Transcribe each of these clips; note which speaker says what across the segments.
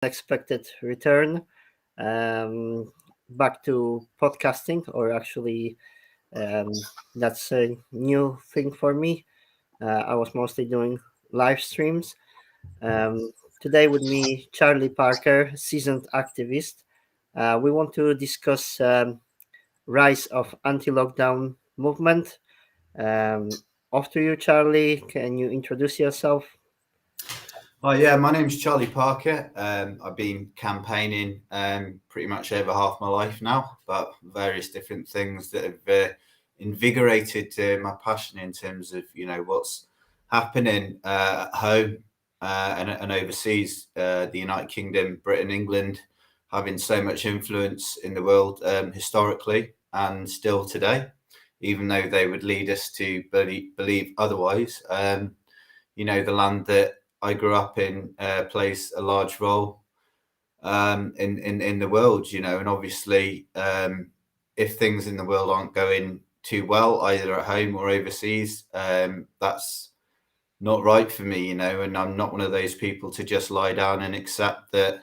Speaker 1: unexpected return back to podcasting, or actually, um, that's a new thing for me. I was mostly doing live streams. Um, Today, with me, Charlie Parker, seasoned activist. We want to discuss rise of anti-lockdown movement. Um, After you, Charlie, can you introduce yourself?
Speaker 2: Oh yeah, my name's Charlie Parker. I've been campaigning pretty much over half my life now about various different things that have invigorated my passion in terms of what's happening at home and overseas. The United Kingdom, Britain, England, having so much influence in the world historically and still today, even though they would lead us to believe otherwise. The land that I grew up in plays a large role in the world, and obviously, if things in the world aren't going too well, either at home or overseas, that's not right for me, and I'm not one of those people to just lie down and accept that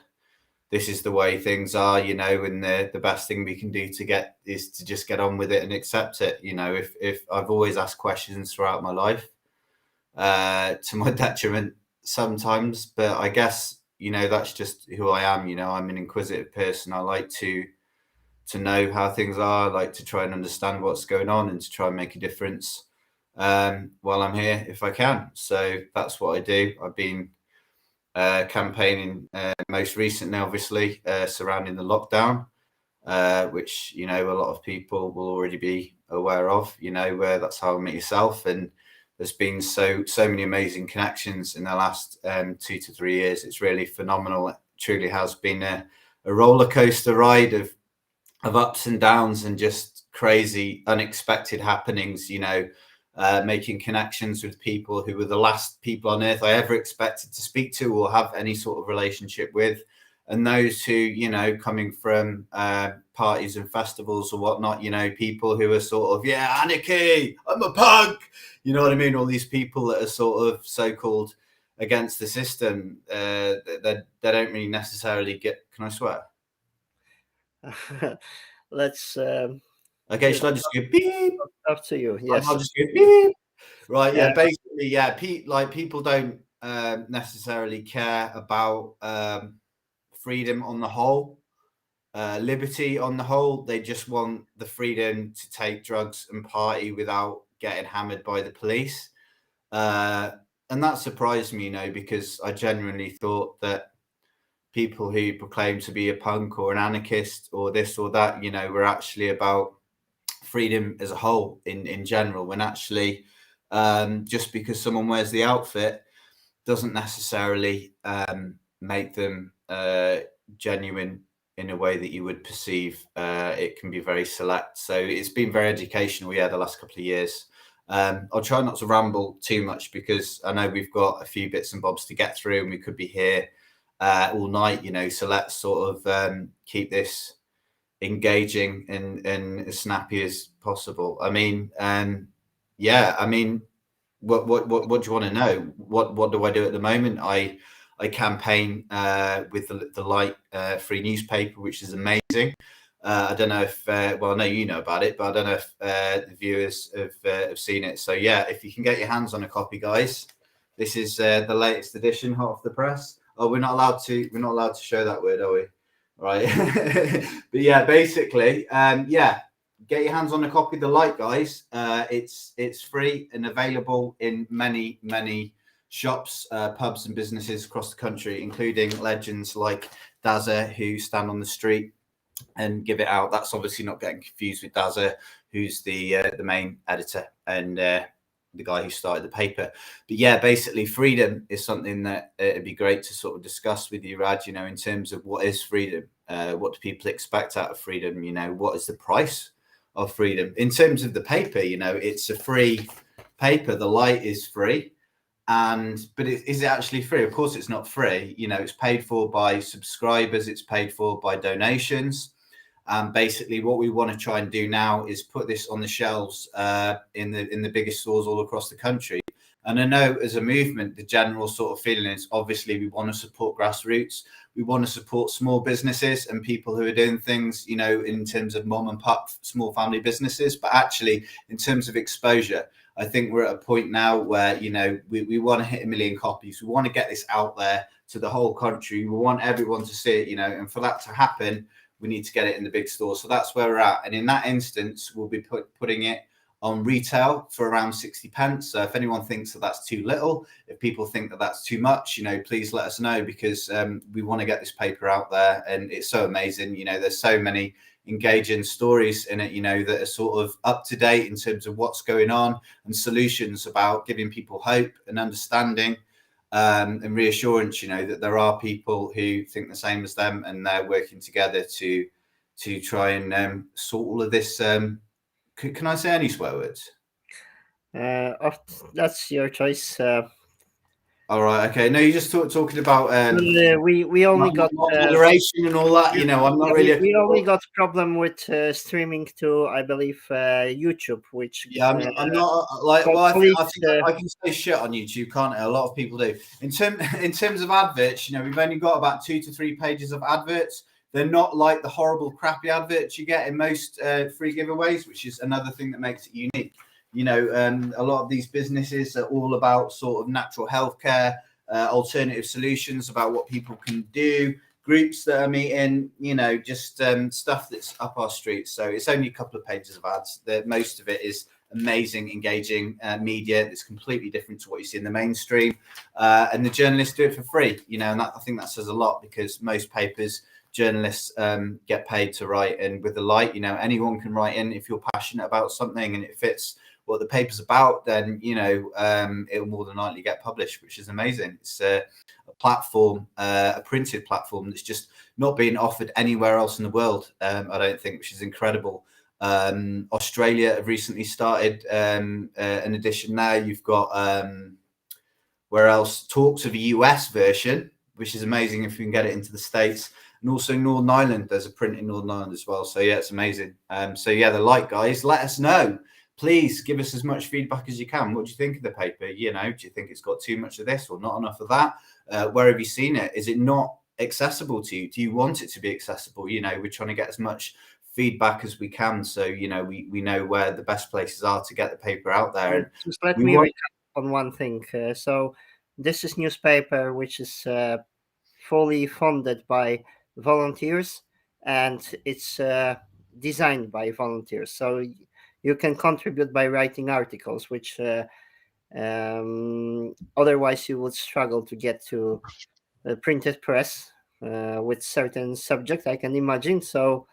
Speaker 2: this is the way things are, and the best thing we can do is to just get on with it and accept it. If I've always asked questions throughout my life, to my detriment sometimes, but I guess that's just who I am. I'm an inquisitive person. I like to know how things are. I like to try and understand what's going on and to try and make a difference while I'm here if I can. So that's what I do. I've been campaigning most recently, obviously, surrounding the lockdown, which a lot of people will already be aware of. That's how I met yourself, and there's been so many amazing connections in the last 2 to 3 years. It's really phenomenal. It truly has been a roller coaster ride of ups and downs and just crazy, unexpected happenings. Making connections with people who were the last people on earth I ever expected to speak to or have any sort of relationship with. And those who, coming from parties and festivals or whatnot, people who are sort of, yeah, Icke, I'm a punk. You know what I mean? All these people that are sort of so-called against the system, they don't really necessarily get, can I swear?
Speaker 1: Let's.
Speaker 2: Okay, should I just go beep?
Speaker 1: Up to you. Yes.
Speaker 2: I'll just go beep. Right, yeah,
Speaker 1: Uh,
Speaker 2: basically, yeah, people don't necessarily care about freedom on the whole, liberty on the whole. They just want the freedom to take drugs and party without getting hammered by the police. And that surprised me, because I genuinely thought that people who proclaim to be a punk or an anarchist or this or that, were actually about freedom as a whole in general, when actually just because someone wears the outfit doesn't necessarily make them genuine in a way that you would perceive. It can be very select. So it's been very educational, the last couple of years. I'll try not to ramble too much because I know we've got a few bits and bobs to get through and we could be here all night, so let's sort of keep this engaging and as snappy as possible. I mean, what do you want to know? What do I do at the moment? I campaign with the Light free newspaper, which is amazing. I don't know if well, I know you know about it, but I don't know if the viewers have seen it. So yeah, if you can get your hands on a copy, guys, this is the latest edition, hot off the press. Oh, we're not allowed to show that word, are we? Right. But yeah, basically, get your hands on a copy of the Light, guys. It's free and available in many shops, pubs and businesses across the country, including legends like Dazza, who stand on the street and give it out. That's obviously not getting confused with Dazza, who's the main editor and the guy who started the paper. But yeah, basically freedom is something that it'd be great to sort of discuss with you, Rad, in terms of what is freedom, what do people expect out of freedom, what is the price of freedom. In terms of the paper, it's a free paper. The Light is free. But is it actually free? Of course it's not free. It's paid for by subscribers, it's paid for by donations. Basically, what we want to try and do now is put this on the shelves in the biggest stores all across the country And I know as a movement, the general sort of feeling is obviously we want to support grassroots. We want to support small businesses and people who are doing things, in terms of mom and pop, small family businesses. But actually, in terms of exposure, I think we're at a point now where, we want to hit 1 million copies. We want to get this out there to the whole country. We want everyone to see it, and for that to happen, we need to get it in the big stores. So that's where we're at. And in that instance, we'll be putting it on retail for around 60 pence. So if anyone thinks that that's too little, if people think that that's too much, please let us know, because we want to get this paper out there. And it's so amazing. There's so many engaging stories in it, that are sort of up to date in terms of what's going on, and solutions about giving people hope and understanding, and reassurance, that there are people who think the same as them, and they're working together to try and sort all of this. Can I say any swear words?
Speaker 1: That's your choice.
Speaker 2: All right, okay. No, you just talking about
Speaker 1: We only got
Speaker 2: moderation and all that. I'm not really.
Speaker 1: We only got problem with streaming to, I believe, YouTube, which
Speaker 2: I'm not like. Well, I think I can say shit on YouTube, can't I? A lot of people do. In terms of adverts, we've only got about 2 to 3 pages of adverts. They're not like the horrible, crappy adverts you get in most free giveaways, which is another thing that makes it unique. A lot of these businesses are all about sort of natural healthcare, alternative solutions, about what people can do, groups that are meeting, just stuff that's up our street. So it's only a couple of pages of ads. Most of it is amazing, engaging media that's completely different to what you see in the mainstream. And the journalists do it for free, and I think that says a lot, because most papers, journalists get paid to write. And with the light, anyone can write in. If you're passionate about something and it fits what the paper's about, then it'll more than likely get published, which is amazing. It's a platform, a printed platform that's just not being offered anywhere else in the world, I don't think, which is incredible. Australia have recently started an edition now. You've got where else, talks of a US version, which is amazing if we can get it into the States. And also Northern Ireland, there's a print in Northern Ireland as well. So yeah, it's amazing. So yeah, the light guys, let us know. Please give us as much feedback as you can. What do you think of the paper? Do you think it's got too much of this or not enough of that? Where have you seen it? Is it not accessible to you? Do you want it to be accessible? We're trying to get as much feedback as we can, so we know where the best places are to get the paper out there. And
Speaker 1: just let me recap on one thing. So this is newspaper which is fully funded by volunteers, and it's designed by volunteers. So you can contribute by writing articles, which otherwise you would struggle to get to a printed press with certain subject, I can imagine. So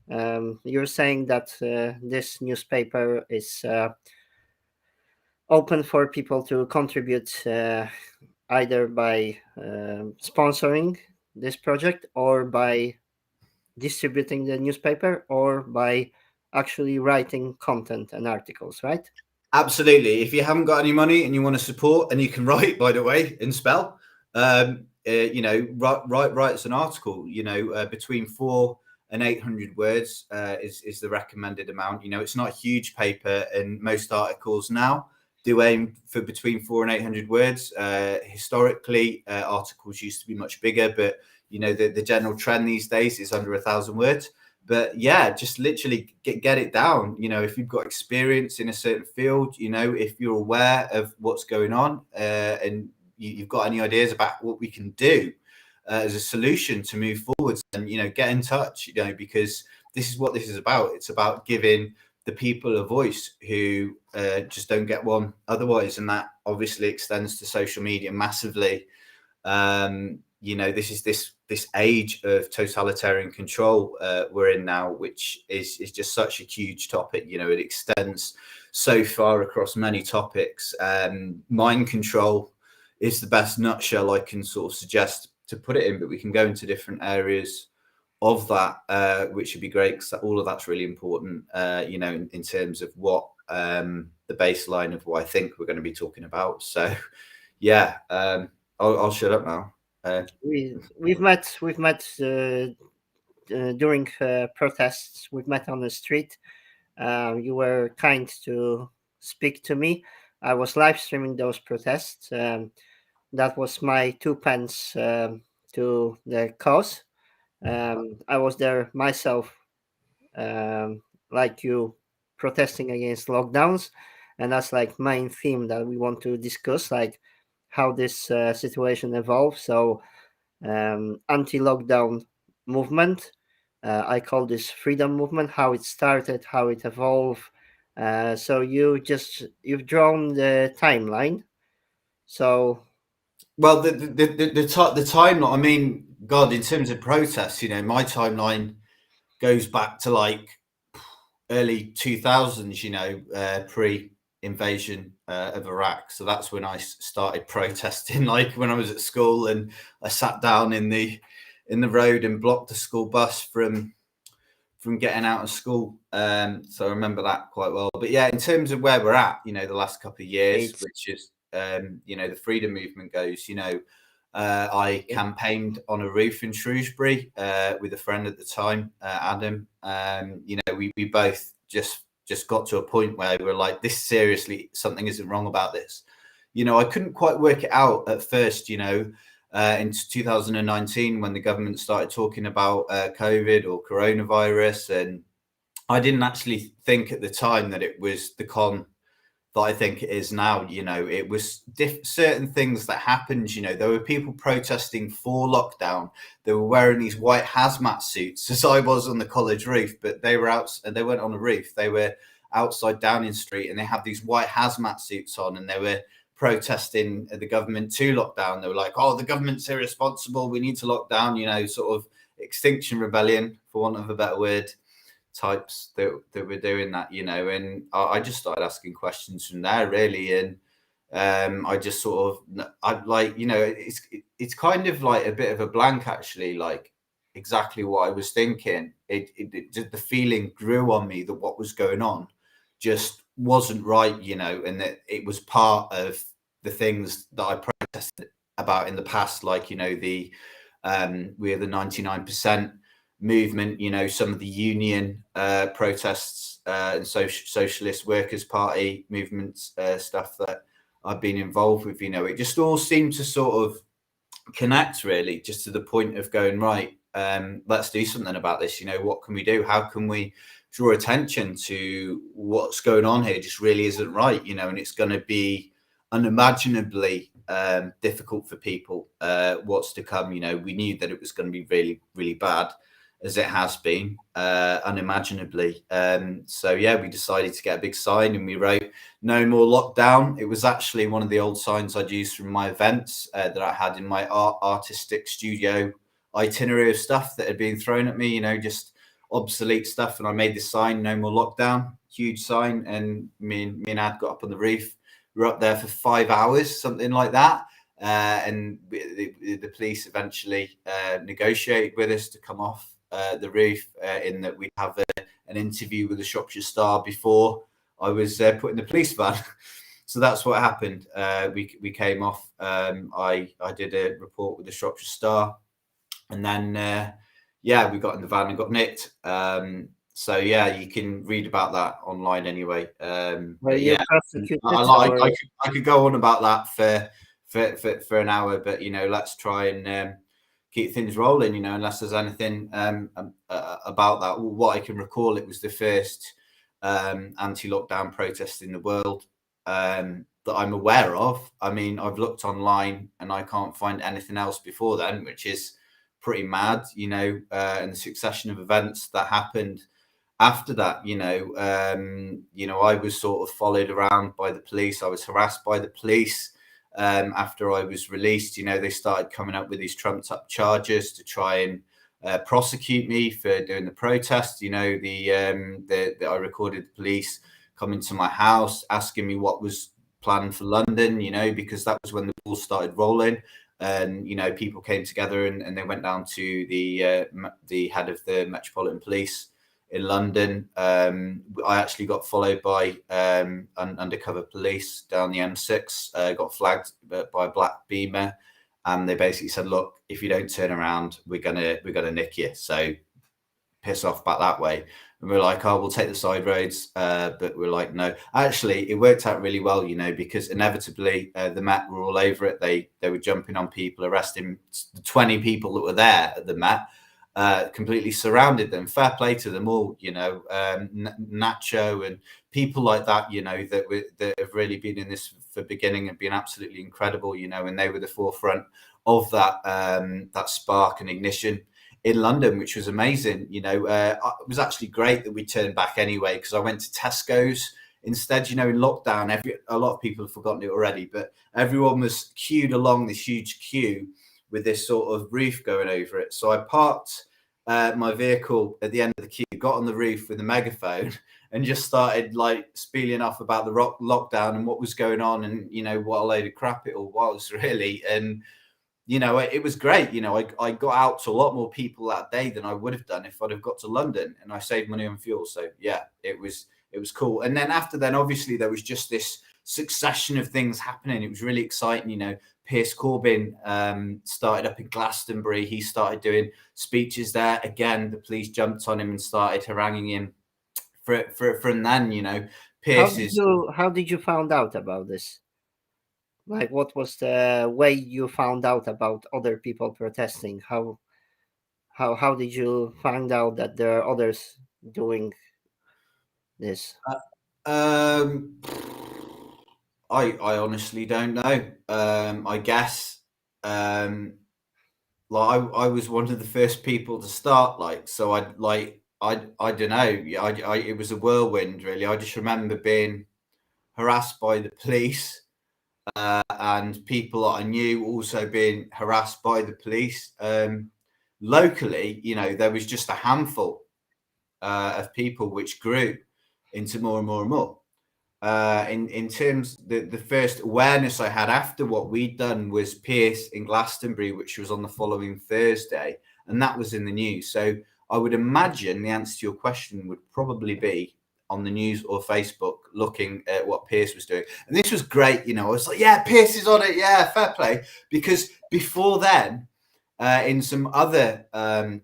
Speaker 1: you're saying that this newspaper is open for people to contribute either by sponsoring this project, or by distributing the newspaper, or by actually writing content and articles, right?
Speaker 2: Absolutely. If you haven't got any money and you want to support, and you can write, by the way, and spell, write us an article. Between 400 and 800 words is the recommended amount. It's not a huge paper, and most articles now do aim for between 400 and 800 words. Historically, articles used to be much bigger, but the general trend these days is under 1,000 words. But yeah, just literally get it down. If you've got experience in a certain field, if you're aware of what's going on, and you've got any ideas about what we can do as a solution to move forwards, then get in touch. Because this is what this is about. It's about giving the people a voice who just don't get one otherwise, and that obviously extends to social media massively. This is this age of totalitarian control we're in now, which is just such a huge topic. It extends so far across many topics. Mind control is the best nutshell I can sort of suggest to put it in, but we can go into different areas of that, which would be great, because all of that's really important, in terms of what the baseline of what I think we're going to be talking about. So yeah, I'll shut up now.
Speaker 1: We've met during protests. We've met on the street. You were kind to speak to me. I was live streaming those protests. That was my two pence to the cause. I was there myself, like you, protesting against lockdowns, and that's like main theme that we want to discuss, like how this situation evolves. So, anti-lockdown movement. I call this freedom movement. How it started, how it evolved. So you've drawn the timeline. So
Speaker 2: Well, the timeline. I mean, God, in terms of protests, my timeline goes back to like early 2000s. Pre-invasion of Iraq. So that's when I started protesting. Like when I was at school, and I sat down in the road and blocked the school bus from getting out of school. So I remember that quite well. But yeah, in terms of where we're at, the last couple of years,
Speaker 1: it's
Speaker 2: which is, the freedom movement goes, I campaigned on a roof in Shrewsbury with a friend at the time, Adam. We both just got to a point where we were like, this seriously, something isn't wrong about this. I couldn't quite work it out at first, in 2019 when the government started talking about COVID or coronavirus. And I didn't actually think at the time that it was the con that I think it is now. It was certain things that happened. There were people protesting for lockdown. They were wearing these white hazmat suits, as I was on the college roof, but they were out and they weren't on a roof. They were outside Downing Street, and they had these white hazmat suits on, and they were protesting the government to lock down. They were like, oh, the government's irresponsible, we need to lock down, sort of Extinction Rebellion, for want of a better word, types that were doing that, and I just started asking questions from there, really. And I just sort of, it's kind of like a bit of a blank, actually, like exactly what I was thinking. It just, the feeling grew on me that what was going on just wasn't right, and that it was part of the things that I protested about in the past, like, the we're the 99% movement, some of the union protests and socialist workers party movements, stuff that I've been involved with. It just all seemed to sort of connect, really, just to the point of going, right, let's do something about this. What can we do? How can we draw attention to what's going on here? It just really isn't right, and it's going to be unimaginably difficult for people what's to come. We knew that it was going to be really, really bad, as it has been, unimaginably. So yeah, we decided to get a big sign, and we wrote "No More Lockdown." It was actually one of the old signs I'd used from my events that I had in my artistic studio itinerary of stuff that had been thrown at me, just obsolete stuff. And I made this sign, "No More Lockdown," huge sign. And me and Ad got up on the roof. We were up there for 5 hours, something like that. And the police eventually negotiated with us to come off the roof, in that we'd have an interview with the Shropshire Star before I was put in the police van. So that's what happened. We came off. I did a report with the Shropshire Star, and then we got in the van and got nicked. So yeah, you can read about that online anyway.
Speaker 1: were you prosecuted?
Speaker 2: I could go on about that for an hour, but let's try and keep things rolling. Unless there's anything about that. What I can recall, it was the first anti-lockdown protest in the world that I'm aware of. I mean, I've looked online and I can't find anything else before then, which is pretty mad. And the succession of events that happened after that. I was sort of followed around by the police. I was harassed by the police. After I was released, they started coming up with these trumped up charges to try and prosecute me for doing the protest. I recorded the police coming to my house asking me what was planned for London, because that was when the ball started rolling. And people came together and they went down to the head of the Metropolitan Police in London. I actually got followed by undercover police down the M6, got flagged by a black Beamer, and they basically said, look, if you don't turn around, we're gonna nick you, so piss off back that way. And we're like, oh, we'll take the side roads. But we're like, no. Actually, it worked out really well, because inevitably the Met were all over it. They were jumping on people, arresting the 20 people that were there at the Met, completely surrounded them. Fair play to them all, Nacho and people like that, that have really been in this for beginning and been absolutely incredible, and they were the forefront of that spark and ignition in London, which was amazing. It was actually great that we turned back anyway, because I went to Tesco's instead. In lockdown, a lot of people have forgotten it already, but everyone was queued along this huge queue with this sort of roof going over it. So I parked my vehicle at the end of the queue, got on the roof with a megaphone, and just started like spieling off about the lockdown and what was going on, and what a load of crap it all was, really. And it was great. I got out to a lot more people that day than I would have done if I'd have got to London, and I saved money on fuel. So yeah, it was cool. And then after then, obviously, there was just this succession of things happening. It was really exciting. Piers Corbyn started up in Glastonbury. He started doing speeches there. Again, the police jumped on him and started haranguing him. From then, Piers
Speaker 1: How did you found out about this? Like, what was the way you found out about other people protesting? How did you find out that there are others doing this?
Speaker 2: I honestly don't know. I guess like I was one of the first people to start, so I don't know. It was a whirlwind, really. I just remember being harassed by the police, and people that I knew also being harassed by the police. Locally, there was just a handful of people, which grew into more and more and more. In terms, the first awareness I had after what we'd done was Pierce in Glastonbury, which was on the following Thursday, and that was in the news. So I would imagine the answer to your question would probably be on the news or Facebook, looking at what Pierce was doing. And this was great. I was like, yeah, Pierce is on it. Yeah, fair play. Because before then, in some other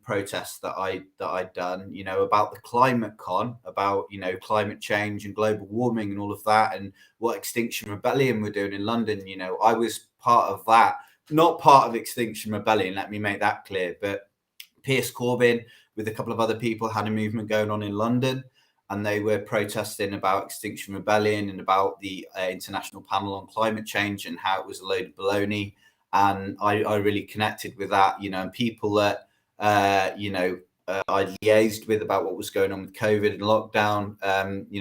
Speaker 2: protests that I'd done, about the climate con, about climate change and global warming and all of that, and what Extinction Rebellion were doing in London, I was part of that. Not part of Extinction Rebellion, let me make that clear, but Piers Corbyn with a couple of other people had a movement going on in London, and they were protesting about Extinction Rebellion and about the International Panel on Climate Change and how it was a load of baloney. And I really connected with that, and people that, I liaised with about what was going on with COVID and lockdown,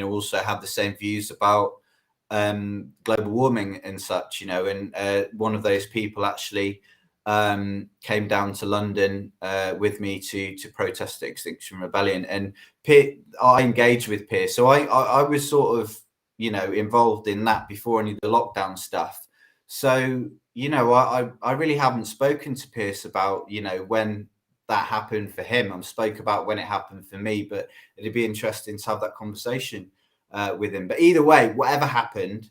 Speaker 2: also had the same views about global warming and such, and one of those people actually came down to London with me to protest the Extinction Rebellion. And I engaged with Piers. So I was sort of, involved in that before any of the lockdown stuff. So, I really haven't spoken to Piers about, when that happened for him. I spoke about when it happened for me, but it'd be interesting to have that conversation with him. But either way, whatever happened,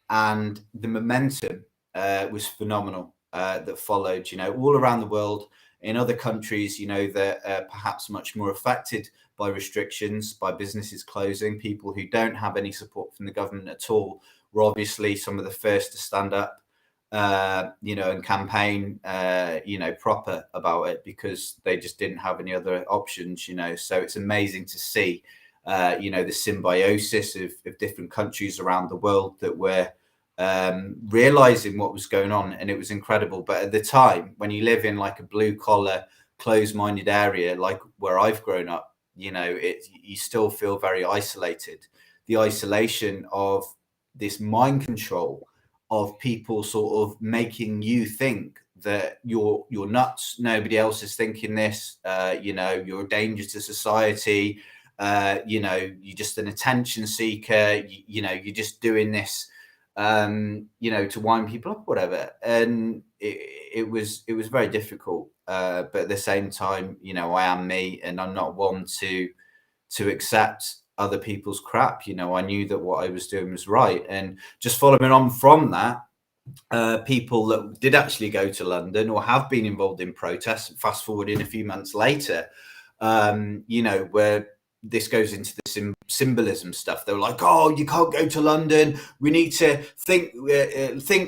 Speaker 2: and the momentum was phenomenal that followed, all around the world, in other countries, that are perhaps much more affected by restrictions, by businesses closing. People who don't have any support from the government at all were obviously some of the first to stand up, and campaign, proper about it, because they just didn't have any other options, So it's amazing to see, the symbiosis of different countries around the world that were realizing what was going on, and it was incredible. But at the time, when you live in like a blue collar, closed-minded area like where I've grown up, you still feel very isolated. The isolation of this mind control of people sort of making you think that you're nuts. Nobody else is thinking this. You're a danger to society. You're just an attention seeker. You're just doing this, to wind people up, whatever. And it was very difficult. But at the same time, I am me, and I'm not one to accept other people's crap. I knew that what I was doing was right. And just following on from that, people that did actually go to London or have been involved in protests, fast forwarding a few months later, were this goes into the symbolism stuff. They were like, "Oh, you can't go to London. We need to think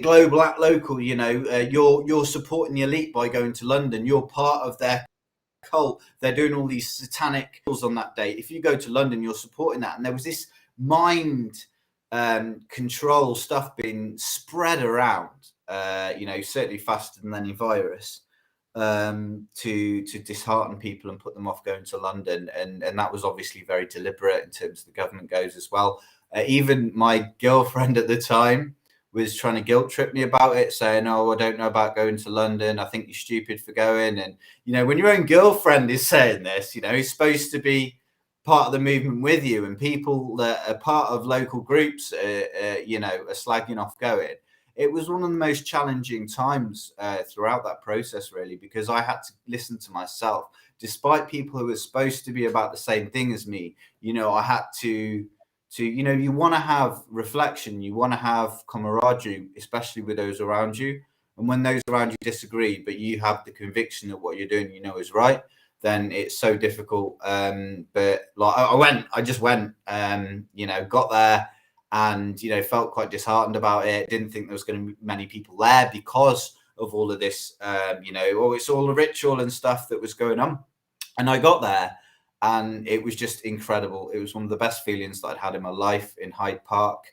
Speaker 2: global, act local." You're supporting the elite by going to London. You're part of their cult. They're doing all these satanic rituals on that day. If you go to London, you're supporting that. And there was this mind control stuff being spread around. Certainly faster than any virus, to dishearten people and put them off going to London, and that was obviously very deliberate in terms of the government goes as well. Even my girlfriend at the time was trying to guilt trip me about it, saying, "Oh, I don't know about going to London. I think you're stupid for going." And when your own girlfriend is saying this, he's supposed to be part of the movement with you, and people that are part of local groups, are slagging off going. It was one of the most challenging times throughout that process, really, because I had to listen to myself. Despite people who were supposed to be about the same thing as me, I had to you want to have reflection, you want to have camaraderie, especially with those around you. And when those around you disagree, but you have the conviction that what you're doing, is right, then it's so difficult. But like I just went, got there, and felt quite disheartened about it. Didn't think there was going to be many people there because of all of this. It's all a ritual and stuff that was going on. And I got there, and it was just incredible. It was one of the best feelings that I'd had in my life in Hyde Park.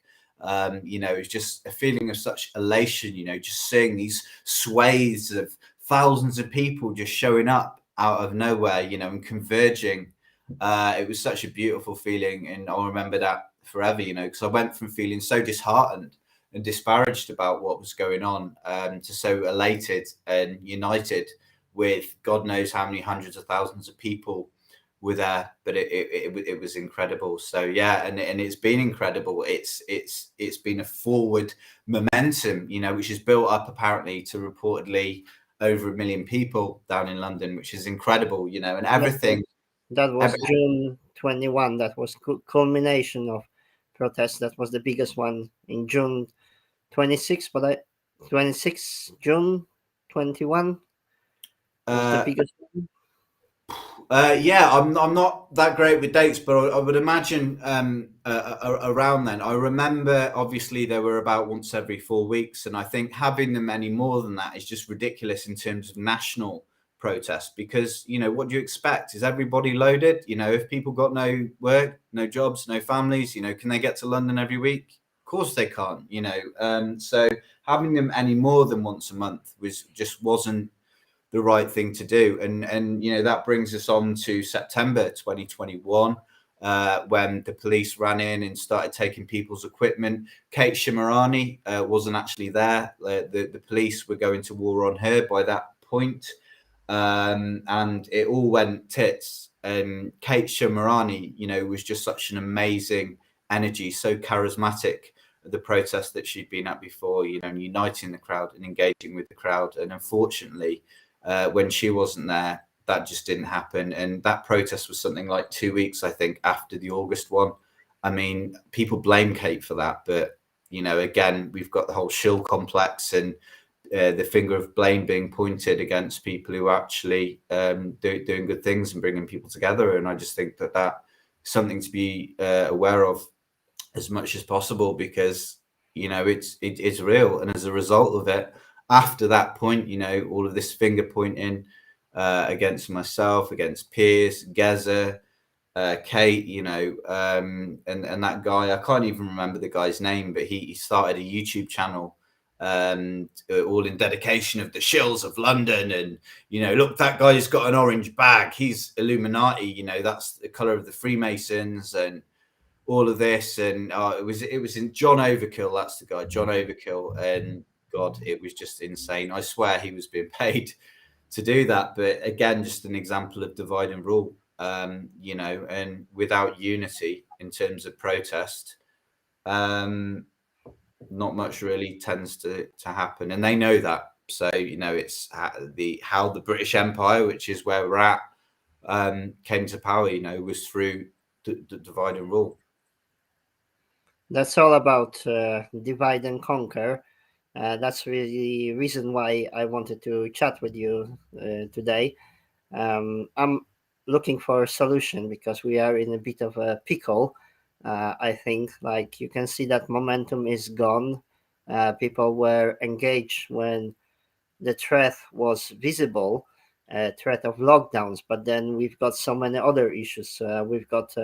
Speaker 2: It was just a feeling of such elation. Just seeing these swathes of thousands of people just showing up out of nowhere, and converging. It was such a beautiful feeling, and I'll remember that forever, because I went from feeling so disheartened and disparaged about what was going on, to so elated and united with God knows how many hundreds of thousands of people were there. But it was incredible. So yeah, and it's been incredible. It's been a forward momentum, which is built up apparently to reportedly over 1 million people down in London, which is incredible, and everything.
Speaker 1: That was June 21. That was culmination of protests. That was the biggest one in June 26, but 26 June 21 was the biggest one.
Speaker 2: I'm not that great with dates, but I would imagine around then. I remember, obviously, there were about once every 4 weeks, and I think having them any more than that is just ridiculous in terms of national protest, because what do you expect? Is everybody loaded? If people got no work, no jobs, no families, can they get to London every week? Of course they can't. So having them any more than once a month wasn't the right thing to do. And that brings us on to September 2021, when the police ran in and started taking people's equipment. Kate Shimarani wasn't actually there. The police were going to war on her by that point. And it all went tits. And Kate Shimarani, was just such an amazing energy, so charismatic at the protest that she'd been at before, uniting the crowd and engaging with the crowd. And unfortunately, when she wasn't there, that just didn't happen. And that protest was something like 2 weeks, I think, after the August one. I mean, people blame Kate for that, but again, we've got the whole shill complex and the finger of blame being pointed against people who are actually doing good things and bringing people together. And I just think that is something to be aware of as much as possible, because it's real. And as a result of it, after that point, all of this finger pointing against myself, against Piers, Geza, Kate, and that guy, I can't even remember the guy's name, but he started a YouTube channel, all in dedication of the shills of London. And look, that guy's got an orange bag, he's Illuminati, that's the color of the Freemasons, and all of this. And it was in John Overkill, that's the guy, John Overkill. And God, it was just insane. I swear he was being paid to do that. But again, just an example of divide and rule, and without unity in terms of protest, not much really tends to happen, and they know that. So it's how the British Empire, which is where we're at, came to power. Was through the divide and rule.
Speaker 1: That's all about divide and conquer. That's really the reason why I wanted to chat with you today. I'm looking for a solution because we are in a bit of a pickle. I think, like, you can see that momentum is gone. People were engaged when the threat was visible, threat of lockdowns, but then we've got so many other issues. We've got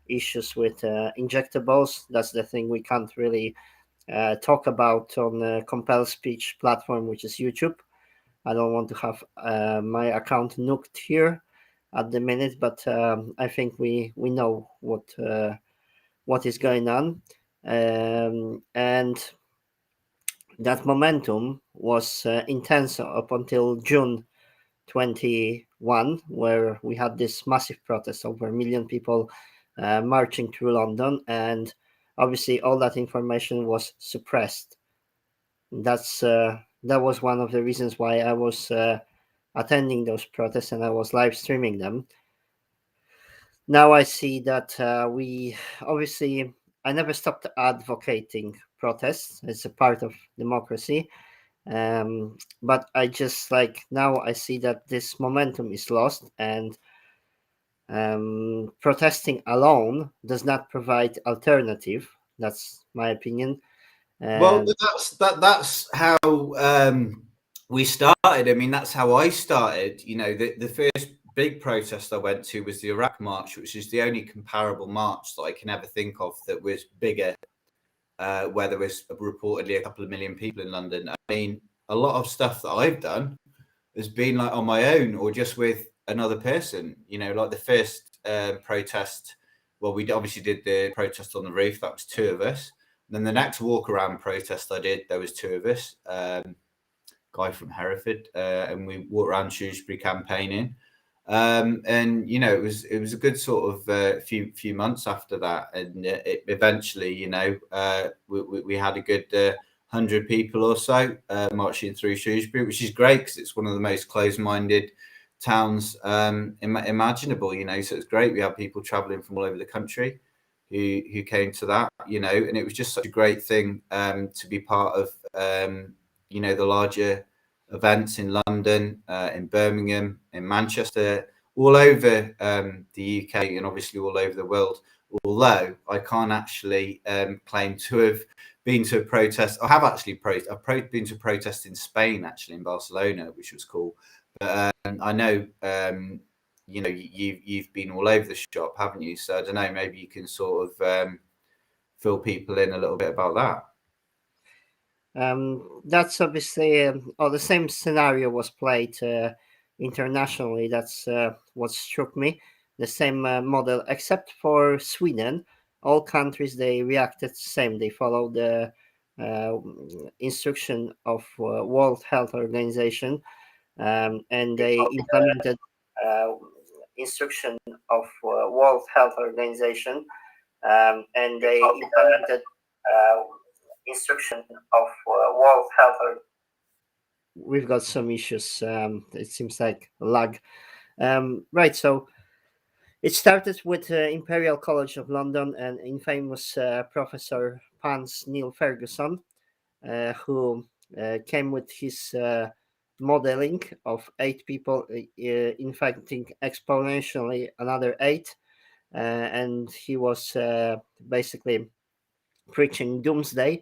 Speaker 1: issues with injectables. That's the thing we can't really talk about on a compel speech platform, which is YouTube. I don't want to have my account nuked here at the minute, but I think we know what is going on, and that momentum was intense up until June 21, where we had this massive protest, over a million people marching through London, and obviously all that information was suppressed. That was one of the reasons why I was attending those protests and I was live streaming them. Now I see that we obviously, I never stopped advocating protests. It's a part of democracy. But I just, like, now I see that this momentum is lost, and protesting alone does not provide alternative. That's my opinion.
Speaker 2: Well,
Speaker 1: And
Speaker 2: that's how we started. I mean, that's how I started. You know, the first big protest I went to was the Iraq March, which is the only comparable march that I can ever think of that was bigger, where there was reportedly a couple of million people in London. I mean, a lot of stuff that I've done has been like on my own or just with another person. You know, like the first protest. Well, we obviously did the protest on the roof. That was two of us. And then the next walk around protest I did, there was two of us. Guy from Hereford, and we walked around Shrewsbury campaigning. And you know, it was a good sort of few months after that, and it eventually, you know, we had a good 100 people or so marching through Shrewsbury, which is great because it's one of the most closed-minded towns imaginable. You know, so it's great. We have people travelling from all over the country who came to that. You know, and it was just such a great thing to be part of. You know, the larger events in London, in Birmingham, in Manchester, all over the UK, and obviously all over the world. Although I can't actually claim to have been to a protest. I have actually been to a protest in Spain, actually in Barcelona, which was cool. But I know you know you've been all over the shop, haven't you? So I don't know. Maybe you can sort of fill people in a little bit about that.
Speaker 1: that's obviously, the same scenario was played internationally. That's what struck me. The same model, except for Sweden. All countries, they reacted the same. They followed the uh, instruction of World Health Organization, and they implemented uh, instruction of World Health Organization, and they implemented uh, instruction of World Health. We've got some issues. It seems like lag. Right, so it started with Imperial College of London and infamous Professor Pans Neil Ferguson, who came with his modeling of 8 people infecting exponentially another 8. And he was basically preaching doomsday.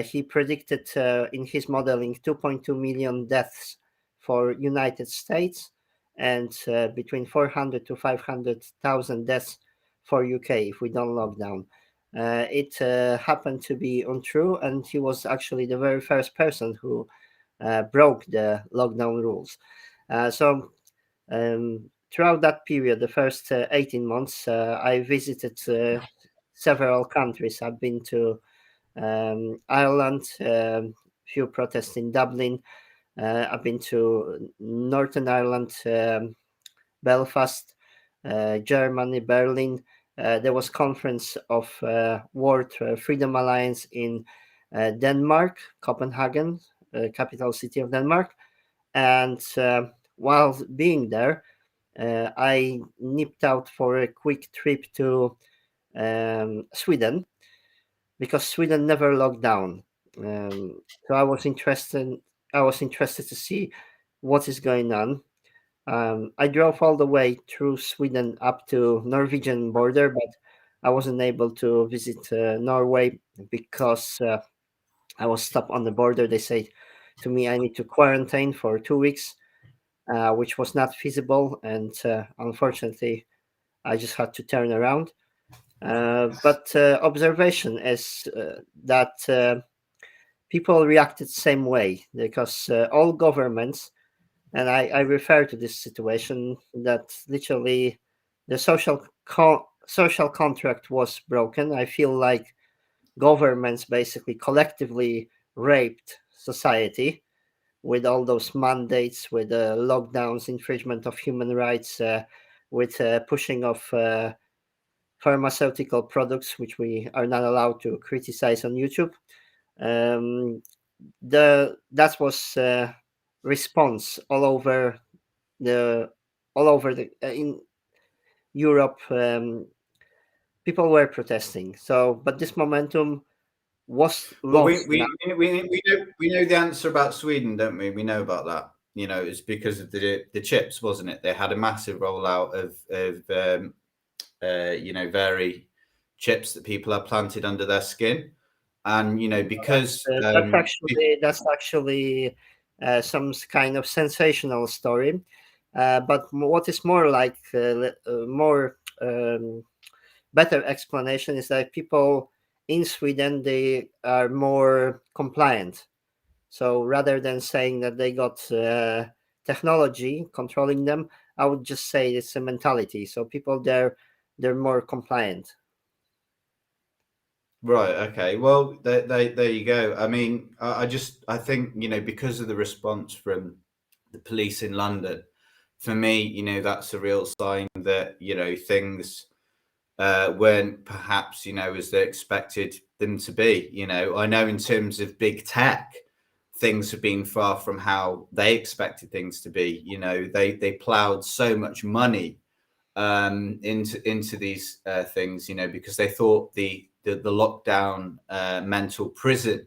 Speaker 1: He predicted in his modeling 2.2 million deaths for United States, and between 400 to 500,000 deaths for UK if we don't lock down. It happened to be untrue, and he was actually the very first person who broke the lockdown rules. Throughout that period, the first 18 months, I visited several countries. I've been to Ireland, few protests in Dublin. I've been to Northern Ireland, Belfast, Germany, Berlin. There was conference of World Freedom Alliance in Denmark, Copenhagen, capital city of Denmark. And while being there, I nipped out for a quick trip to Sweden, because Sweden never locked down. So I was interested. I was interested to see what is going on. I drove all the way through Sweden up to Norwegian border, but I wasn't able to visit Norway because I was stopped on the border. They say to me I need to quarantine for 2 weeks, which was not feasible, and unfortunately, I just had to turn around. But observation is that people reacted same way because all governments, and I refer to this situation that literally the social contract was broken. I feel like governments basically collectively raped society with all those mandates, with lockdowns, infringement of human rights, with pushing of pharmaceutical products, which we are not allowed to criticize on YouTube. Um, the that was response the all over the in Europe. People were protesting. So, but this momentum was
Speaker 2: Well,
Speaker 1: lost.
Speaker 2: we know the answer about Sweden, don't we? We know about that. It's because of the chips, wasn't it? They had a massive rollout of very chips that people have planted under their skin, and because
Speaker 1: That's actually some kind of sensational story. But what is more like more better explanation is that people in Sweden, they are more compliant. So rather than saying that they got technology controlling them, I would just say it's a mentality. So people there, they're more compliant.
Speaker 2: Right. Okay. Well, there you go. I mean, I think because of the response from the police in London, for me, that's a real sign that things weren't perhaps as they expected them to be. I know in terms of big tech, things have been far from how they expected things to be. They plowed so much money into these things, because they thought the lockdown mental prison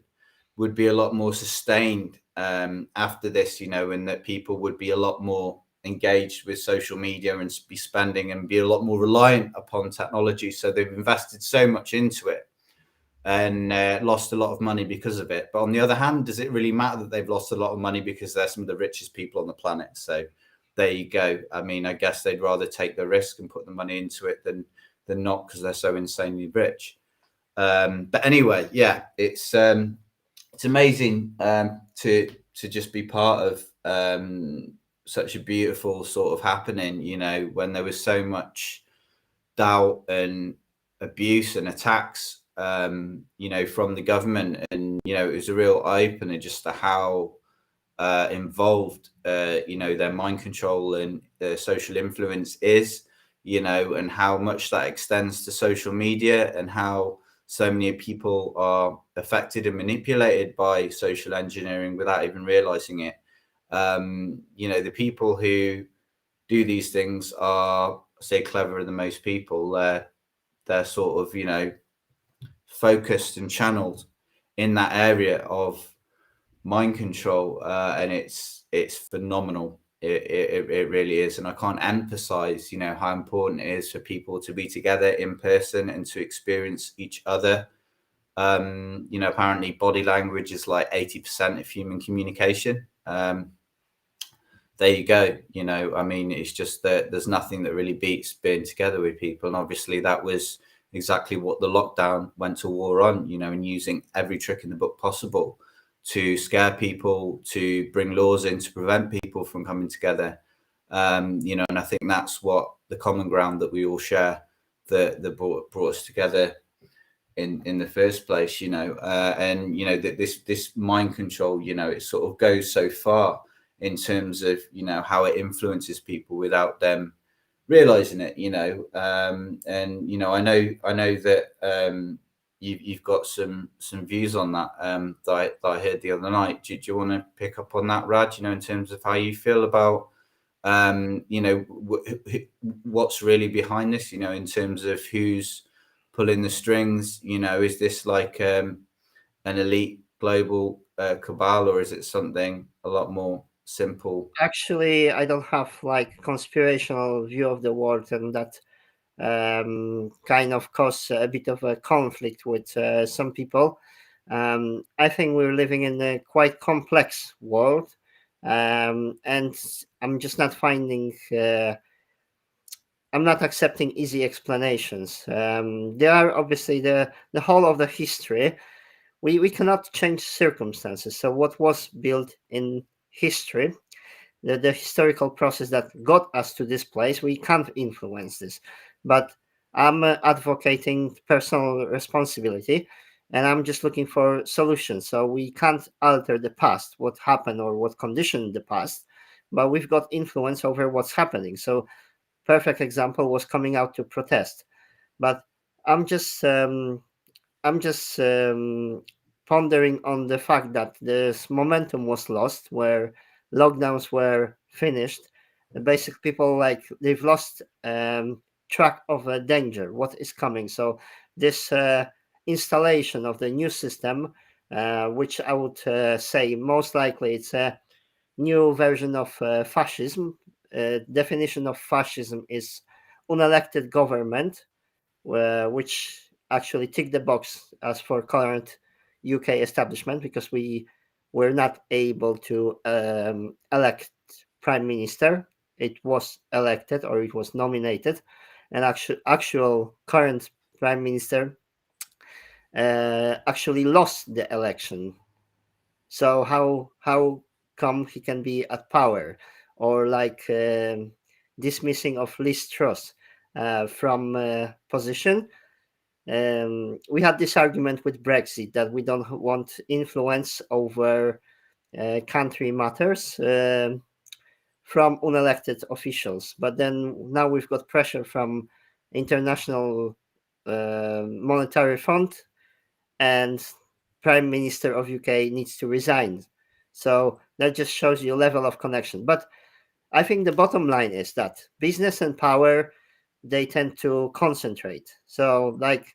Speaker 2: would be a lot more sustained after this, and that people would be a lot more engaged with social media and be spending and be a lot more reliant upon technology. So they've invested so much into it and lost a lot of money because of it. But on the other hand, does it really matter that they've lost a lot of money because they're some of the richest people on the planet? So there you go. I mean, I guess they'd rather take the risk and put the money into it than not because they're so insanely rich. But anyway, yeah, it's amazing to just be part of such a beautiful sort of happening. When there was so much doubt and abuse and attacks, from the government, and it was a real eye opener just to how involved, their mind control and their social influence is, and how much that extends to social media and how so many people are affected and manipulated by social engineering without even realizing it. The people who do these things are, say, cleverer than most people. They're sort of, focused and channeled in that area of mind control, and it's phenomenal. It really is, and I can't emphasize how important it is for people to be together in person and to experience each other. Apparently body language is like 80% of human communication. There you go. I mean, it's just that there's nothing that really beats being together with people, and obviously that was exactly what the lockdown went to war on, and using every trick in the book possible to scare people, to bring laws in to prevent people from coming together. And I think that's what the common ground that we all share that brought us together in the first place. And this mind control, it sort of goes so far in terms of how it influences people without them realizing it. And I know that you've got some views on that, that I heard the other night. Do you want to pick up on that, Rad? In terms of how you feel about what's really behind this? In terms of who's pulling the strings. Is this like an elite global cabal, or is it something a lot more simple?
Speaker 1: Actually, I don't have like conspirational view of the world, and that kind of cause a bit of a conflict with some people. I think we're living in a quite complex world, and I'm just not finding. I'm not accepting easy explanations. There are obviously the whole of the history. We cannot change circumstances. So what was built in history, the historical process that got us to this place, we can't influence this. But I'm advocating personal responsibility, and I'm just looking for solutions. So we can't alter the past, what happened or what conditioned the past, but we've got influence over what's happening. So perfect example was coming out to protest. But I'm just I'm just pondering on the fact that this momentum was lost, where lockdowns were finished. Basic people like they've lost track of a danger, what is coming. So this installation of the new system, which I would say most likely it's a new version of fascism. Definition of fascism is unelected government, which actually tick the box as for current UK establishment, because we were not able to elect prime minister. It was elected, or it was nominated, and actual current prime minister actually lost the election. So how come he can be at power? Or like dismissing of Liz Truss from position. We had this argument with Brexit that we don't want influence over country matters from unelected officials. But then now we've got pressure from International Monetary Fund, and Prime Minister of UK needs to resign. So that just shows you a level of connection. But I think the bottom line is that business and power, they tend to concentrate. So like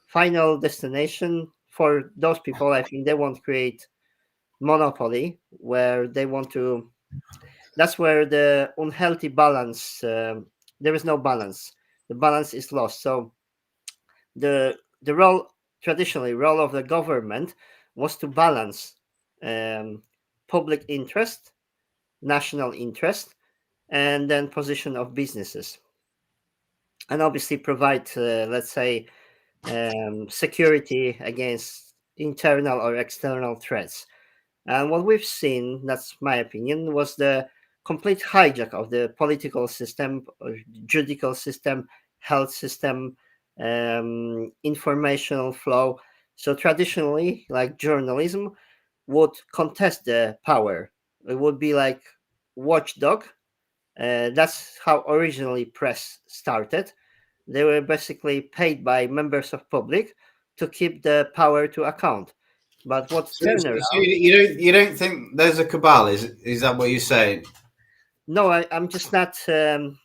Speaker 1: final destination for those people, I think they want to create monopoly where they want to. That's where the unhealthy balance. There is no balance. The balance is lost. So the role, traditionally role of the government, was to balance um, public interest, national interest, and then position of businesses, and obviously provide, let's say, security against internal or external threats. And what we've seen, that's my opinion, was the complete hijack of the political system, judicial system, health system, informational flow. So traditionally, like journalism would contest the power. It would be like watchdog. That's how originally press started. They were basically paid by members of public to keep the power to account. But what turned
Speaker 2: So
Speaker 1: around?
Speaker 2: you don't think there's a cabal? Is that what you're saying?
Speaker 1: No, I'm just not. For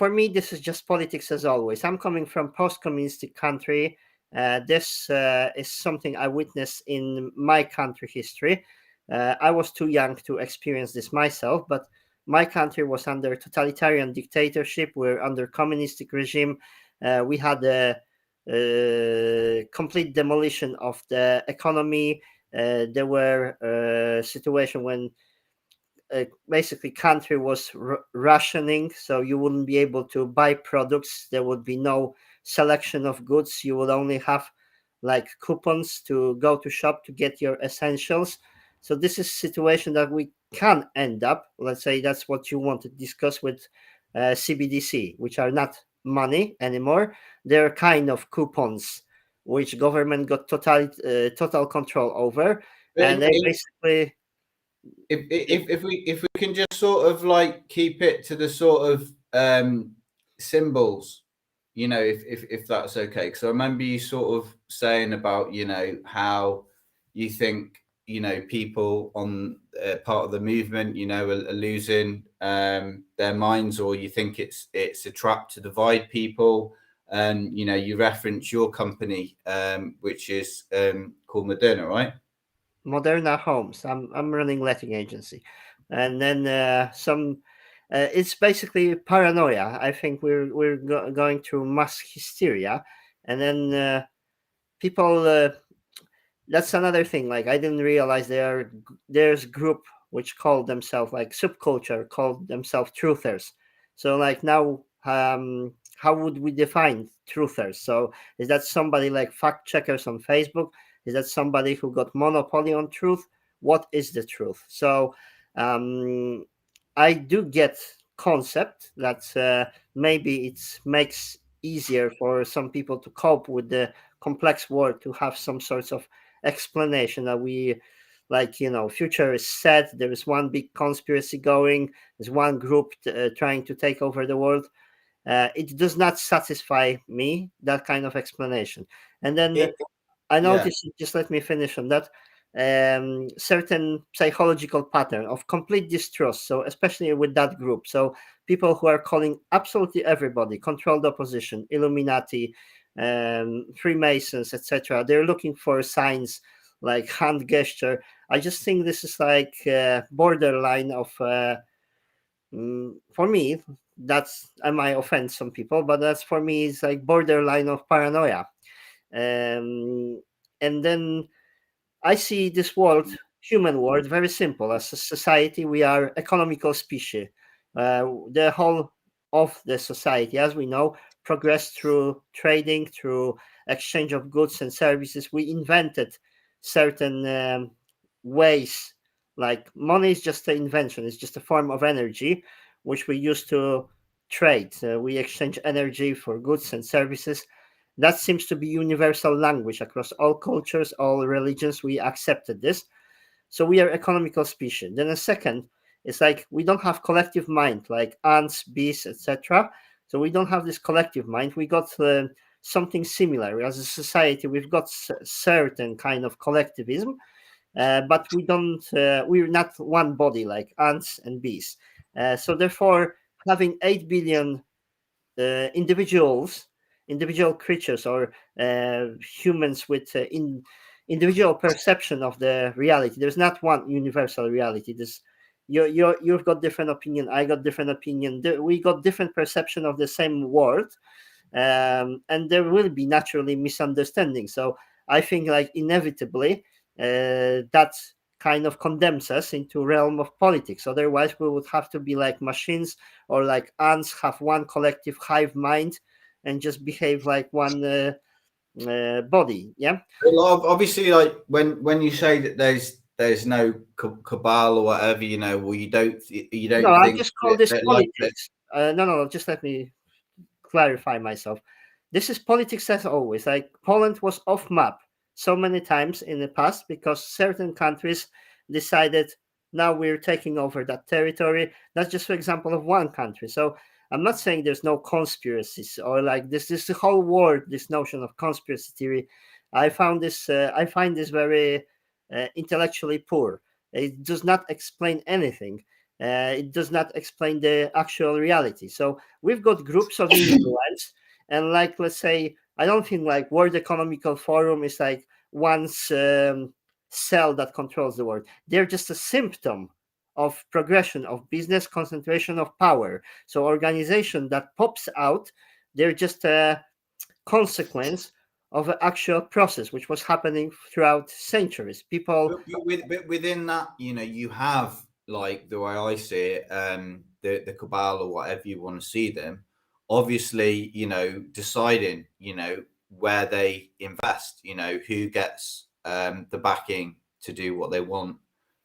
Speaker 1: me, this is just politics as always. I'm coming from post-communistic country. This is something I witnessed in my country history. I was too young to experience this myself, but my country was under totalitarian dictatorship. We're under communistic regime. We had a complete demolition of the economy. There were situation when basically country was rationing, so you wouldn't be able to buy products. There would be no selection of goods. You would only have like coupons to go to shop to get your essentials. So this is situation that we can end up, let's say that's what you want to discuss with CBDC, which are not money anymore. They're kind of coupons which government got total control over, and they basically.
Speaker 2: If we can just sort of like keep it to the sort of symbols, if that's okay, because I remember you sort of saying about how you think people on part of the movement are losing their minds, or you think it's a trap to divide people. And you reference your company, which is called Moderna, right?
Speaker 1: Moderna homes. I'm running letting agency, and then some. It's basically paranoia. I think we're going through mass hysteria, and then people. That's another thing. Like I didn't realize there's group which called themselves like subculture called themselves truthers. So like now, how would we define truthers? So is that somebody like fact checkers on Facebook? Is that somebody who got monopoly on truth? What is the truth? So um, I do get concept that maybe it makes easier for some people to cope with the complex world to have some sorts of explanation that we like, future is set, there is one big conspiracy going, there's one group trying to take over the world. It does not satisfy me, that kind of explanation. And then
Speaker 2: It,
Speaker 1: I
Speaker 2: yeah.
Speaker 1: noticed, just let me finish on that, certain psychological pattern of complete distrust. So, especially with that group. So, people who are calling absolutely everybody controlled opposition, Illuminati, Freemasons, etc., they're looking for signs like hand gesture. I just think this is like borderline of, for me, that's, I might offend some people, but that's for me, it's like borderline of paranoia. Um, and then I see this world, human world, very simple. As a society, we are economical species. The whole of the society, as we know, progressed through trading, through exchange of goods and services. We invented certain ways, like money is just an invention, it's just a form of energy, which we use to trade. We exchange energy for goods and services. That seems to be universal language across all cultures, all religions. We accepted this. So we are economical species. Then a second, it's like we don't have collective mind like ants, bees, etc. So we don't have this collective mind. We got something similar as a society. We've got certain kind of collectivism, but we don't. We're not one body like ants and bees. So therefore, having 8 billion individual creatures or humans with individual perception of the reality. There's not one universal reality. There's you've got different opinion. I got different opinion. We got different perception of the same world, and there will be naturally misunderstanding. So I think like inevitably that kind of condemns us into realm of politics. Otherwise, we would have to be like machines or like ants, have one collective hive mind, and just behave like one body. Yeah.
Speaker 2: Well, obviously, like when you say that there's no cabal or whatever, well, you
Speaker 1: No,
Speaker 2: don't
Speaker 1: I
Speaker 2: think
Speaker 1: just call this
Speaker 2: that like that.
Speaker 1: politics. No. Just let me clarify myself. This is politics as always. Like Poland was off map so many times in the past because certain countries decided now we're taking over that territory. That's just for example of one country. So I'm not saying there's no conspiracies or like this the whole world, this notion of conspiracy theory. I find this very intellectually poor. It does not explain anything. It does not explain the actual reality. So we've got groups of influence, and like let's say, I don't think like World Economical Forum is like one's cell that controls the world. They're just a symptom of progression of business, concentration of power. So organization that pops out, they're just a consequence of an actual process which was happening throughout centuries. People.
Speaker 2: But within that, you have, like, the way I see it, the cabal or whatever you want to see them, obviously, deciding, where they invest, who gets the backing to do what they want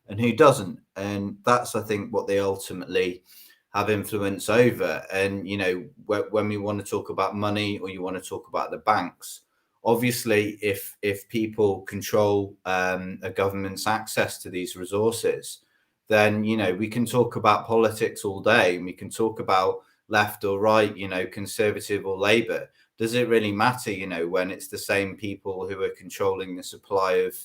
Speaker 2: and who doesn't. And that's, I think, what they ultimately have influence over. And, when we want to talk about money or you want to talk about the banks, obviously, if people control a government's access to these resources, then we can talk about politics all day, and we can talk about left or right, conservative or Labour. Does it really matter, when it's the same people who are controlling the supply of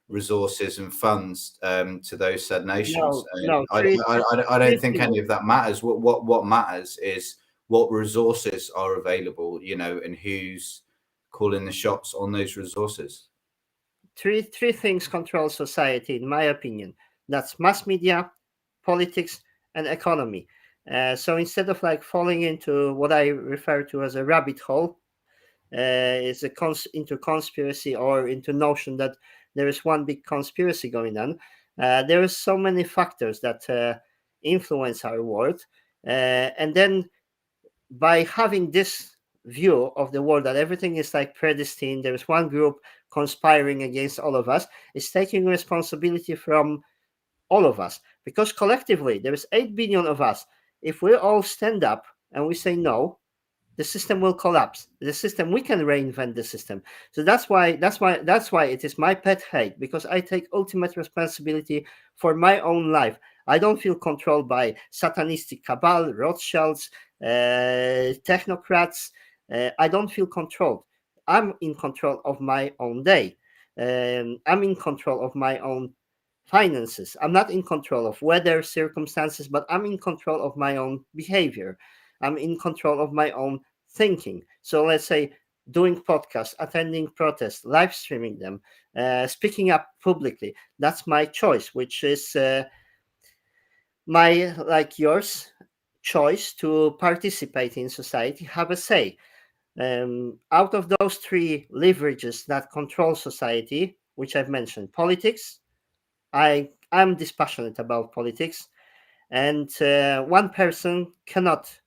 Speaker 2: resources and funds to those said nations?
Speaker 1: No, no,
Speaker 2: I
Speaker 1: three
Speaker 2: don't think
Speaker 1: things.
Speaker 2: any of that matters. What matters is what resources are available, and who's calling the shots on those resources.
Speaker 1: three things control society, in my opinion. That's mass media, politics, and economy. So instead of like falling into what I refer to as a rabbit hole, is into conspiracy or into notion that there is one big conspiracy going on. There is so many factors that influence our world, and then by having this view of the world that everything is like predestined, there is one group conspiring against all of us, is taking responsibility from all of us, because collectively there is 8 billion of us. If we all stand up and we say no, the system will collapse. The system, we can reinvent the system. So that's why it is my pet hate, because I take ultimate responsibility for my own life. I don't feel controlled by satanistic cabal, Rothschilds, technocrats. I don't feel controlled. I'm in control of my own day. I'm in control of my own finances. I'm not in control of weather circumstances, but I'm in control of my own behavior. I'm in control of my own thinking. So let's say doing podcasts, attending protests, live streaming them, speaking up publicly. That's my choice, which is my, like yours, choice to participate in society, have a say. Out of those three leverages that control society, which I've mentioned, politics, I'm dispassionate about politics, and one person cannot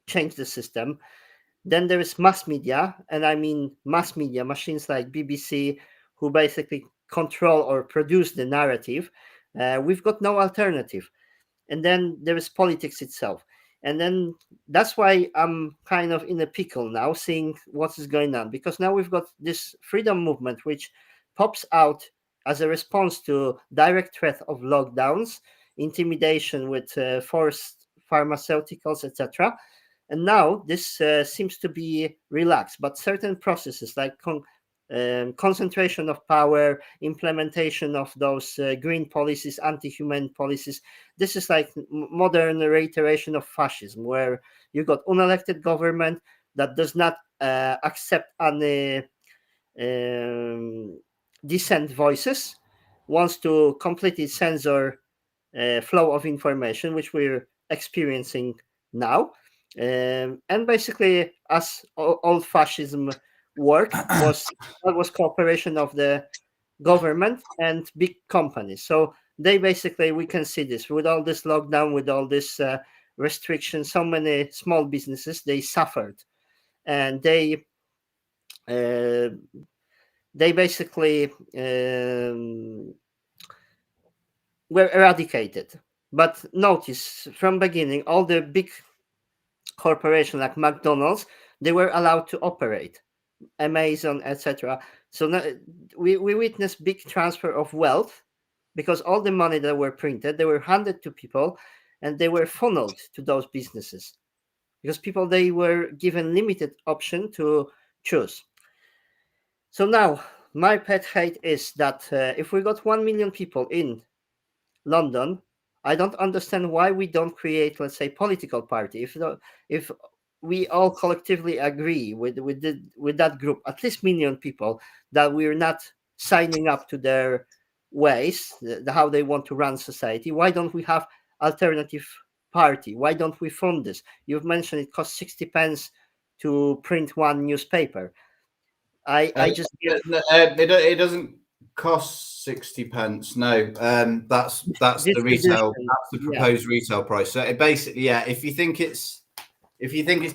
Speaker 1: change the system. Then there is mass media, and I mean mass media machines like BBC, who basically control or produce the narrative. We've got no alternative. And then there is politics itself. And then that's why I'm kind of in a pickle now, seeing what is going on, because now we've got this freedom movement which pops out as a response to direct threat of lockdowns, intimidation with forced pharmaceuticals, etc. And now this seems to be relaxed, but certain processes like concentration of power, implementation of those green policies, anti-human policies. This is like modern reiteration of fascism, where you got unelected government that does not accept any dissent voices, wants to completely censor flow of information, which we're experiencing now. And basically, as old fascism worked, was cooperation of the government and big companies. So they basically, we can see this with all this lockdown, with all this restrictions. So many small businesses, they suffered, and uh, they basically were eradicated. But notice from beginning, all the big corporations like McDonald's, they were allowed to operate, Amazon, etc. So now we witness big transfer of wealth, because all the money that were printed, they were handed to people, and they were funneled to those businesses, because people, they were given limited option to choose. So now my pet hate is that if we got 1 million people in London, I don't understand why we don't create, let's say, political party. If we all collectively agree with that group, at least million people, that we're not signing up to their ways, how they want to run society, why don't we have alternative party? Why don't we fund this? You've mentioned it costs 60 pence to print one newspaper. I just give
Speaker 2: It doesn't cost 60 pence. No, that's the retail.
Speaker 1: distribution.
Speaker 2: That's the
Speaker 1: Yeah,
Speaker 2: proposed retail price. So it basically, yeah. If you think it's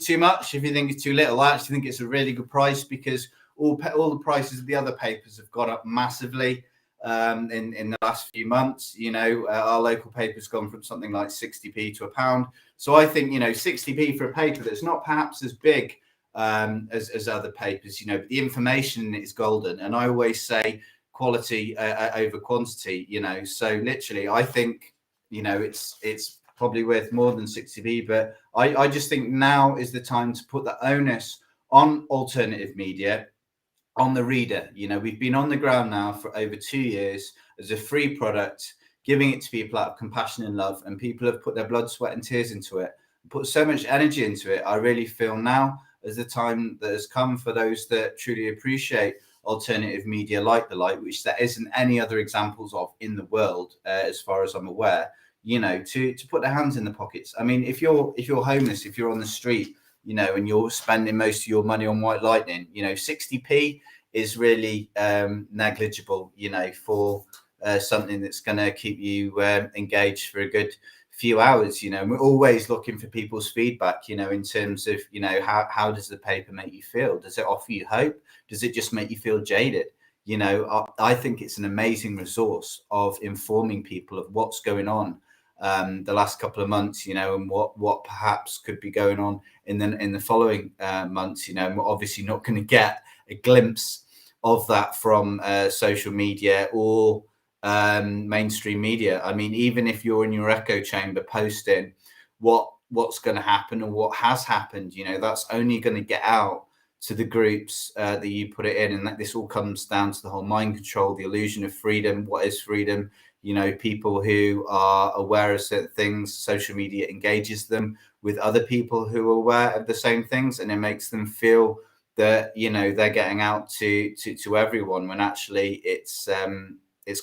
Speaker 2: too much, if you think it's too little, I actually think it's a really good price, because all the prices of the other papers have gone up massively in the last few months. You know, our local paper's gone from something like 60p to £1. So I think, 60p for a paper that's not perhaps as big as other papers, but the information in it is golden. And I always say quality over quantity. So literally, I think it's probably worth more than 60p. But I just think now is the time to put the onus on alternative media, on the reader. We've been on the ground now for over 2 years as a free product, giving it to people out of compassion and love, and people have put their blood, sweat and tears into it, put so much energy into it. I really feel now is the time that has come for those that truly appreciate alternative media like the light, which there isn't any other examples of in the world, as far as I'm aware, to put their hands in the pockets. I mean, if you're homeless, if you're on the street, and you're spending most of your money on white lightning, 60p is really negligible, for something that's going to keep you engaged for a good few hours. And we're always looking for people's feedback, in terms of, how does the paper make you feel? Does it offer you hope? Does it just make you feel jaded? I think it's an amazing resource of informing people of what's going on the last couple of months, and what perhaps could be going on in the following months. And we're obviously not going to get a glimpse of that from social media or mainstream media. I mean, even if you're in your echo chamber posting what's going to happen and what has happened, that's only going to get out to the groups that you put it in. And that this all comes down to the whole mind control, the illusion of freedom. What is freedom? People who are aware of certain things, social media engages them with other people who are aware of the same things, and it makes them feel that they're getting out to everyone, when actually it's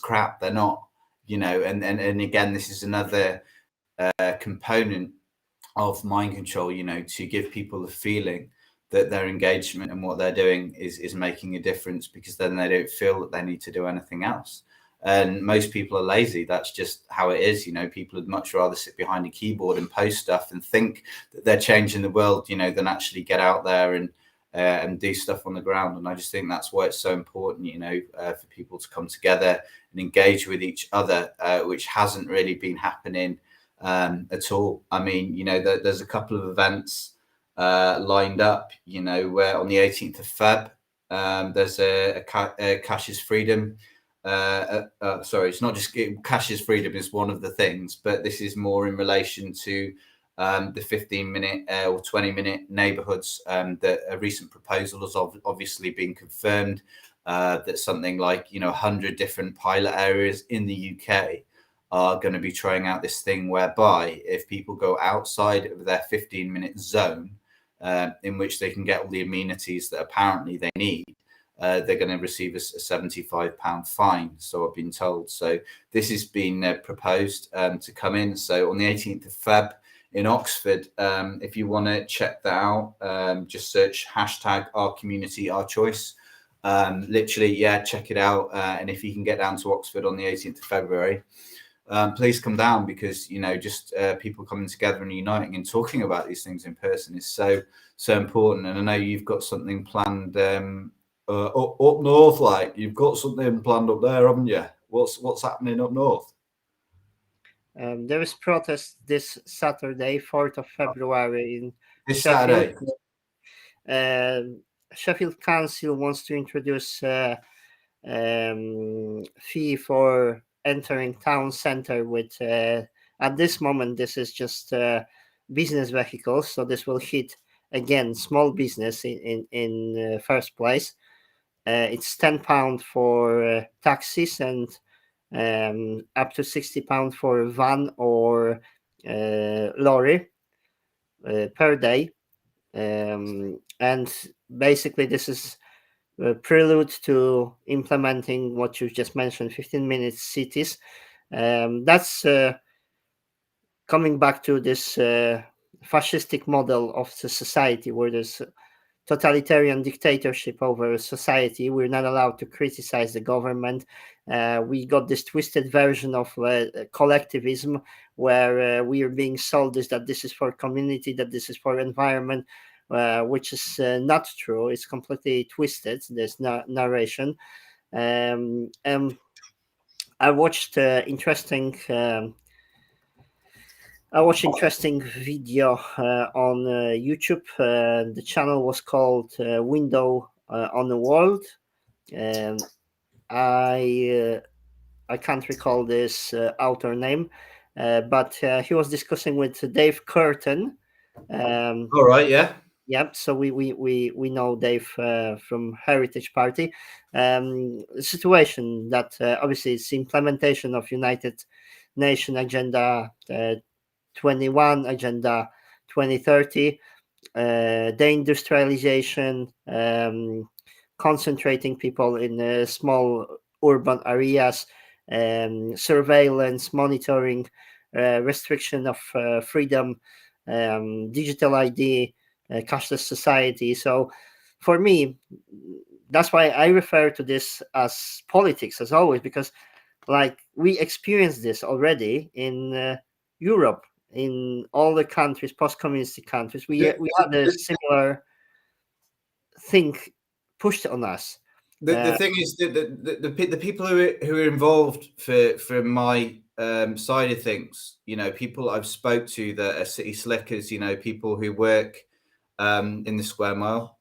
Speaker 2: crap. They're not. And again, this is another component of mind control, to give people the feeling that their engagement and what they're doing is making a difference, because then they don't feel that they need to do anything else. And most people are lazy. That's just how it is. People would much rather sit behind a keyboard and post stuff and think that they're changing the world, than actually get out there and do stuff on the ground. And I just think that's why it's so important, for people to come together and engage with each other, which hasn't really been happening at all. I mean, there's a couple of events lined up, where on the 18th of Feb, there's a Cash is Freedom. Sorry, it's not just Cash is Freedom is one of the things, but this is more in relation to the 15-minute or 20-minute neighbourhoods, that a recent proposal has obviously been confirmed, that something like 100 different pilot areas in the UK are going to be trying out this thing whereby if people go outside of their 15-minute zone, in which they can get all the amenities that apparently they need, they're going to receive a £75 fine, so I've been told. So this has been proposed to come in. So on the 18th of Feb in Oxford, if you want to check that out, just search hashtag our community, our choice. Literally, check it out. And if you can get down to Oxford on the 18th of February, please come down, because just people coming together and uniting and talking about these things in person is so important. And I know you've got something planned up north. Like, you've got something planned up there, haven't you? What's happening up north?
Speaker 1: There is protest this Saturday, 4th of February in
Speaker 2: This
Speaker 1: Sheffield.
Speaker 2: Saturday.
Speaker 1: Sheffield Council wants to introduce fee for entering town centre with, at this moment, this is just business vehicles. So this will hit, again, small business in first place. It's £10 for taxis and up to £60 for a van or lorry per day. And basically this is a prelude to implementing what you just mentioned, 15-minute cities. That's coming back to this fascistic model of the society, where there's totalitarian dictatorship over society. We're not allowed to criticize the government. We got this twisted version of collectivism, where we are being sold that this is for community, that this is for environment, which is not true. It's completely twisted, this narration. I watched interesting video on YouTube. The channel was called Window on the World. I can't recall this author name, but he was discussing with Dave Curtin.
Speaker 2: All right, yeah.
Speaker 1: Yep. So we know Dave from Heritage Party. Situation that obviously it's implementation of United Nation Agenda 21, Agenda 2030, deindustrialization, concentrating people in small urban areas, surveillance, monitoring, restriction of freedom, digital ID, cashless society. So for me, that's why I refer to this as politics as always, because like we experienced this already in Europe, in all the countries, post-communist countries. We had a similar thing pushed on us.
Speaker 2: The thing is that the people who are involved for my side of things, people I've spoke to that are city slickers, people who work in the square mile,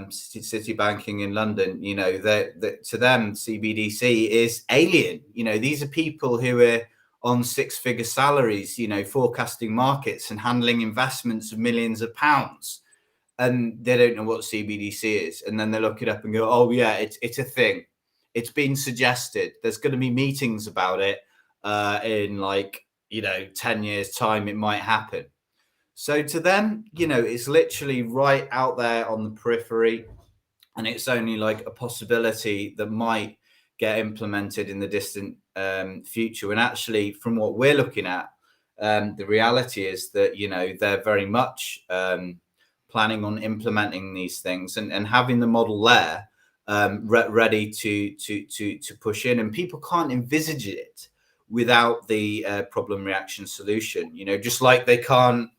Speaker 2: city banking in London, that to them CBDC is alien. These are people who are on six-figure salaries, forecasting markets and handling investments of millions of pounds, and they don't know what CBDC is, and then they look it up and go, "Oh yeah, it's a thing. It's been suggested. There's going to be meetings about it in 10 years time. It might happen." So to them, it's literally right out there on the periphery, and it's only like a possibility that might get implemented in the distant future. And actually, from what we're looking at, the reality is that they're very much planning on implementing these things and having the model there ready to push in, and people can't envisage it without the problem reaction solution. Just like they can't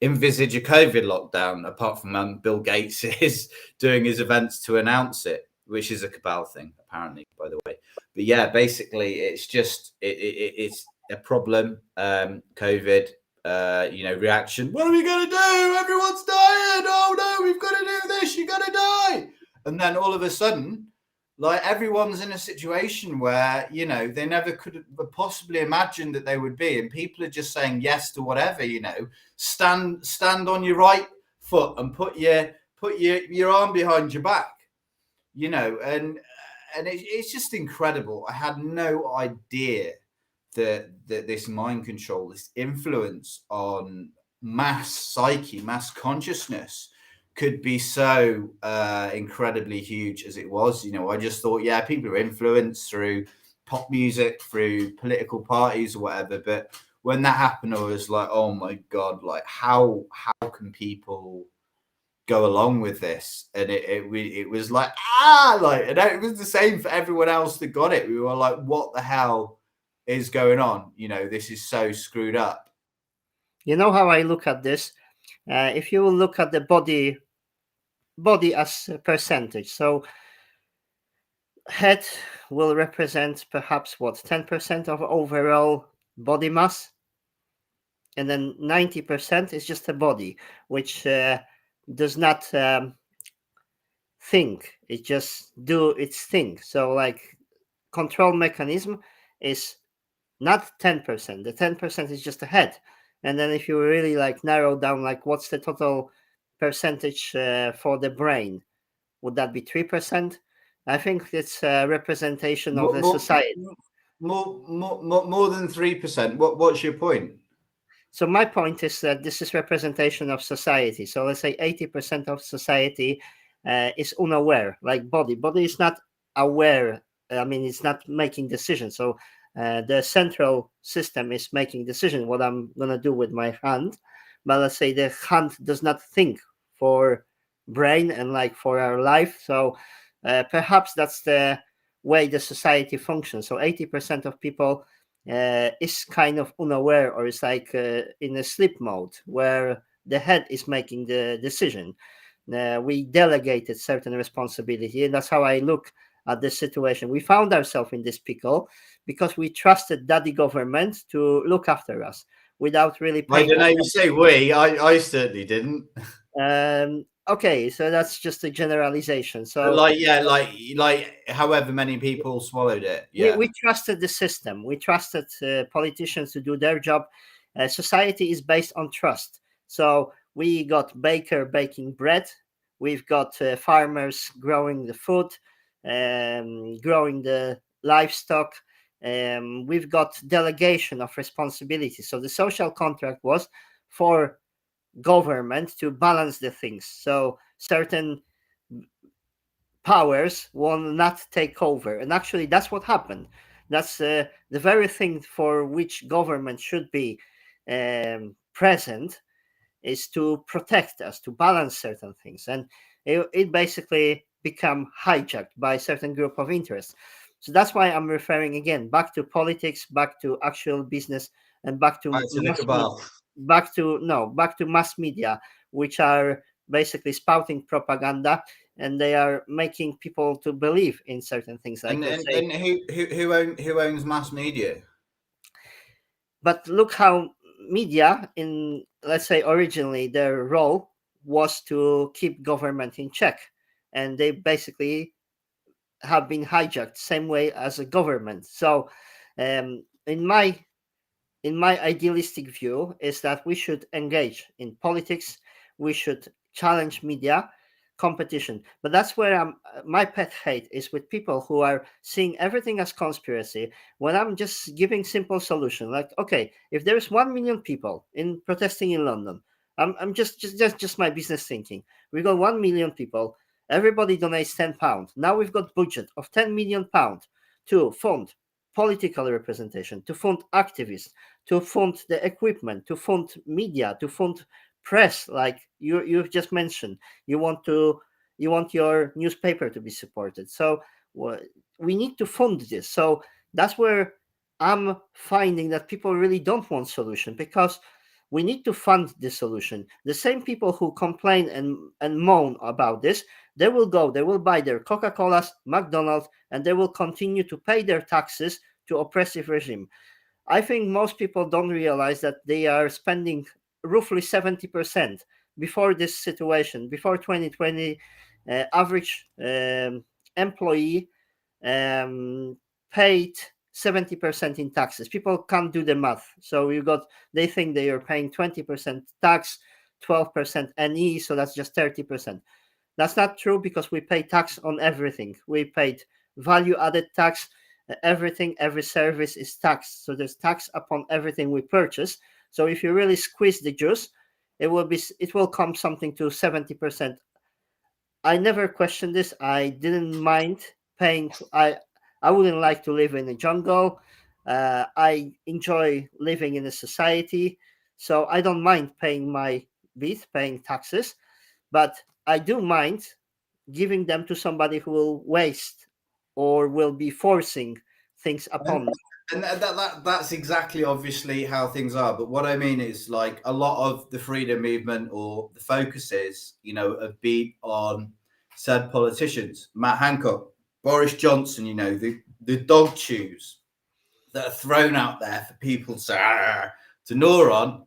Speaker 2: envisage a COVID lockdown apart from Bill Gates is doing his events to announce it, which is a cabal thing apparently, by the way. But yeah, basically it's just it's a problem. COVID reaction. What are we going to do? Everyone's dying. Oh no, we've got to do this. You're going to die. And then all of a sudden, like everyone's in a situation where, they never could have possibly imagined that they would be. And people are just saying yes to whatever, stand on your right foot and put your arm behind your back, and it's just incredible. I had no idea that this mind control, this influence on mass psyche, mass consciousness could be so incredibly huge as it was. I just thought, yeah, people are influenced through pop music, through political parties or whatever. But when that happened, I was like, oh my God, like how can people go along with this? And it was like, and it was the same for everyone else that got it. We were like, what the hell is going on? This is so screwed up.
Speaker 1: How I look at this? If you look at the body as a percentage, so head will represent perhaps 10% of overall body mass, and then 90% is just a body which does not think. It just do its thing. So like control mechanism is not 10%. The 10% is just a head. And then if you really narrow down what's the total percentage for the brain, would that be 3%? I think it's a representation of the society.
Speaker 2: More than 3%. What's your point?
Speaker 1: So my point is that this is representation of society. So let's say 80% of society is unaware, like body. Body is not aware. It's not making decisions. So the central system is making decision what I'm gonna do with my hand. But let's say the hand does not think for brain and for our life. So perhaps that's the way the society functions. So 80% of people is kind of unaware, or is in a sleep mode where the head is making the decision. We delegated certain responsibility, and that's how I look at this situation. We found ourselves in this pickle because we trusted daddy government to look after us without really paying.
Speaker 2: I don't know, you say we, I certainly didn't.
Speaker 1: Okay, so that's just a generalization. So
Speaker 2: like however many people swallowed it. Yeah,
Speaker 1: we trusted the system. We trusted politicians to do their job. Society is based on trust. So we got baker baking bread. We've got farmers growing the food, growing the livestock. We've got delegation of responsibility. So the social contract was for government to balance the things. So certain powers will not take over. And actually, that's what happened. That's the very thing for which government should be present, is to protect us, to balance certain things. And it basically become hijacked by a certain group of interests. So that's why I'm referring again back to politics, back to actual business, and back
Speaker 2: Back
Speaker 1: to
Speaker 2: to the cabal.
Speaker 1: back to mass media, which are basically spouting propaganda, and they are making people to believe in certain things, like,
Speaker 2: And
Speaker 1: let's
Speaker 2: and,
Speaker 1: say.
Speaker 2: and who owns mass media?
Speaker 1: But look how media, in, let's say, originally their role was to keep government in check, and they basically have been hijacked same way as a government. So in my idealistic view is that we should engage in politics, we should challenge media competition. But that's where my pet hate is with people who are seeing everything as conspiracy, when I'm just giving simple solution, like, okay, if there's 1 million people in protesting in London, I'm just my business thinking, we got 1 million people, everybody donates £10, now we've got budget of £10 million to fund political representation, to fund activists, to fund the equipment, to fund media, to fund press, like you've just mentioned. You want your newspaper to be supported. So we need to fund this. So that's where I'm finding that people really don't want solution, because we need to fund the solution. The same people who complain and moan about this, they will buy their Coca-Colas, McDonald's, and they will continue to pay their taxes to oppressive regime. I think most people don't realize that they are spending roughly 70% before this situation, before 2020. Average employee um, paid 70% in taxes. People can't do the math. So they think they are paying 20% tax, 12% NE, so that's just 30%. That's not true, because we pay tax on everything. We paid value added tax. Everything, every service is taxed. So there's tax upon everything we purchase. So if you really squeeze the juice, it will come something to 70%. I never questioned this. I didn't mind paying. I wouldn't like to live in a jungle. I enjoy living in a society, so I don't mind paying my bit, paying taxes. But I do mind giving them to somebody who will waste or will be forcing things
Speaker 2: And,
Speaker 1: upon me.
Speaker 2: that's exactly obviously how things are. But what I mean is, like, a lot of the freedom movement or the focuses, have been on said politicians, Matt Hancock, Boris Johnson, the dog chews that are thrown out there for people to gnaw on.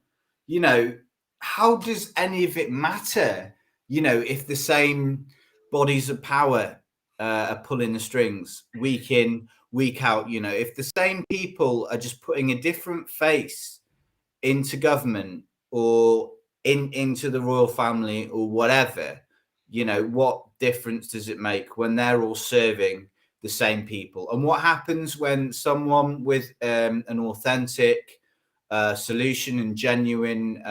Speaker 2: How does any of it matter? If the same bodies of power are pulling the strings week in, week out, if the same people are just putting a different face into government or into the royal family or whatever, what difference does it make when they're all serving the same people? And what happens when someone with an authentic solution and genuine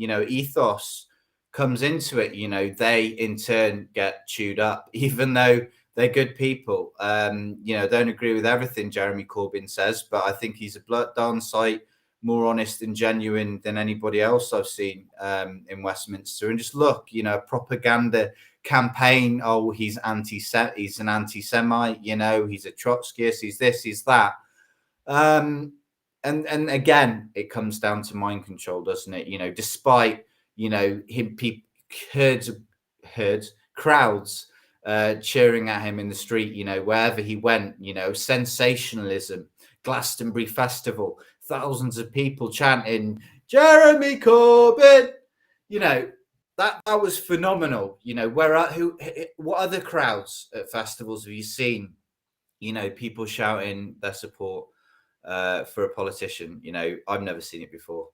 Speaker 2: ethos comes into it? They in turn get chewed up, even though they're good people. Don't agree with everything Jeremy Corbyn says, but I think he's a darn sight more honest and genuine than anybody else I've seen in Westminster. And just look, propaganda campaign. Oh, he's he's an anti-Semite. He's a Trotskyist. He's this. He's that. And again, it comes down to mind control, doesn't it? Despite him, herds, crowds cheering at him in the street. Wherever he went. Sensationalism. Glastonbury Festival, thousands of people chanting Jeremy Corbyn. That was phenomenal. What other crowds at festivals have you seen? People shouting their support for a politician. I've never seen it before.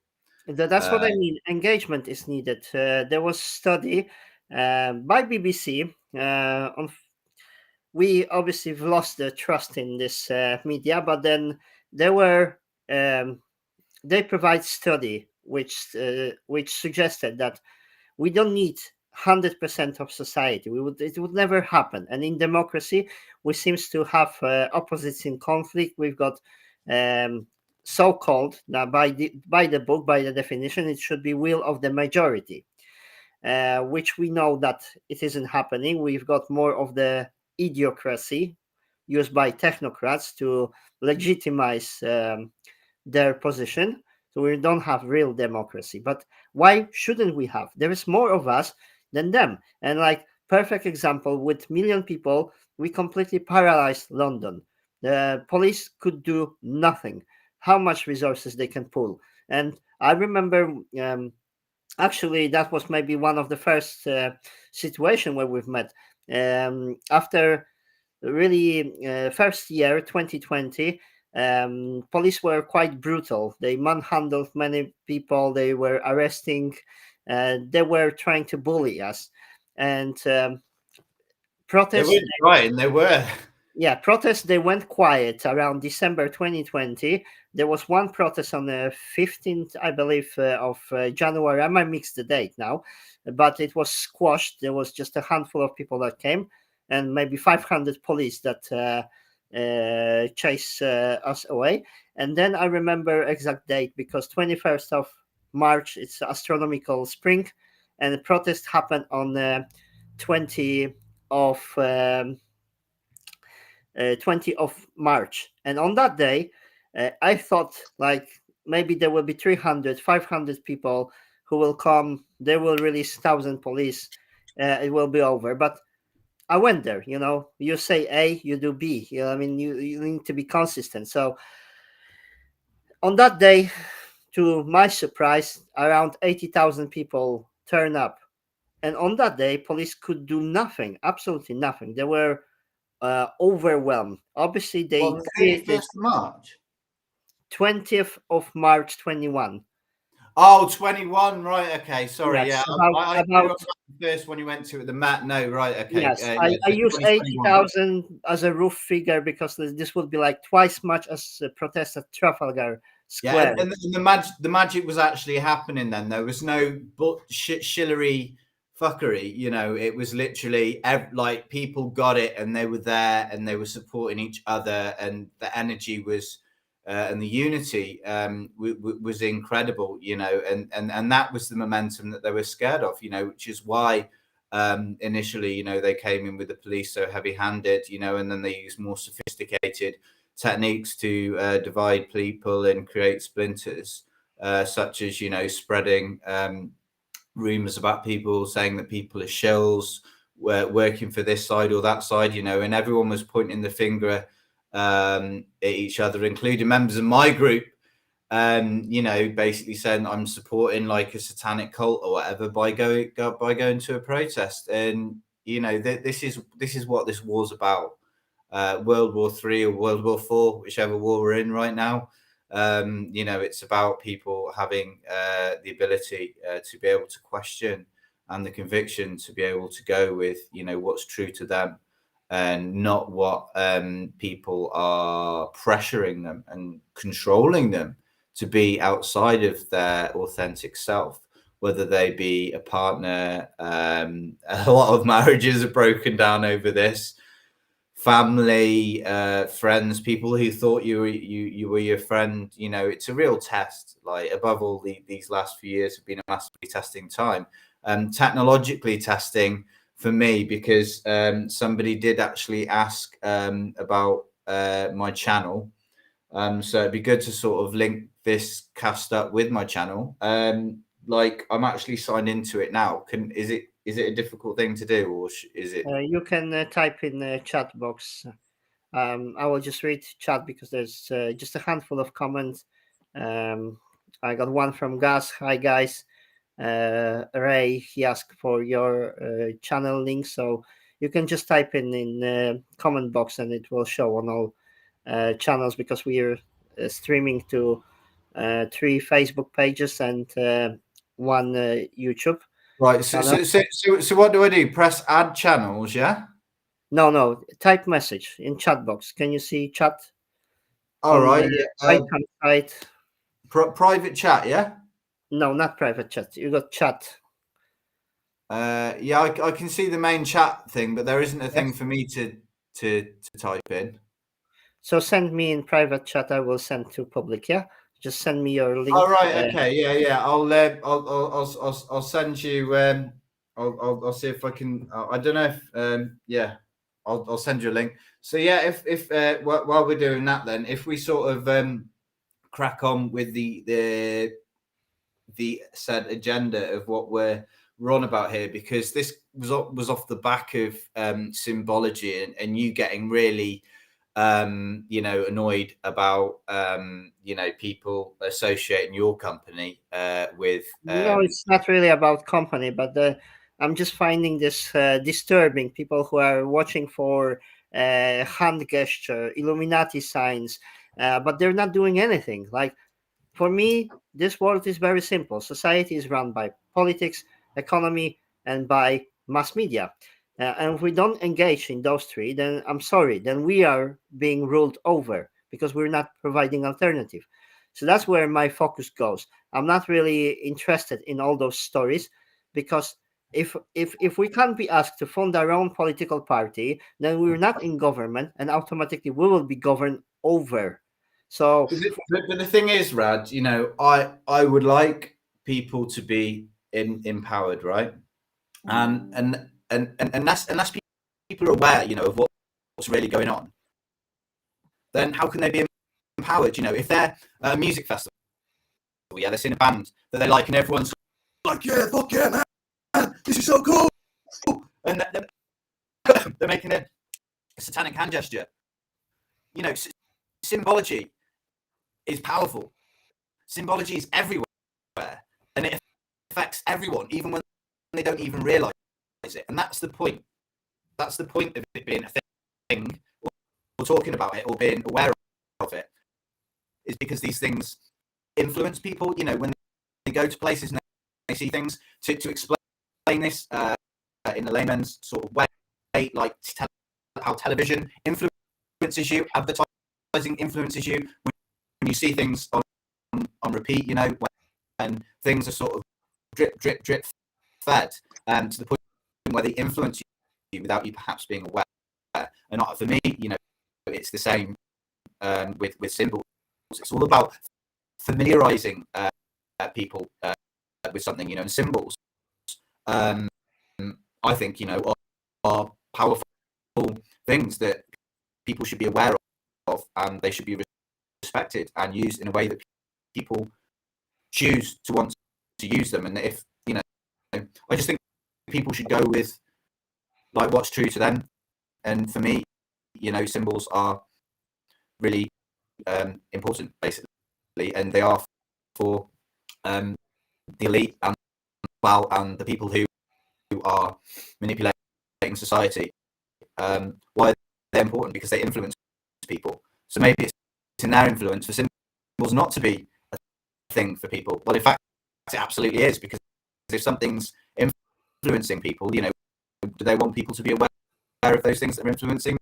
Speaker 1: That's what I mean. Engagement is needed. There was a study by BBC on. We obviously have lost the trust in this media, but then there were they provide study which suggested that we don't need 100% of society. It would never happen. And in democracy, we seems to have opposites in conflict. We've got um, so-called, now by the book, by the definition, it should be will of the majority, which we know that it isn't happening. We've got more of the idiocracy used by technocrats to legitimize their position. So we don't have real democracy. But why shouldn't we have? There is more of us than them. And like perfect example, with million people, we completely paralyzed London. The police could do nothing. How much resources they can pull. And I remember actually that was maybe one of the first situation where we've met after really first year 2020. Police were quite brutal. They manhandled many people. They were arresting. They were trying to bully us, and
Speaker 2: They
Speaker 1: protests.
Speaker 2: weren't trying, they were.
Speaker 1: Yeah, protests. They went quiet around December 2020. There was one protest on the 15th, I believe, of January. I might mix the date now, but it was squashed. There was just a handful of people that came, and maybe 500 police that chased us away. And then I remember exact date because 21st of March, it's astronomical spring, and the protest happened on the 20 of 20 of March. And on that day, I thought like maybe there will be 300, 500 people who will come. They will release 1,000 police. It will be over. But I went there, you say A, you do B. I mean, you need to be consistent. So on that day, to my surprise, around 80,000 people turn up. And on that day, police could do nothing, absolutely nothing. They were overwhelmed. Obviously,
Speaker 2: On
Speaker 1: they
Speaker 2: the
Speaker 1: created
Speaker 2: 31st of March.
Speaker 1: 20th of March 21.
Speaker 2: Oh, 21, right, okay, sorry, yeah.
Speaker 1: Yes,
Speaker 2: I
Speaker 1: about
Speaker 2: threw up the first one you went to at the mat. No, right, okay.
Speaker 1: yes.
Speaker 2: Yeah,
Speaker 1: I
Speaker 2: so
Speaker 1: use
Speaker 2: 2021.
Speaker 1: 80,000 as a roof figure because this would be like twice much as protest at Trafalgar
Speaker 2: Yeah,
Speaker 1: Square.
Speaker 2: and the magic was actually happening then. There was no shillery fuckery, it was literally like people got it and they were there and they were supporting each other, and the energy was and the unity was incredible, and that was the momentum that they were scared of, which is why initially, they came in with the police so heavy-handed, and then they used more sophisticated techniques to divide people and create splinters, such as spreading rumors about people, saying that people are shills, working for this side or that side, and everyone was pointing the finger at each other, including members of my group, basically saying I'm supporting like a satanic cult or whatever by going to a protest. And this is what this war's about. World War III or World War IV, whichever war we're in right now. It's about people having the ability to be able to question, and the conviction to be able to go with, what's true to them, and not what people are pressuring them and controlling them to be outside of their authentic self, whether they be a partner. A lot of marriages are broken down over this. Family, friends, people who thought you were your friend. It's a real test. Like, above all, these last few years have been a massively testing time, technologically testing for me, because somebody did actually ask about my channel. So it'd be good to sort of link this cast up with my channel. Like, I'm actually signed into it now. Is it a difficult thing to do, or is it?
Speaker 1: You can type in the chat box. I will just read chat because there's just a handful of comments. I got one from Gus. Hi guys. Ray, he asked for your channel link, so you can just type in the comment box and it will show on all channels, because we are streaming to 3 Facebook pages and one YouTube
Speaker 2: Right.
Speaker 1: channel.
Speaker 2: So what do I do? Press add channels, yeah?
Speaker 1: No, type message in chat box. Can you see chat
Speaker 2: All
Speaker 1: on
Speaker 2: right.
Speaker 1: the right hand side?
Speaker 2: Private chat, yeah?
Speaker 1: No, not private chat. You got chat.
Speaker 2: Yeah, I can see the main chat thing, but there isn't a thing
Speaker 1: Yes.
Speaker 2: for me to type in.
Speaker 1: So send me in private chat. I will send to public. Yeah, just send me your
Speaker 2: Oh
Speaker 1: link.
Speaker 2: right, okay, yeah. I'll send you. I'll see if I can. I don't know if yeah. I'll send you a link. So yeah, if while we're doing that, then if we sort of crack on with the said agenda of what we're on about here, because this was off the back of symbology and you getting really annoyed about people associating your company with
Speaker 1: No, it's not really about company, but I'm just finding this disturbing. People who are watching for hand gesture, Illuminati signs, but they're not doing anything. Like for me, this world is very simple. Society is run by politics, economy, and by mass media. And if we don't engage in those three, then I'm sorry, then we are being ruled over because we're not providing alternative. So that's where my focus goes. I'm not really interested in all those stories because if we can't be asked to fund our own political party, then we're not in government and automatically we will be governed over. So
Speaker 2: but the thing is, Rad, I would like people to be empowered, right? Unless people are aware, of what's really going on, then how can they be empowered? If they're at a music festival, yeah, they're seeing a band that they like, and everyone's like, yeah, fuck yeah, man, this is so cool, and they're making a satanic hand gesture. Symbology is powerful. Symbology is everywhere, and it affects everyone, even when they don't even realize it. And that's the point. That's the point of it being a thing, or talking about it, or being aware of it, is because these things influence people. When they go to places and they see things, to explain this in a layman's sort of way, like how television influences you, advertising influences you, when you see things on repeat, when things are sort of drip fed, to the point where they influence you without you perhaps being aware. And for me, it's the same with symbols. It's all about familiarizing people with something, and symbols. Um, I think are powerful things that people should be aware of, and they should be respected and used in a way that people choose to want to use them. And if I just think people should go with like what's true to them. And for me, symbols are really important, basically, and they are for the elite and and the people who are manipulating society. Why they're important? Because they influence people. So maybe it's in their influence for symbols not to be a thing for people. Well, in fact, it absolutely is, because if something's influencing people, do they want people to be aware of those things that are influencing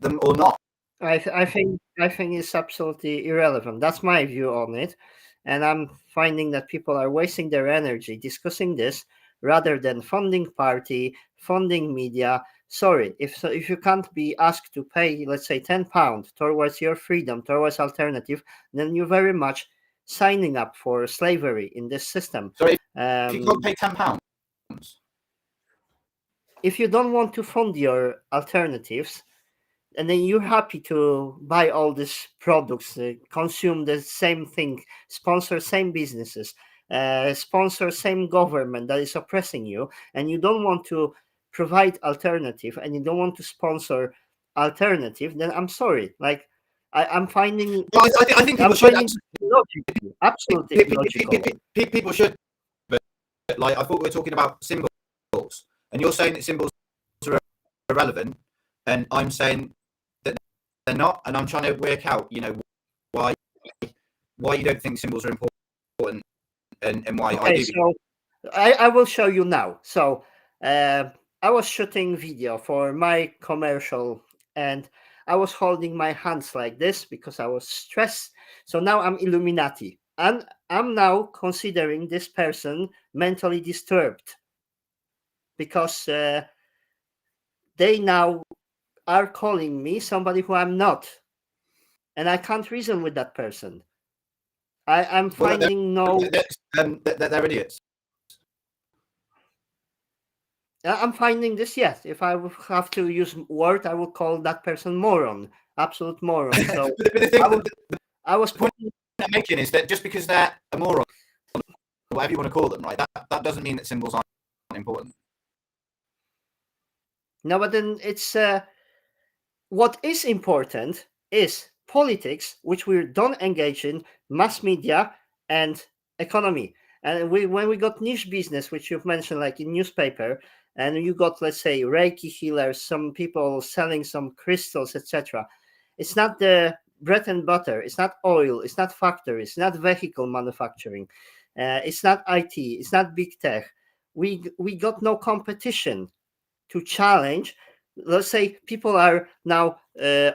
Speaker 2: them or not?
Speaker 1: I think it's absolutely irrelevant. That's my view on it, and I'm finding that people are wasting their energy discussing this rather than funding party, funding media. Sorry, if you can't be asked to pay, let's say, £10 towards your freedom, towards alternative, then you're very much signing up for slavery in this system.
Speaker 2: So if you can't pay £10,
Speaker 1: If you don't want to fund your alternatives, and then you're happy to buy all these products, consume the same thing, sponsor same businesses, sponsor same government that is oppressing you, and you don't want to provide alternative, and you don't want to sponsor alternative, then I'm sorry. Like I'm finding,
Speaker 2: well, I think people
Speaker 1: I'm
Speaker 2: should
Speaker 1: finding illogical, absolutely illogical.
Speaker 2: people should, but like I thought we were talking about symbols, and you're saying that symbols are irrelevant, and I'm saying that they're not, and I'm trying to work out, why you don't think symbols are important, and why I
Speaker 1: Okay,
Speaker 2: do.
Speaker 1: so I will show you now. So I was shooting video for my commercial, and I was holding my hands like this because I was stressed. So now I'm Illuminati, and I'm now considering this person mentally disturbed. because they now are calling me somebody who I'm not, and I can't reason with that person. I'm finding
Speaker 2: they're idiots.
Speaker 1: I'm finding this, yes. If I would have to use word, I would call that person moron, absolute moron. So
Speaker 2: but the thing,
Speaker 1: I was
Speaker 2: the point I'm making is that just because they're a moron, whatever you want to call them, right, that doesn't mean that symbols aren't important.
Speaker 1: No, but then it's what is important is politics, which we don't engage in, mass media, and economy. And when we got niche business, which you've mentioned, like in newspaper, and you got, let's say, Reiki healers, some people selling some crystals, etc. It's not the bread and butter. It's not oil. It's not factories. It's not vehicle manufacturing. It's not IT. It's not big tech. We got no competition to challenge. Let's say people are now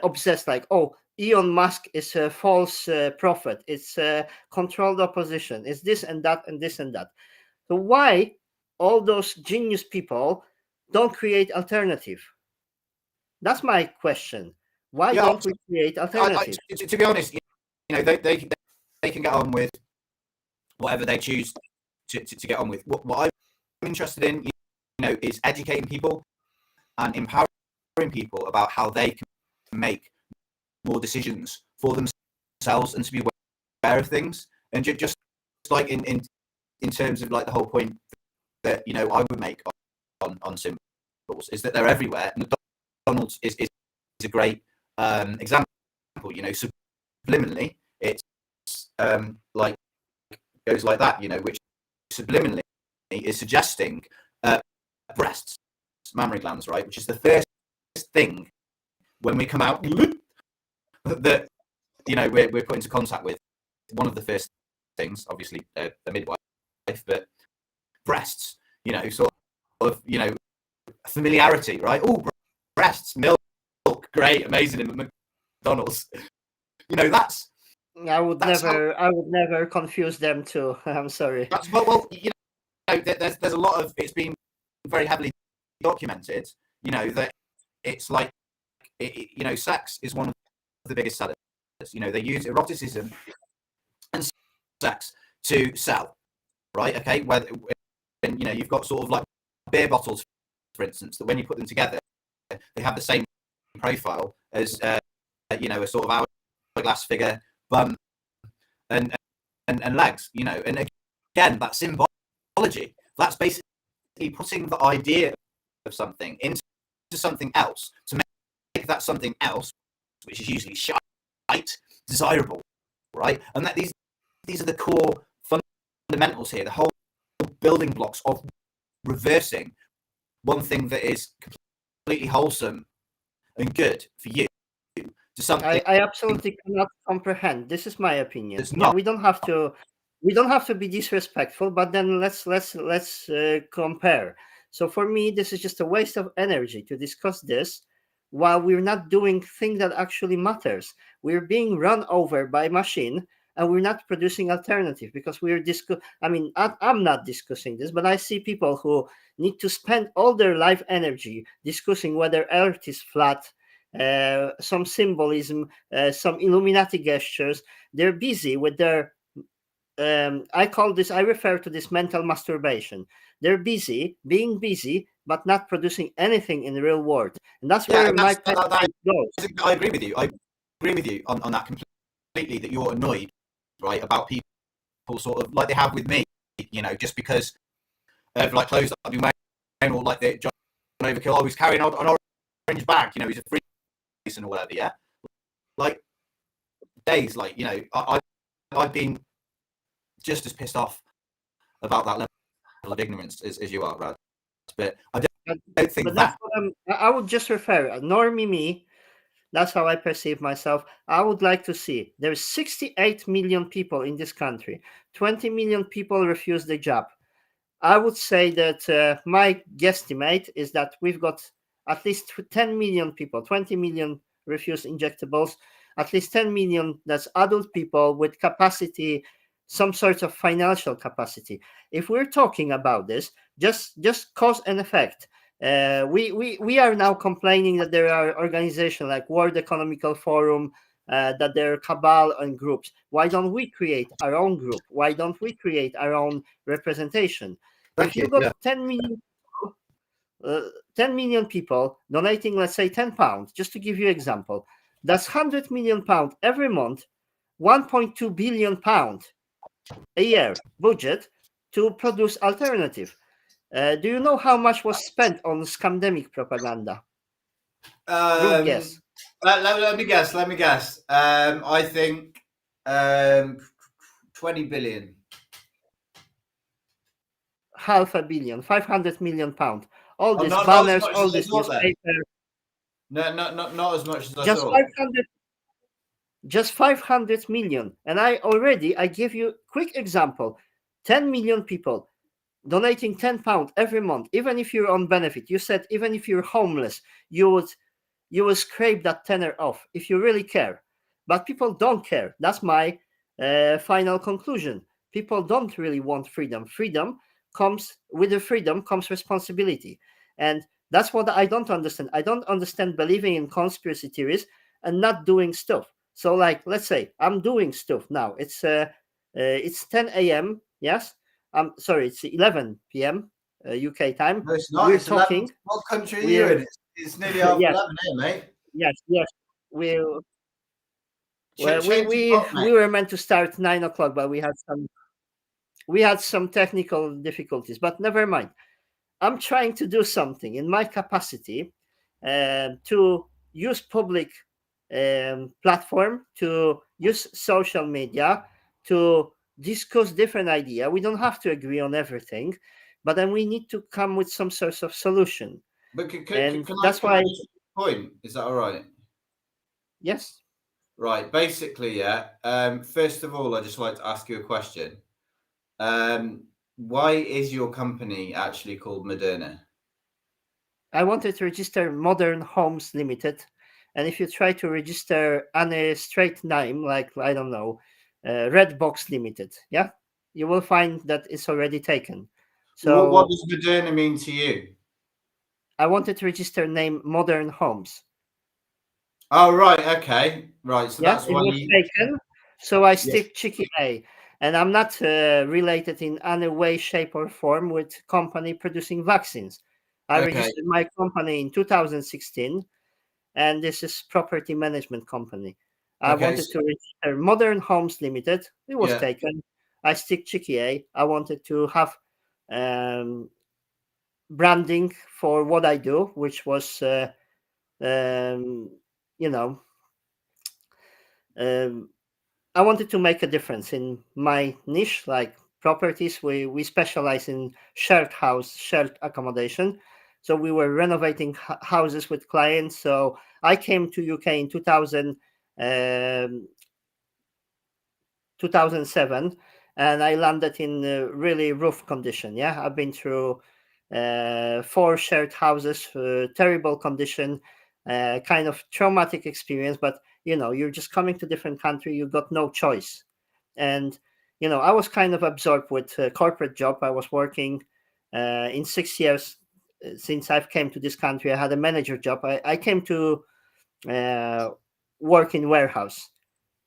Speaker 1: obsessed, like, oh, Elon Musk is a false prophet, it's a controlled opposition, it's this and that and this and that. So why all those genius people don't create alternative? That's my question. Why don't we create alternative?
Speaker 2: To be honest, they can get on with whatever they choose to get on with. What I'm interested in, is educating people and empowering people about how they can make more decisions for themselves and to be aware of things. And just like in terms of like the whole point that I would make on symbols is that they're everywhere. McDonald's is a great example. Subliminally, it's like goes like that. Which subliminally is suggesting breasts, mammary glands, right? Which is the first thing when we come out that we're put into contact with. One of the first things, obviously, a midwife, but breasts, sort of, familiarity, right? Oh, breasts, milk, great, amazing in McDonald's. That's.
Speaker 1: I would never confuse them too. I'm sorry.
Speaker 2: Well, there's a lot of, it's been very heavily documented, that it's like, sex is one of the biggest sellers. They use eroticism and sex to sell, right? Okay, and you've got sort of like beer bottles, for instance, that when you put them together, they have the same profile as a sort of hourglass figure, bum, and legs, and again, that symbology, that's basically putting the idea of something into something else to make that something else, which is usually shite, desirable, right? And that these are the core fundamentals here, the whole building blocks of reversing one thing that is completely wholesome and good for you to something
Speaker 1: I absolutely cannot comprehend. This is my opinion.
Speaker 2: it's not.
Speaker 1: We don't have to be disrespectful, but then let's compare. So for me, this is just a waste of energy to discuss this while we're not doing thing that actually matters. We're being run over by machine, and we're not producing alternative because we're I'm not discussing this, but I see people who need to spend all their life energy discussing whether Earth is flat, some symbolism, some Illuminati gestures. They're busy with their I refer to this mental masturbation. They're being busy, but not producing anything in the real world. And that's where my pet goes.
Speaker 2: I agree with you. I agree with you on that completely, that you're annoyed, right, about people sort of like they have with me, just because of like clothes that I've been wearing, or like the John Overkill, I was carrying an orange bag, he's a Freemason or whatever, yeah? Like, days, like, I've been just as pissed off about that level of ignorance as you are, Rad. But I don't think that.
Speaker 1: I would just refer, normie me, that's how I perceive myself. I would like to see there's 68 million people in this country. 20 million people refuse the job. I would say that my guesstimate is that we've got at least 10 million people, 20 million refuse injectables, at least 10 million, that's adult people with capacity some sort of financial capacity. If we're talking about this, just cause and effect. We are now complaining that there are organizations like World Economical Forum, that there are cabal and groups. Why don't we create our own group? Why don't we create our own representation? If you got 10 million people donating, let's say £10, just to give you an example, that's £100 million every month, £1.2 billion a year budget to produce alternative. Do you know how much was spent on scamdemic propaganda? Group guess.
Speaker 2: Let me guess. I think 20 billion.
Speaker 1: £500 million, £500 million. All these
Speaker 2: not
Speaker 1: banners,
Speaker 2: as much
Speaker 1: all
Speaker 2: as I
Speaker 1: this
Speaker 2: thought then.
Speaker 1: newspaper.
Speaker 2: No, not as much as I
Speaker 1: Just
Speaker 2: thought.
Speaker 1: 500, just 500 million. And I give you quick example. 10 million people donating £10 every month, even if you're on benefit. You said even if you're homeless, you would scrape that tenner off if you really care. But people don't care. That's my final conclusion. People don't really want freedom. With the freedom comes responsibility. And that's what I don't understand. I don't understand believing in conspiracy theories and not doing stuff. So, like, let's say I'm doing stuff now. It's 10 a.m. Yes, I'm sorry. It's 11 p.m. UK time.
Speaker 2: No, it's not.
Speaker 1: We're
Speaker 2: It's
Speaker 1: talking.
Speaker 2: 11. What country are you in? It's nearly half
Speaker 1: Yes,
Speaker 2: 11 here, mate.
Speaker 1: yes. We
Speaker 2: Change the clock, mate.
Speaker 1: we were meant to start 9 o'clock, but we had some technical difficulties. But never mind. I'm trying to do something in my capacity to use public platform, to use social media, to discuss different idea. We don't have to agree on everything, but then we need to come with some sort of solution.
Speaker 2: But
Speaker 1: That's why.
Speaker 2: Point, is that all right?
Speaker 1: Yes.
Speaker 2: Right. Basically, yeah. First of all, I'd just like to ask you a question. Why is your company actually called Moderna?
Speaker 1: I wanted to register Modern Homes Limited, and if you try to register any straight name, like, I don't know, Red Box Limited, yeah, you will find that it's already taken. So
Speaker 2: what does Moderna mean to you?
Speaker 1: I wanted to register name Modern Homes.
Speaker 2: Oh, right. Okay. Right. So that's why
Speaker 1: it was taken. So I stick Cheeky A, and I'm not related in any way, shape, or form with company producing vaccines. I registered my company in 2016, and this is property management company. I wanted to register Modern Homes Limited. It was taken. I stick Cheeky A. I wanted to have branding for what I do, which was, I wanted to make a difference in my niche, like properties. We specialize in shared accommodation. So we were renovating houses with clients. So I came to UK in 2007, and I landed in a really rough condition. Yeah, I've been through 4 shared houses, terrible condition, kind of traumatic experience. But you're just coming to different country. You got no choice, and I was kind of absorbed with a corporate job. I was working in 6 years since I've came to this country. I had a manager job. I came to work in warehouse.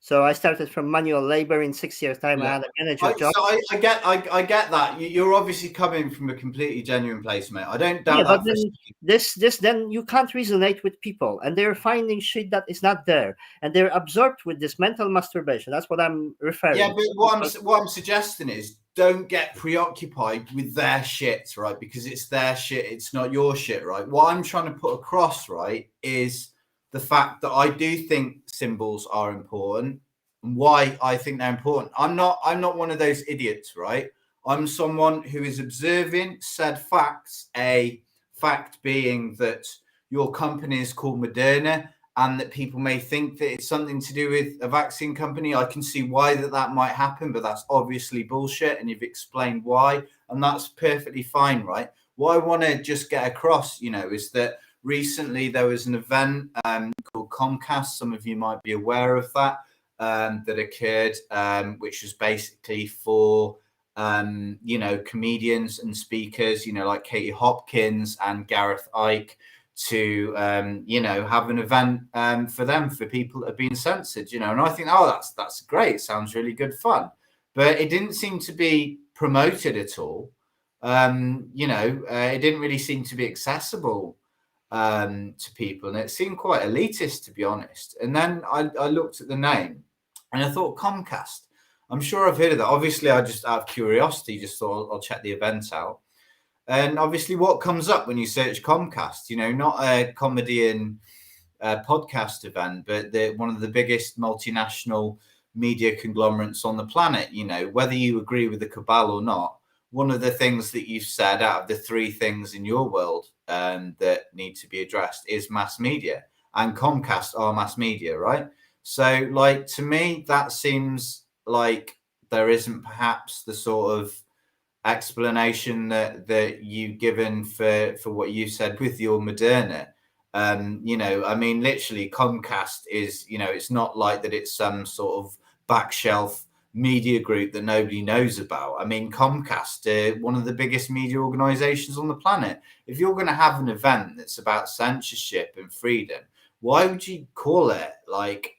Speaker 1: So I started from manual labor. In 6 years' time. I had a manager job.
Speaker 2: So I get that. You're obviously coming from a completely genuine place, mate. I don't doubt
Speaker 1: But
Speaker 2: that.
Speaker 1: then you can't resonate with people, and they're finding shit that is not there, and they're absorbed with this mental masturbation. That's what I'm referring.
Speaker 2: Yeah, but what I'm suggesting is don't get preoccupied with their shit, right? Because it's their shit. It's not your shit, right? What I'm trying to put across, right, is the fact that I do think symbols are important and why I think they're important. I'm not one of those idiots, right? I'm someone who is observing said facts, a fact being that your company is called Moderna and that people may think that it's something to do with a vaccine company. I can see why that might happen, but that's obviously bullshit, and you've explained why, and that's perfectly fine, right? What I want to just get across, is that recently there was an event called Comcast. Some of you might be aware of that. that occurred, which was basically for comedians and speakers, like Katie Hopkins and Gareth Icke, to have an event for them, for people that have been censored, and I think, oh, that's great, sounds really good fun, but it didn't seem to be promoted at all. It didn't really seem to be accessible to people, and it seemed quite elitist, to be honest. And then I looked at the name and I thought, Comcast, I'm sure I've heard of that. Obviously, I just, out of curiosity, just thought I'll check the event out. And obviously, what comes up when you search Comcast, not a comedy and podcast event, but one of the biggest multinational media conglomerates on the planet. Whether you agree with the cabal or not, one of the things that you've said, out of the three things in your world that need to be addressed, is mass media, and Comcast are mass media, right? So, to me, that seems like there isn't perhaps the sort of explanation that you've given for what you said with your Moderna. Literally, Comcast is, it's not like that it's some sort of back shelf media group that nobody knows about. Comcast, one of the biggest media organizations on the planet. If you're going to have an event that's about censorship and freedom, why would you call it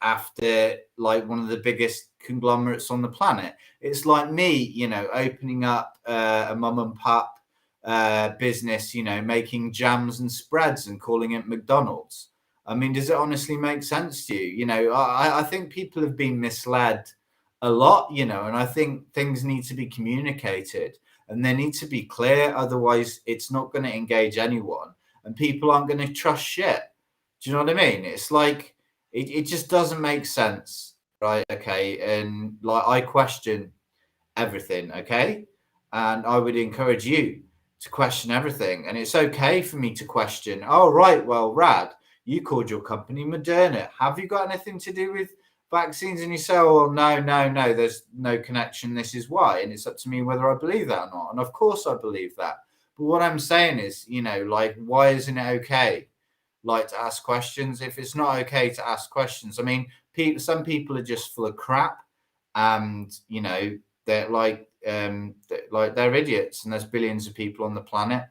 Speaker 2: after one of the biggest conglomerates on the planet? It's like me, opening up a mum and pop business, making jams and spreads and calling it McDonald's. Does it honestly make sense to you? I think people have been misled a lot, and I think things need to be communicated and they need to be clear. Otherwise, it's not going to engage anyone and people aren't going to trust shit. Do you know what I mean? It's like, it just doesn't make sense, right? Okay. And I question everything, okay? And I would encourage you to question everything. And it's okay for me to question, oh, right, well, Rad, you called your company Moderna. Have you got anything to do with vaccines? And you say, oh, no, there's no connection. This is why. And it's up to me whether I believe that or not. And of course I believe that. But what I'm saying is, why isn't it okay? To ask questions? If it's not okay to ask questions, some people are just full of crap, and they're they're idiots, and there's billions of people on the planet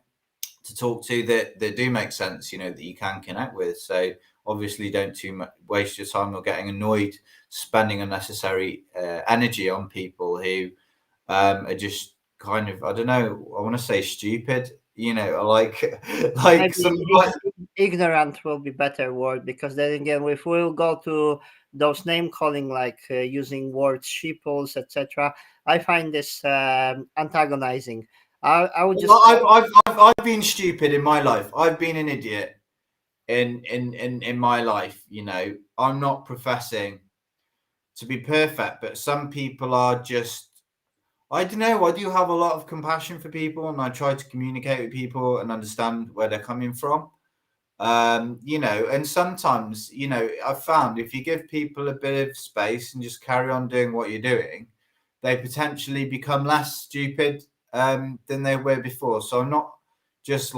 Speaker 2: to talk to that do make sense, that you can connect with. So obviously, don't too much waste your time or getting annoyed, spending unnecessary energy on people who are just kind of, I don't know, I want to say stupid,
Speaker 1: Ignorant will be better word, because then again, if we'll go to those name calling, using words sheeples, etc., I find this antagonizing. I would just
Speaker 2: I've been stupid in my life. I've been an idiot in my life. I'm not professing to be perfect, but some people are just, I don't know, I do have a lot of compassion for people, and I try to communicate with people and understand where they're coming from. And sometimes, I've found if you give people a bit of space and just carry on doing what you're doing, they potentially become less stupid than they were before. So I'm not just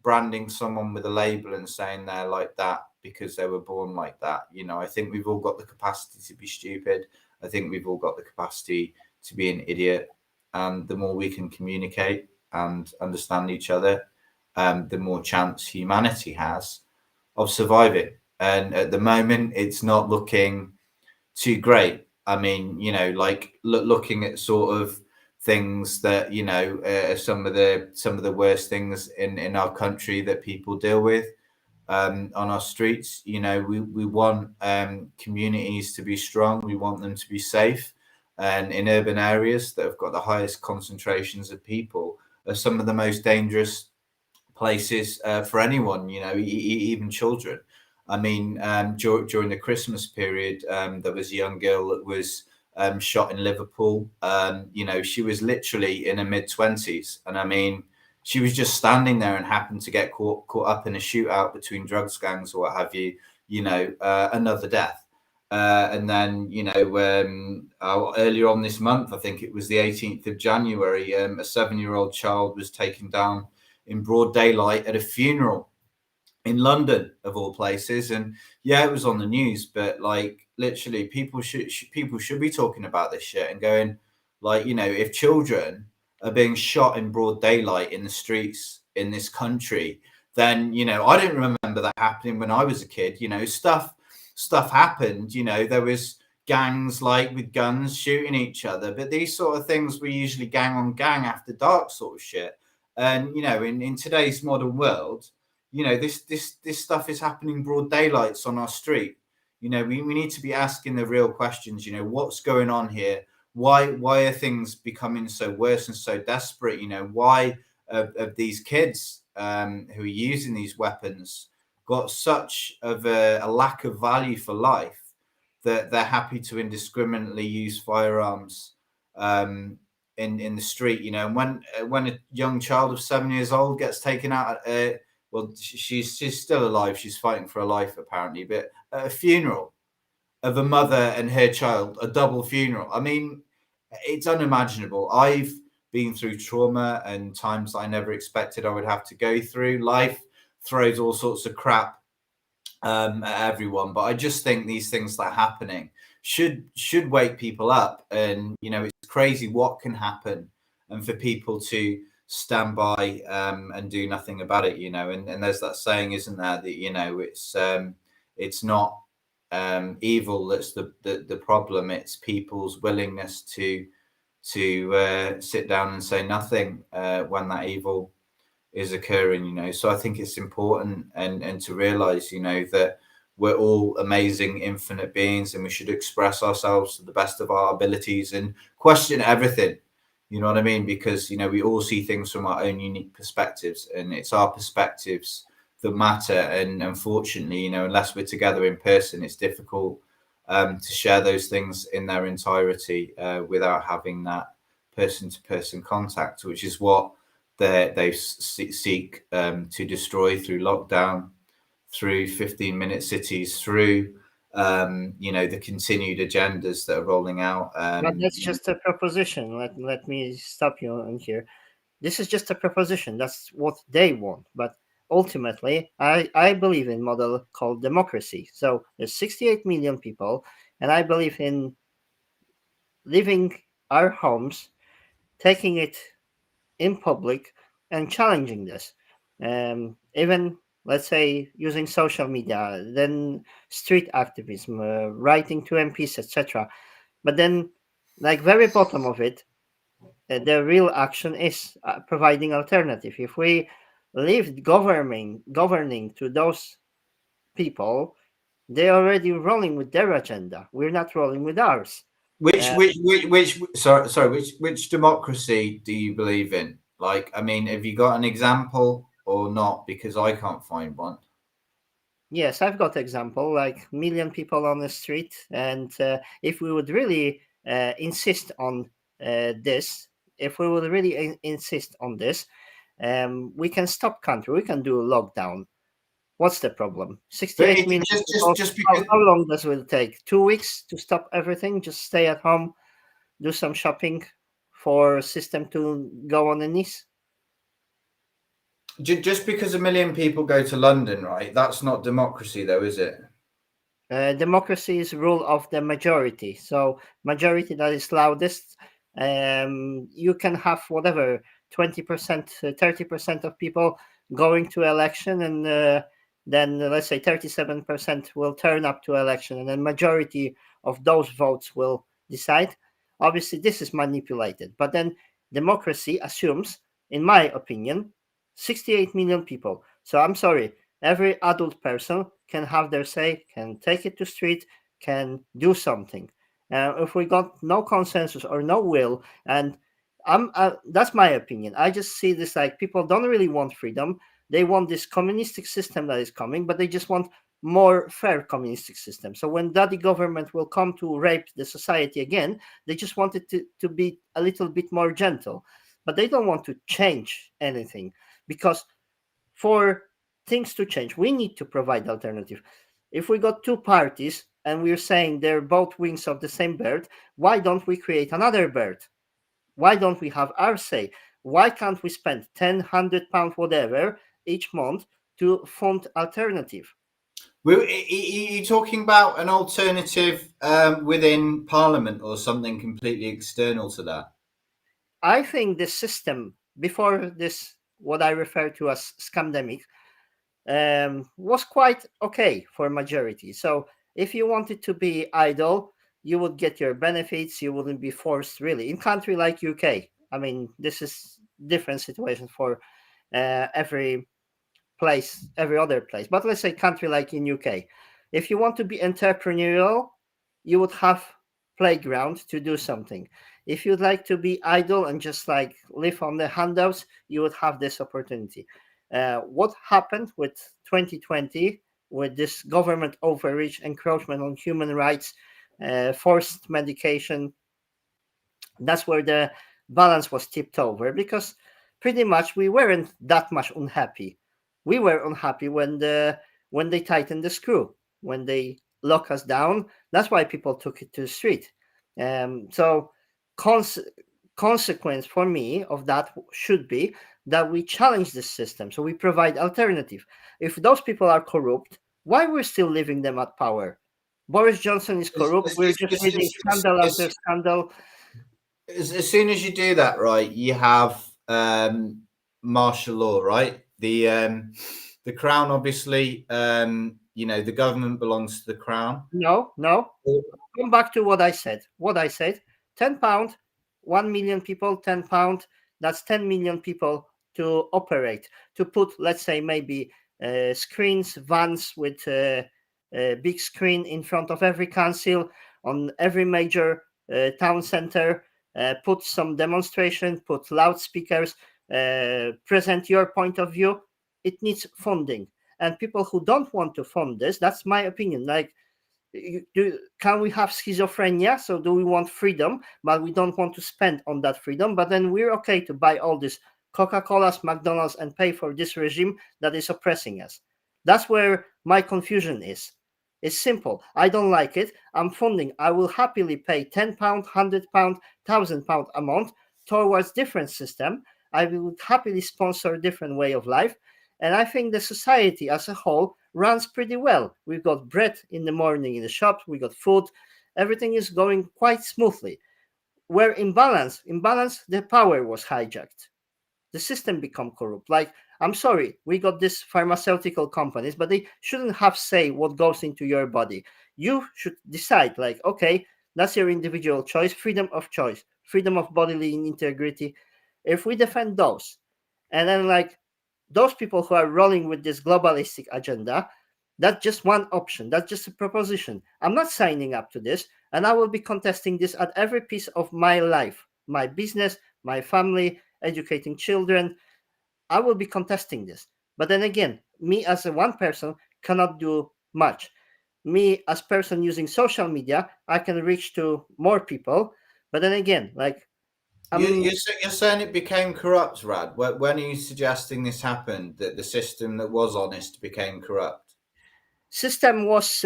Speaker 2: branding someone with a label and saying they're like that because they were born like that. I think we've all got the capacity to be stupid. I think we've all got the capacity to be an idiot. And the more we can communicate and understand each other, the more chance humanity has of surviving. And at the moment, it's not looking too great. Looking at sort of things that some of the worst things in our country that people deal with on our streets. We want communities to be strong. We want them to be safe. And in urban areas that have got the highest concentrations of people are some of the most dangerous places for anyone, even children. During the Christmas period, there was a young girl that was shot in Liverpool. She was literally in her mid-20s. And she was just standing there and happened to get caught up in a shootout between drugs gangs or what have you, another death. And then, earlier on this month, I think it was the 18th of January, a 7-year-old child was taken down in broad daylight at a funeral. in London of all places. And yeah, it was on the news, but like literally, people should be talking about this shit and going, like, you know, if children are being shot in broad daylight in the streets in this country, then you know, I don't remember that happening when I was a kid. You know, stuff happened. You know, there was gangs like with guns shooting each other, but these sort of things were usually gang on gang after dark sort of shit. And you know, in today's modern world, you know, this stuff is happening broad daylights on our street. You know, we need to be asking the real questions. You know, what's going on here? Why are things becoming so worse and so desperate? You know, why have these kids who are using these weapons got such of a lack of value for life that they're happy to indiscriminately use firearms um, in the street? You know, and when a young child of 7 years old gets taken out, well, she's still alive. She's fighting for her life apparently, but at a funeral of a mother and her child, a double funeral. I mean, it's unimaginable. I've been through trauma and times I never expected I would have to go through. Life throws all sorts of crap at everyone, but I just think these things that are happening should wake people up. And you know, it's crazy what can happen, and for people to stand by and do nothing about it. You know, and there's that saying, isn't there, that you know, it's not evil that's the problem. It's people's willingness to sit down and say nothing when that evil is occurring. You know, so I think it's important and to realize, you know, that we're all amazing infinite beings and we should express ourselves to the best of our abilities and question everything. You know what I mean? Because you know, we all see things from our own unique perspectives, and it's our perspectives that matter. And unfortunately, you know, unless we're together in person, it's difficult to share those things in their entirety without having that person to person contact, which is what they seek to destroy through lockdown, through 15-minute cities, through you know, the continued agendas that are rolling out.
Speaker 1: But that's just a proposition. Let me stop you on here. This is just a proposition. That's what they want. But ultimately, I believe in model called democracy. So there's 68 million people, and I believe in leaving our homes, taking it in public, and challenging this. Even let's say using social media, then street activism, writing to MPs, etc. But then, like very bottom of it, the real action is providing alternative. If we leave governing to those people, they're already rolling with their agenda. We're not rolling with ours.
Speaker 2: Which
Speaker 1: Uh,
Speaker 2: sorry, which democracy do you believe in? Like, I mean, have you got an example or not? Because I can't find one.
Speaker 1: yes, I've got example like million people on the street, and if we would really insist on this, if we would really insist on this, we can stop country. We can do a lockdown. What's the problem?
Speaker 2: But
Speaker 1: 68 million people.
Speaker 2: just
Speaker 1: How,
Speaker 2: because
Speaker 1: how long does it take? 2 weeks to stop everything? Just stay at home, do some shopping for system to go on the knees?
Speaker 2: just because a million people go to London, right? That's not democracy, though, is it?
Speaker 1: Democracy is rule of the majority. So majority that is loudest. You can have whatever 20%, 30% of people going to election, and then let's say 37% will turn up to election, and then majority of those votes will decide. Obviously, this is manipulated, but then democracy assumes, in my opinion, 68 million people. So I'm sorry, every adult person can have their say, can take it to street, can do something. If we got no consensus or no will, and that's my opinion. I just see this like people don't really want freedom. They want this communistic system that is coming, but they just want more fair communistic system. So when daddy government will come to rape the society again, they just want it to be a little bit more gentle. But they don't want to change anything, because for things to change, we need to provide alternative. If we got two parties and we're saying they're both wings of the same bird, why don't we create another bird? Why don't we have our say? Why can't we spend 10, £100, whatever, each month to fund alternative.
Speaker 2: You talking about an alternative within Parliament or something completely external to that?
Speaker 1: I think the system before this, what I refer to as scamdemic, was quite okay for majority. So if you wanted to be idle, you would get your benefits. You wouldn't be forced really. In country like UK, I mean, this is different situation for every place, every other place. But let's say country like in UK, if you want to be entrepreneurial, you would have playground to do something. If you'd like to be idle and just like live on the handouts, you would have this opportunity. What happened with 2020 with this government overreach, encroachment on human rights, forced medication, that's where the balance was tipped over because pretty much we weren't that much unhappy. We were unhappy when they tightened the screw, when they lock us down. That's why people took it to the street. So cons- consequence for me of that should be that we challenge the system, so we provide alternative. If those people are corrupt, why we're still leaving them at power? Boris Johnson is
Speaker 2: As,
Speaker 1: corrupt. We're just reading scandal after scandal.
Speaker 2: as soon as you do that, right, you have martial law, right? The crown, obviously, the government belongs to the crown.
Speaker 1: No, no. Come back to what I said. What I said, £10, 1 million people, £10, that's 10 million people to operate, to put, let's say, maybe screens, vans with a big screen in front of every council, on every major town center, put some demonstration, put loudspeakers, present your point of view. It needs funding. And people who don't want to fund this, that's my opinion. Like, can we have schizophrenia? So do we want freedom, but we don't want to spend on that freedom? But then we're okay to buy all this Coca-Colas, McDonald's, and pay for this regime that is oppressing us. That's where my confusion is. It's simple. I don't like it. I'm funding. I will happily pay £10, £100, £1,000 a month towards different system. I will happily sponsor a different way of life. And I think the society as a whole runs pretty well. We've got bread in the morning in the shop, we got food, everything is going quite smoothly. Where imbalance, the power was hijacked. The system become corrupt. Like, I'm sorry, we got these pharmaceutical companies, but they shouldn't have say what goes into your body. You should decide, like, okay, that's your individual choice, freedom of bodily integrity. If we defend those, and then like those people who are rolling with this globalistic agenda, that's just one option. That's just a proposition. I'm not signing up to this, and I will be contesting this at every piece of my life, my business, my family, educating children. I will be contesting this. But then again, me as a one person cannot do much. Me as person using social media, I can reach to more people. But then again, like I'm
Speaker 2: You're saying it became corrupt, Rad. When are you suggesting this happened? That the system that was honest became corrupt?
Speaker 1: system was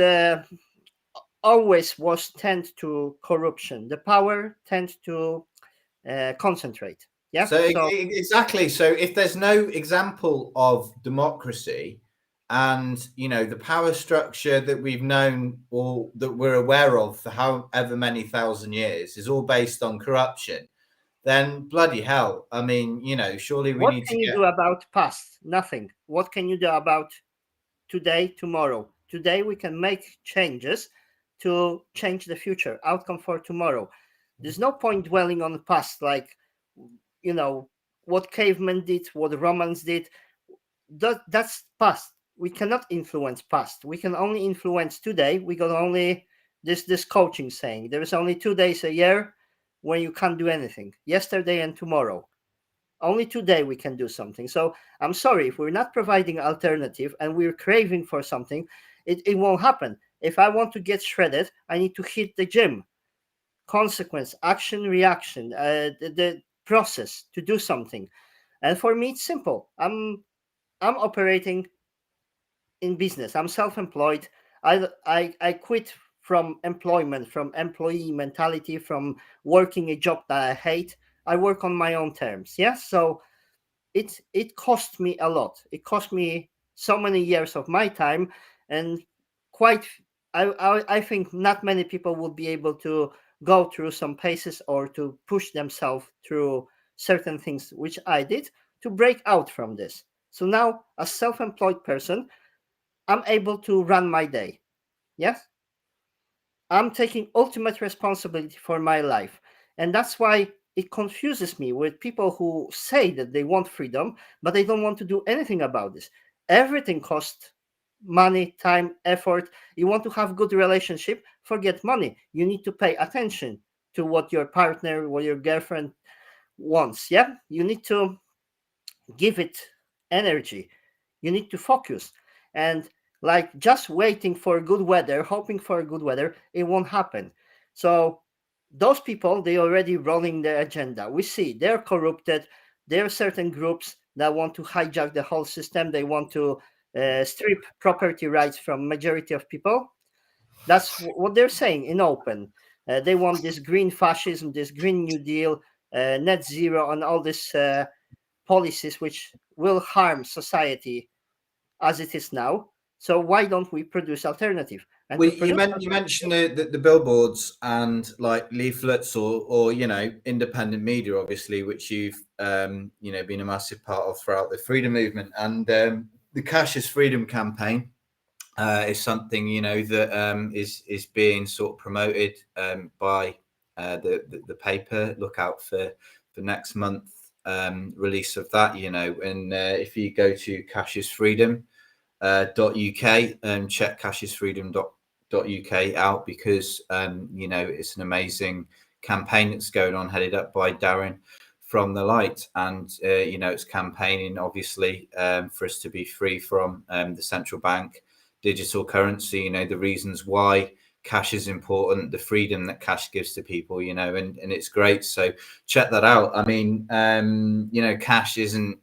Speaker 1: always was tend to corruption. The power tend to concentrate. Yeah.
Speaker 2: So
Speaker 1: So
Speaker 2: exactly. So if there's no example of democracy, and the power structure that we've known or that we're aware of for however many thousand years is all based on corruption, then bloody hell. I mean, surely we
Speaker 1: what
Speaker 2: need to
Speaker 1: can you
Speaker 2: get.
Speaker 1: do about past? Nothing. What can you do about today, tomorrow? Today we can make changes to change the future outcome for tomorrow. There's no point dwelling on the past, like you know what cavemen did, what Romans did. That's past. We cannot influence past. We can only influence today. We got only this coaching saying there is only 2 days a year when you can't do anything. Yesterday and tomorrow. Only today we can do something. So I'm sorry if we're not providing alternative and we're craving for something, it won't happen. If I want to get shredded, I need to hit the gym. Consequence, action, reaction, the process to do something. And for me, it's simple. I'm operating in business. I'm self-employed. I quit from employment, from employee mentality, from working a job that I hate. I work on my own terms. Yeah. So it cost me a lot. It cost me so many years of my time, and quite I think not many people would be able to go through some paces or to push themselves through certain things which I did to break out from this. So now, as self-employed person, I'm able to run my day. Yes, I'm taking ultimate responsibility for my life. And that's why it confuses me with people who say that they want freedom, but they don't want to do anything about this. Everything costs money, time, effort. You want to have good relationship, forget money. You need to pay attention to what your partner or your girlfriend wants. Yeah, you need to give it energy. You need to focus. And like just waiting for good weather, hoping for good weather, it won't happen. So those people, they already rolling their agenda. We see they're corrupted. There are certain groups that want to hijack the whole system. They want to strip property rights from majority of people. That's what they're saying in open. They want this green fascism, this green new deal, net zero, and all this policies which will harm society as it is now. So why don't we produce alternative? And
Speaker 2: Well,
Speaker 1: to produce
Speaker 2: you mentioned the billboards and like leaflets or independent media, obviously, which you've been a massive part of throughout the freedom movement, and the Cash is Freedom campaign is something that is being sort of promoted by the paper. Look out for next month release of that. And if you go to Cash is Freedom .uk and check cashesfreedom.uk out, because it's an amazing campaign that's going on, headed up by Darren from the Light, and it's campaigning obviously for us to be free from the central bank digital currency. The reasons why cash is important, the freedom that cash gives to people, and it's great. So check that out. I mean, cash isn't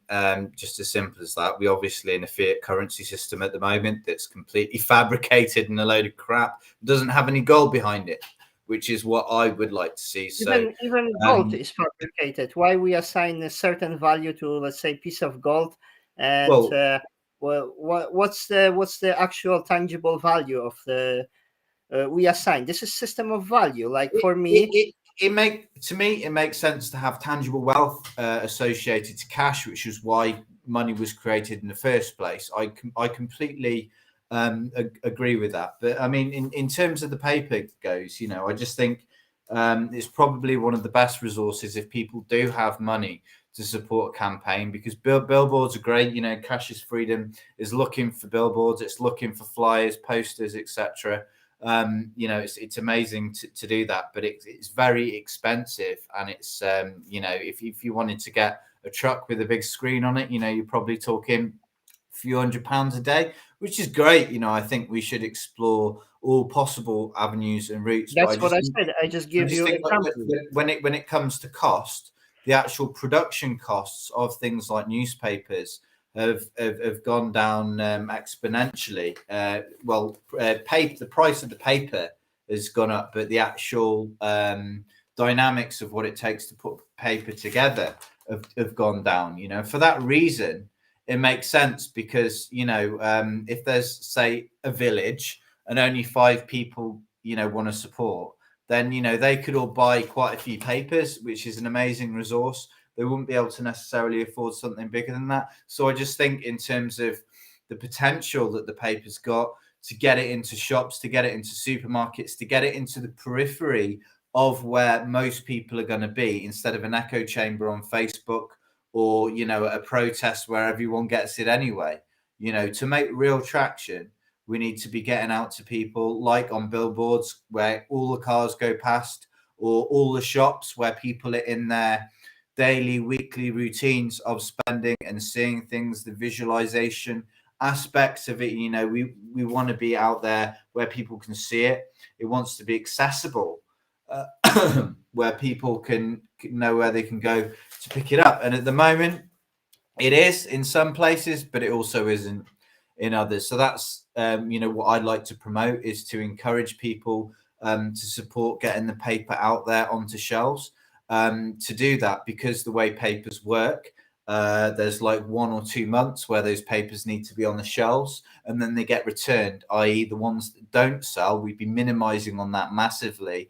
Speaker 2: just as simple as that. We obviously in a fiat currency system at the moment that's completely fabricated and a load of crap, doesn't have any gold behind it, which is what I would like to see. So
Speaker 1: even gold is fabricated. Why we assign a certain value to, let's say, piece of gold, and
Speaker 2: well,
Speaker 1: well, what's the actual tangible value of the we assign? This is system of value. Like
Speaker 2: It,
Speaker 1: for me,
Speaker 2: it, it makes sense to have tangible wealth associated to cash, which is why money was created in the first place. I completely agree with that. But I mean, in terms of the paper goes, I just think it's probably one of the best resources if people do have money to support a campaign, because billboards are great. Cash is Freedom is looking for billboards, it's looking for flyers, posters, etc. It's amazing to do that, but it's very expensive, and it's if you wanted to get a truck with a big screen on it, you're probably talking a few £100 a day, which is great. I think we should explore all possible avenues and routes, but
Speaker 1: that's what I said. I just
Speaker 2: I
Speaker 1: give
Speaker 2: just
Speaker 1: you
Speaker 2: think
Speaker 1: example.
Speaker 2: when it comes to cost, the actual production costs of things like newspapers have gone down exponentially. The price of the paper has gone up, but the actual dynamics of what it takes to put paper together have gone down. For that reason, it makes sense, because if there's, say, a village and only 5 people want to support, then they could all buy quite a few papers, which is an amazing resource. They wouldn't be able to necessarily afford something bigger than that. So I just think in terms of the potential that the paper's got to get it into shops, to get it into supermarkets, to get it into the periphery of where most people are going to be, instead of an echo chamber on Facebook, or a protest where everyone gets it anyway. To make real traction, we need to be getting out to people, like on billboards where all the cars go past, or all the shops where people are in their daily, weekly routines of spending and seeing things, the visualization aspects of it. We want to be out there where people can see it. It wants to be accessible, where people can know where they can go to pick it up. And at the moment, it is in some places, but it also isn't in others. So that's what I'd like to promote, is to encourage people to support getting the paper out there onto shelves. To do that, because the way papers work, there's like 1 or 2 months where those papers need to be on the shelves and then they get returned, i.e., the ones that don't sell, we'd be minimizing on that massively,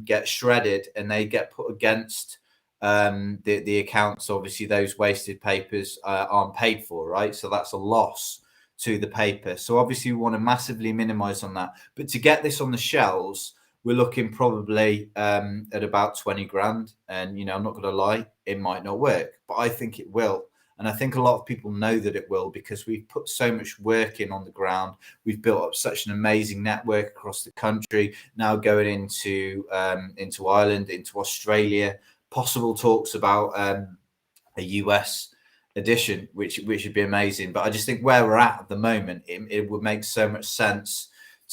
Speaker 2: get shredded and they get put against the accounts. Obviously, those wasted papers aren't paid for, right? So that's a loss to the paper. So obviously, we want to massively minimize on that. But to get this on the shelves, we're looking probably at about 20 grand. And, I'm not going to lie, it might not work, but I think it will. And I think a lot of people know that it will because we've put so much work in on the ground. We've built up such an amazing network across the country, now going into Ireland, into Australia, possible talks about a US edition, which would be amazing. But I just think where we're at the moment, it would make so much sense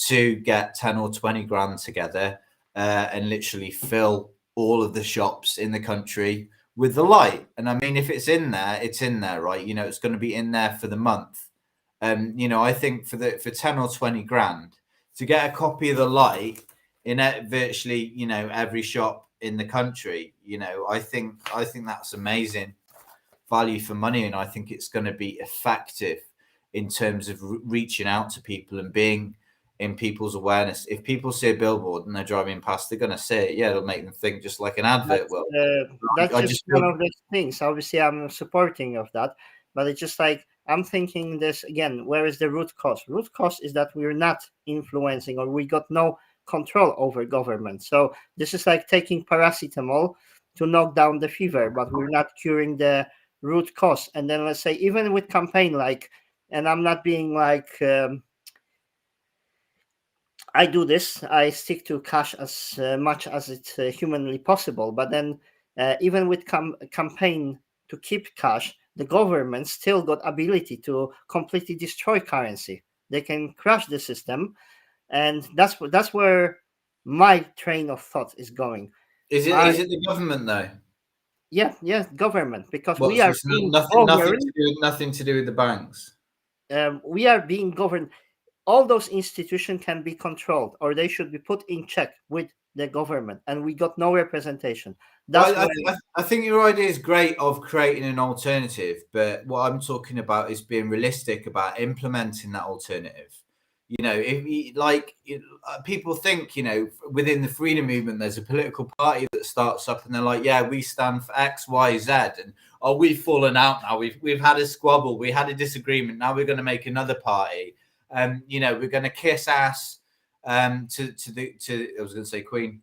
Speaker 2: to get 10 or 20 grand together and literally fill all of the shops in the country with the light. And I mean, if it's in there, it's in there, right? It's going to be in there for the month. I think for 10 or 20 grand to get a copy of the light in virtually, every shop in the country, I think that's amazing value for money. And I think it's going to be effective in terms of reaching out to people and being in people's awareness. If people see a billboard and they're driving past, they're going to see it. Yeah, it'll make them think just like an advert will.
Speaker 1: That's
Speaker 2: I
Speaker 1: just
Speaker 2: just
Speaker 1: one
Speaker 2: feel
Speaker 1: of those things. Obviously, I'm supporting of that, but it's just like I'm thinking this again. Where is the root cause? Root cause is that we're not influencing, or we got no control over government. So this is like taking paracetamol to knock down the fever, but we're not curing the root cause. And then let's say even with campaign, like, and I'm not being like. I do this. I stick to cash as much as it's humanly possible. But then, even with campaign to keep cash, the government still got ability to completely destroy currency. They can crash the system, and that's where my train of thought is going. My
Speaker 2: is it the government though?
Speaker 1: yeah, government, because
Speaker 2: What?
Speaker 1: we
Speaker 2: So
Speaker 1: are
Speaker 2: it's
Speaker 1: being
Speaker 2: nothing
Speaker 1: governed.
Speaker 2: to do with the banks.
Speaker 1: We are being governed. All those institutions can be controlled, or they should be put in check with the government, and we got no representation. That's
Speaker 2: Well,
Speaker 1: why
Speaker 2: I think your idea is great of creating an alternative, but what I'm talking about is being realistic about implementing that alternative. If people think, within the freedom movement, there's a political party that starts up and they're like, yeah, we stand for X, Y, Z, and we've fallen out now. We've had a squabble, we had a disagreement. Now we're going to make another party. We're going to kiss ass to I was going to say Queen,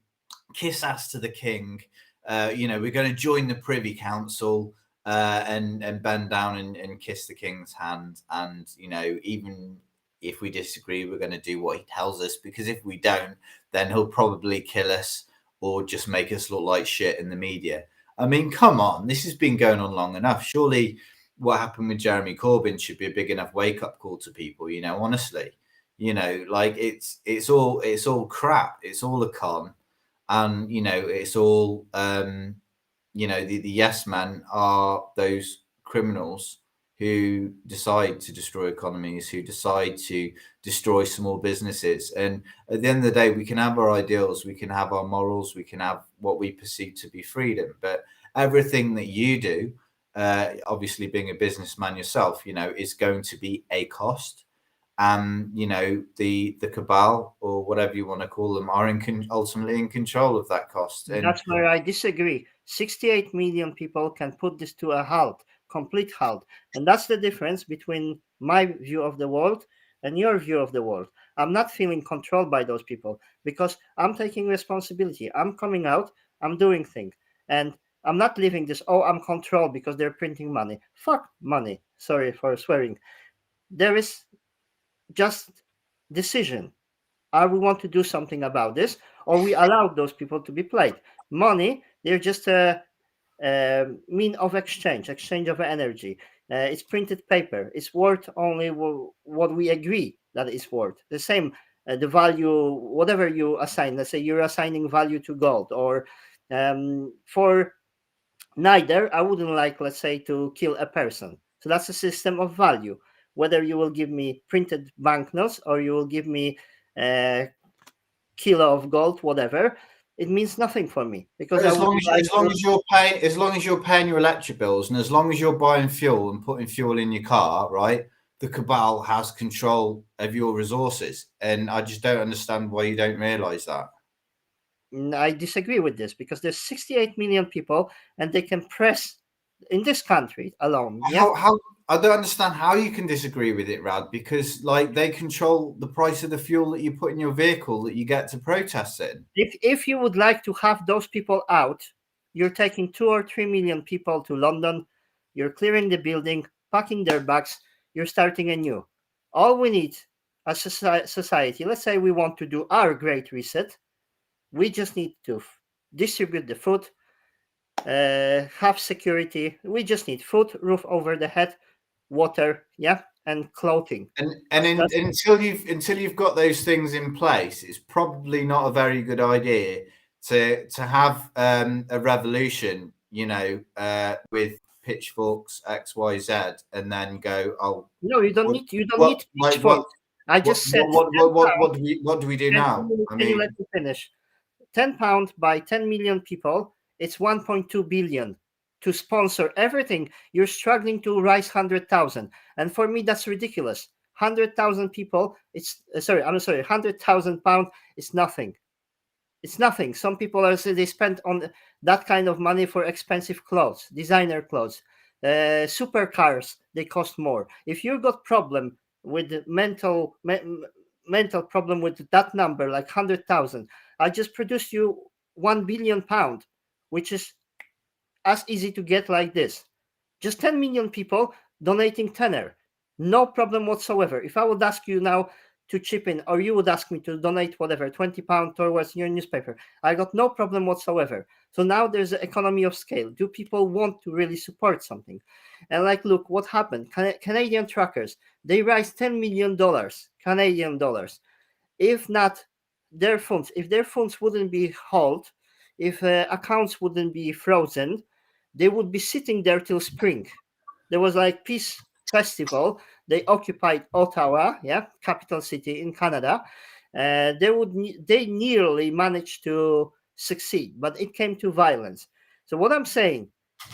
Speaker 2: kiss ass to the king. We're going to join the Privy Council and bend down and kiss the king's hand. And even if we disagree, we're going to do what he tells us, because if we don't, then he'll probably kill us or just make us look like shit in the media. I mean, come on, this has been going on long enough. Surely what happened with Jeremy Corbyn should be a big enough wake up call to people, honestly. Like it's all crap. It's all a con. And it's all the yes men are those criminals who decide to destroy economies, who decide to destroy small businesses. And at the end of the day, we can have our ideals, we can have our morals, we can have what we perceive to be freedom, but everything that you do, obviously being a businessman yourself, is going to be a cost. And the cabal, or whatever you want to call them, are ultimately in control of that cost. And
Speaker 1: that's where I disagree. 68 million people can put this to a halt, complete halt, and that's the difference between my view of the world and your view of the world. I'm not feeling controlled by those people because I'm taking responsibility. I'm coming out. I'm doing things, and I'm not leaving this. Oh, I'm controlled because they're printing money. Fuck money. Sorry for swearing. There is just decision. Are we want to do something about this, or we allow those people to be played? Money, they're just a mean of exchange of energy. It's printed paper. It's worth only what we agree that it's worth. The same, the value, whatever you assign. Let's say you're assigning value to gold, or for neither, I wouldn't like, let's say, to kill a person. So that's a system of value. Whether you will give me printed banknotes or you will give me a kilo of gold, whatever, it means nothing for me because
Speaker 2: But
Speaker 1: I would be buying
Speaker 2: as long as you're paying, as long as you're paying your electric bills, and as long as you're buying fuel and putting fuel in your car, right? The cabal has control of your resources, and I just don't understand why you don't realise that.
Speaker 1: I disagree with this because there's 68 million people and they can press in this country alone. Yeah.
Speaker 2: How I don't understand how you can disagree with it, Rad, because like they control the price of the fuel that you put in your vehicle that you get to protest in.
Speaker 1: If you would like to have those people out, you're taking 2 or 3 million people to London, you're clearing the building, packing their bags, you're starting anew. All we need as a society, let's say we want to do our great reset, we just need to distribute the food, have security. We just need food, roof over the head, water, yeah, and clothing. That's
Speaker 2: Until you've got those things in place, it's probably not a very good idea to have a revolution, with pitchforks X Y Z, and then go, oh,
Speaker 1: no,
Speaker 2: what
Speaker 1: you don't
Speaker 2: what
Speaker 1: need
Speaker 2: like what
Speaker 1: pitchforks. I
Speaker 2: what
Speaker 1: just said
Speaker 2: what what
Speaker 1: 10
Speaker 2: what what,
Speaker 1: pounds.
Speaker 2: what do we do now? I
Speaker 1: Can you
Speaker 2: mean,
Speaker 1: let me finish? £10 by 10 million people, it's 1.2 billion to sponsor everything. You're struggling to raise 100,000, and for me that's ridiculous. 100,000 people, it's I'm sorry, £100,000 is nothing. It's nothing. Some people are say they spend on that kind of money for expensive clothes, designer clothes, supercars. They cost more. If you got problem with the mental problem with that number, like 100,000, I just produced you £1 billion, which is as easy to get like this. Just 10 million people donating tenner. No problem whatsoever. If I would ask you now to chip in, or you would ask me to donate whatever, £20 towards your newspaper, I got no problem whatsoever. So now there's an economy of scale. Do people want to really support something? And like, look what happened. Canadian truckers, they raised $10 million, Canadian dollars. If not their funds, if their funds wouldn't be held, if accounts wouldn't be frozen, they would be sitting there till spring. There was like peace festival. They occupied Ottawa, yeah, capital city in Canada. They nearly managed to succeed, but it came to violence. So what I'm saying,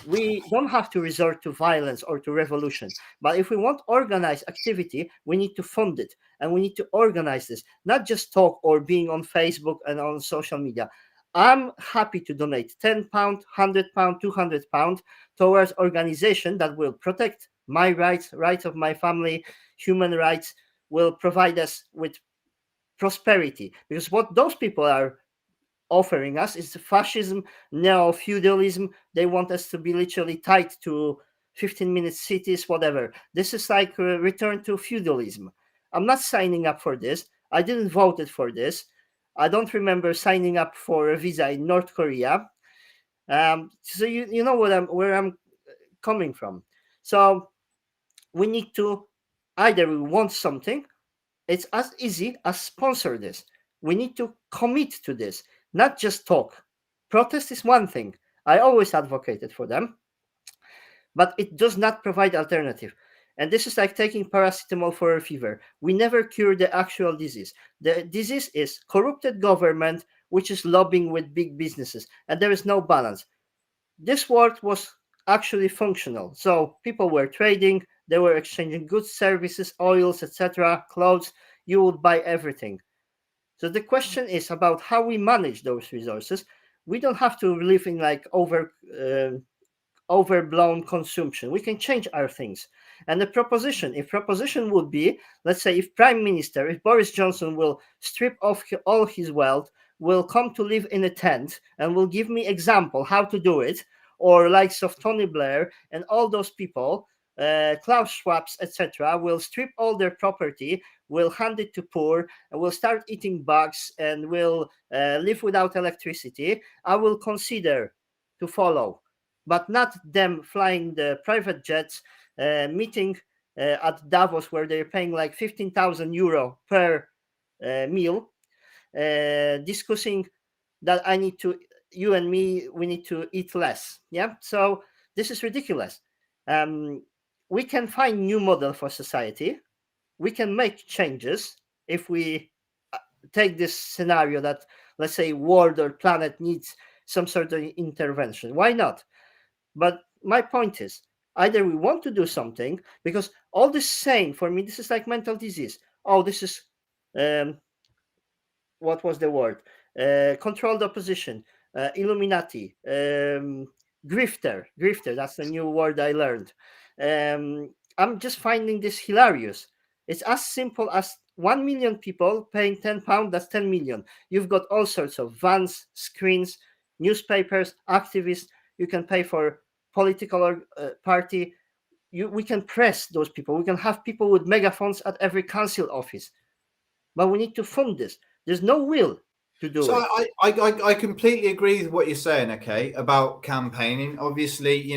Speaker 1: we don't have to resort to violence or to revolution, but if we want organized activity, we need to fund it and we need to organize this, not just talk or being on Facebook and on social media. I'm happy to donate £10, £100, £200 towards organization that will protect my rights, rights of my family, human rights, will provide us with prosperity. Because what those people are offering us is fascism, neo-feudalism. They want us to be literally tied to 15-minute cities, whatever. This is like a return to feudalism. I'm not signing up for this. I didn't vote for this. I don't remember signing up for a visa in North Korea. So you know where I'm coming from. So we need to either we want something. It's as easy as sponsor this. We need to commit to this, not just talk. Protest is one thing. I always advocated for them, but it does not provide alternative. And this is like taking paracetamol for a fever. We never cure the actual disease. The disease is corrupted government, which is lobbying with big businesses, and there is no balance. This world was actually functional. So people were trading, they were exchanging goods, services, oils, etc., clothes. You would buy everything. So the question is about how we manage those resources. We don't have to live in like overblown consumption. We can change our things. And the proposition, if proposition would be, let's say, if Prime Minister, if Boris Johnson will strip off all his wealth, will come to live in a tent and will give me example how to do it, or likes of Tony Blair and all those people, Klaus Schwab's, etc., will strip all their property, will hand it to poor, and will start eating bugs and will live without electricity, I will consider to follow, but not them flying the private jets, meeting at Davos where they're paying like €15,000 per meal, discussing that you and me, we need to eat less. Yeah. So this is ridiculous. Um, we can find new model for society. We can make changes if we take this scenario that let's say, world or planet needs some sort of intervention. Why not? But my point is, either we want to do something, because all this saying, for me, this is like mental disease. Oh, this is um, what was the word? Controlled opposition, Illuminati, grifter. That's the new word I learned. I'm just finding this hilarious. It's as simple as 1 million people paying £10. That's 10 million. You've got all sorts of vans, screens, newspapers, activists. You can pay for political party. We can press those people. We can have people with megaphones at every council office, but we need to fund this. There's no will to do
Speaker 2: So
Speaker 1: it.
Speaker 2: I completely agree with what you're saying, okay, about campaigning. Obviously,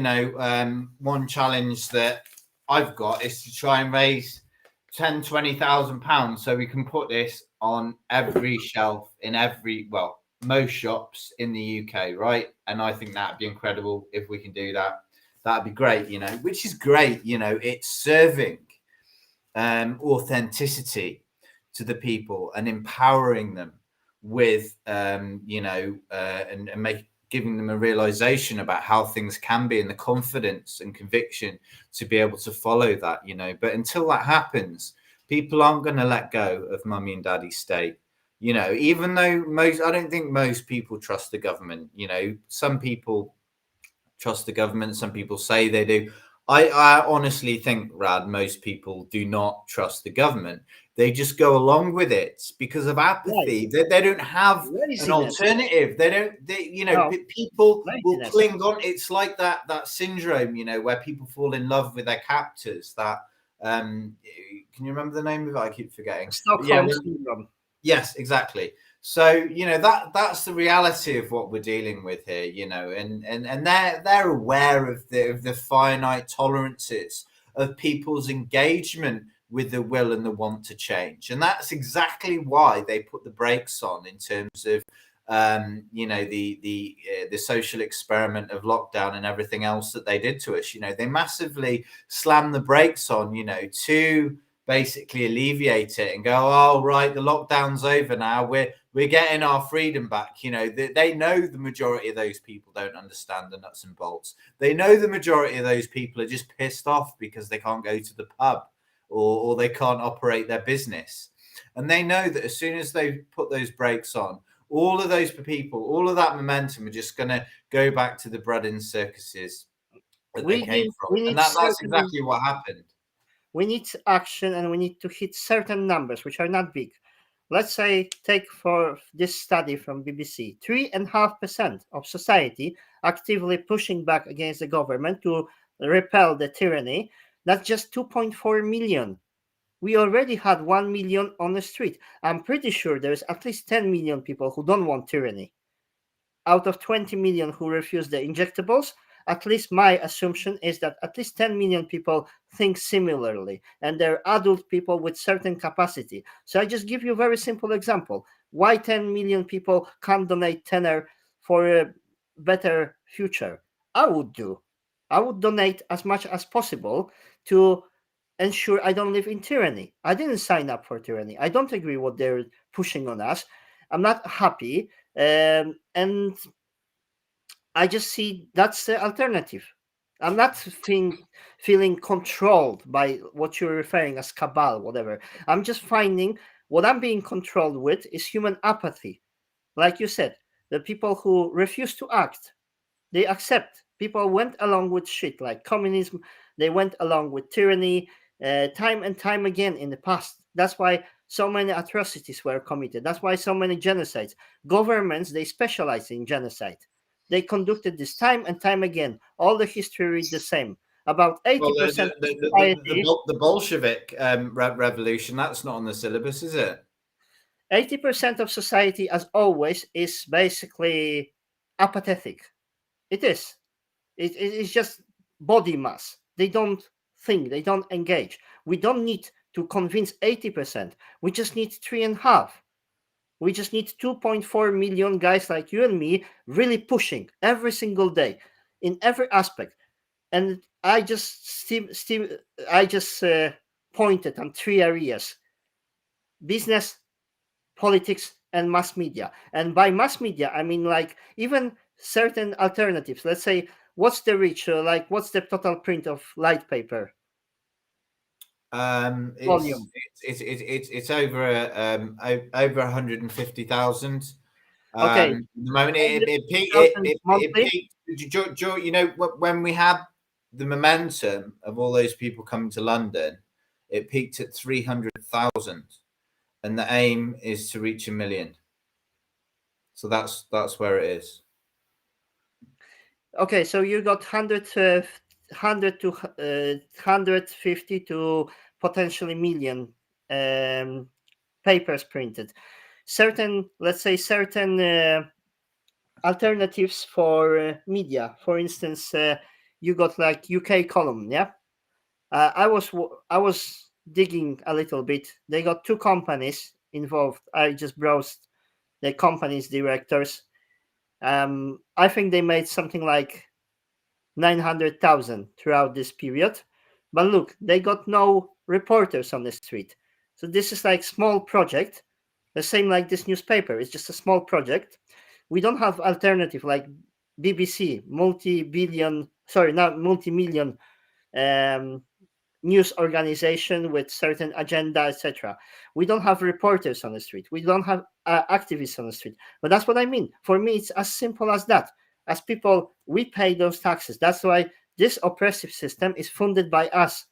Speaker 2: one challenge that I've got is to try and raise 10, 20,000 pounds so we can put this on every shelf in most shops in the UK, right? And I think that'd be incredible if we can do that. That'd be great, which is great, it's serving authenticity to the people and empowering them with and make giving them a realization about how things can be and the confidence and conviction to be able to follow that. But until that happens, people aren't going to let go of mummy and daddy state. Even though I don't think most people trust the government. Some people trust the government, some people say they do. I honestly think, Rad, most people do not trust the government. They just go along with it because of
Speaker 1: Why?
Speaker 2: apathy. They don't have an
Speaker 1: Laziness.
Speaker 2: alternative. They don't.
Speaker 1: No,
Speaker 2: People will
Speaker 1: laziness.
Speaker 2: cling on. It's like that syndrome, where people fall in love with their captors. Can you remember the name of it? I keep forgetting. But yeah,
Speaker 1: Stockholm syndrome.
Speaker 2: yes, exactly. So that's the reality of what we're dealing with here, and they're aware of the finite tolerances of people's engagement with the will and the want to change, and that's exactly why they put the brakes on in terms of the social experiment of lockdown and everything else that they did to us. They massively slammed the brakes on, to basically alleviate it and go, oh right, the lockdown's over now, we're getting our freedom back. They know the majority of those people don't understand the nuts and bolts. They know the majority of those people are just pissed off because they can't go to the pub or they can't operate their business, and they know that as soon as they put those brakes on, all of those people, all of that momentum are just going to go back to the bread and circuses that they
Speaker 1: We
Speaker 2: came
Speaker 1: need
Speaker 2: from,
Speaker 1: we
Speaker 2: and
Speaker 1: need
Speaker 2: that's
Speaker 1: certain
Speaker 2: exactly what happened.
Speaker 1: we need action, and we need to hit certain numbers which are not big. Let's say, take for this study from BBC, 3.5% of society actively pushing back against the government to repel the tyranny. That's just 2.4 million. We already had 1 million on the street. I'm pretty sure there's at least 10 million people who don't want tyranny. Out of 20 million who refuse the injectables, at least my assumption is that at least 10 million people think similarly, and they're adult people with certain capacity. So I just give you a very simple example. Why 10 million people can't donate tenner for a better future? I would do. I would donate as much as possible to ensure I don't live in tyranny. I didn't sign up for tyranny. I don't agree what they're pushing on us. I'm not happy, and I just see that's the alternative. I'm not feeling controlled by what you're referring as cabal, whatever. I'm just finding what I'm being controlled with is human apathy. Like you said, the people who refuse to act, they accept. People went along with shit like communism. They went along with tyranny, time and time again in the past. That's why so many atrocities were committed. That's why so many genocides. Governments, they specialize in genocide. They conducted this time and time again. All the history read the same. About
Speaker 2: Well,
Speaker 1: 80% of society,
Speaker 2: the Bolshevik revolution, that's not on the syllabus, is it?
Speaker 1: 80% of society, as always, is basically apathetic. It is. It is just body mass. They don't think, they don't engage. We don't need to convince 80%. We just need 3.5. We just need 2.4 million guys like you and me really pushing every single day in every aspect. And I just pointed on three areas: business, politics, and mass media. And by mass media, I mean like even certain alternatives. Let's say, what's the reach? Like, what's the total print of light paper
Speaker 2: Um, it's
Speaker 1: volume?
Speaker 2: it's over over 150,000.
Speaker 1: Okay,
Speaker 2: At the moment,
Speaker 1: $150,000
Speaker 2: it
Speaker 1: monthly.
Speaker 2: peaked. You know, when we had the momentum of all those people coming to London, it peaked at 300,000, and the aim is to reach 1 million. So that's where it is.
Speaker 1: Okay, so you got 100 to 150 to potentially million papers printed. Certain, let's say, certain alternatives for media. For instance, you got like UK column, yeah. I was digging a little bit. They got two companies involved. I just browsed the companies directors. I think they made something like 900,000 throughout this period. But look, they got no reporters on the street. So this is like small project, the same like this newspaper. It's just a small project. We don't have alternative like BBC, multi-billion, sorry, not multi-million um, news organization with certain agenda, etc. We don't have reporters on the street. We don't have activists on the street. But that's what I mean. For me, it's as simple as that. As people, we pay those taxes. That's why this oppressive system is funded by us.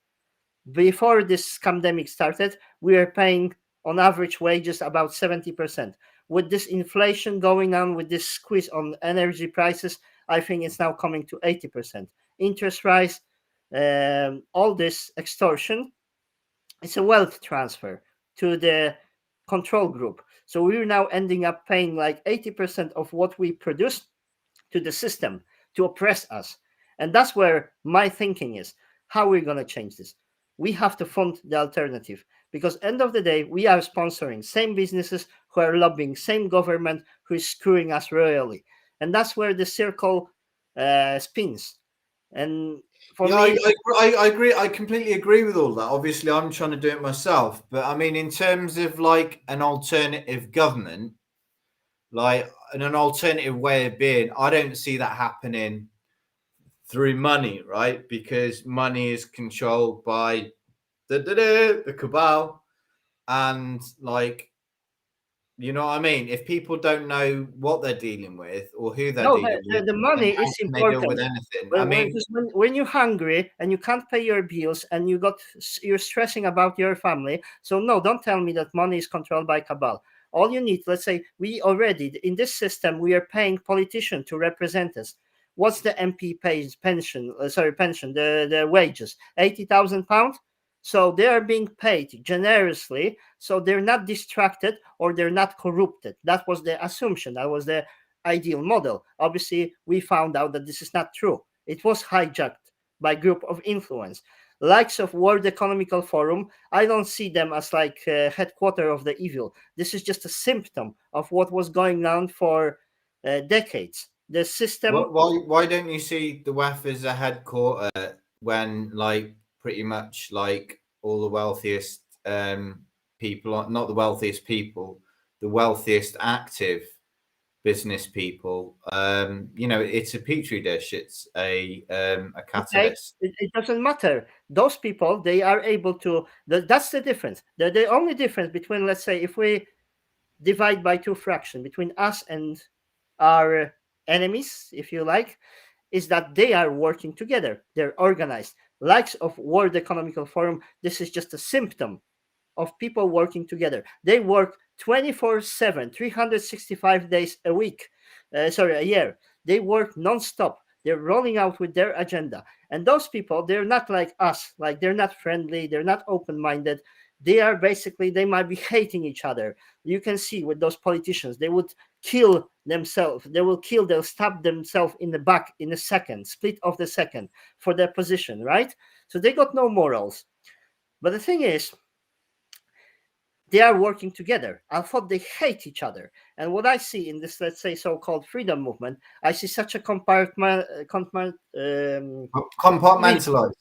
Speaker 1: Before this pandemic started, we were paying on average wages about 70%. With this inflation going on, with this squeeze on energy prices, I think it's now coming to 80%. Interest rise, all this extortion, it's a wealth transfer to the control group. So we're now ending up paying like 80% of what we produce to the system to oppress us. And that's where my thinking is. How we're going to change this? We have to fund the alternative, because end of the day, we are sponsoring same businesses who are lobbying, same government who is screwing us royally. And that's where the circle spins. And for
Speaker 2: Yeah,
Speaker 1: me,
Speaker 2: I agree. I completely agree with all that. Obviously, I'm trying to do it myself, but I mean, in terms of like an alternative government, like an alternative way of being, I don't see that happening through money, right? Because money is controlled by the cabal, and like, you know what I mean? If people don't know what they're dealing with or who they're
Speaker 1: no,
Speaker 2: dealing with,
Speaker 1: the
Speaker 2: then
Speaker 1: money
Speaker 2: how
Speaker 1: is
Speaker 2: can they deal with
Speaker 1: important.
Speaker 2: anything? I
Speaker 1: When,
Speaker 2: mean,
Speaker 1: just when you're hungry and you can't pay your bills and you're stressing about your family, so no, don't tell me that money is controlled by cabal. All you need, let's say, we already in this system we are paying politicians to represent us. What's the MP pays pension? Pension, the wages, £80,000. So they are being paid generously, so they're not distracted or they're not corrupted. That was the assumption. That was the ideal model. Obviously, we found out that this is not true. It was hijacked by group of influence. Likes of World Economical Forum, I don't see them as like headquarter of the evil. This is just a symptom of what was going on for decades. The system.
Speaker 2: why don't you see the WEF as a headquarter when like pretty much like all the wealthiest people, not the wealthiest people, the wealthiest active business people, you know, it's a petri dish, it's a
Speaker 1: Okay,
Speaker 2: catalyst.
Speaker 1: it doesn't matter. Those people, they are able to. That's the difference. The only difference between, let's say, if we divide by two fractions between us and our enemies, if you like, is that they are working together. They're organized. Likes of World Economical Forum, this is just a symptom of people working together. They work 24/7, 365 days a week, a year. They work non-stop. They're rolling out with their agenda. And those people, they're not like us, like they're not friendly, they're not open-minded. They are basically, they might be hating each other. You can see with those politicians, they would kill themselves. They'll stab themselves in the back in a second, split of the second for their position, right? So they got no morals. But the thing is, they are working together. I thought they hate each other. And what I see in this, let's say, so-called freedom movement, I see such a
Speaker 2: Compartmentalized.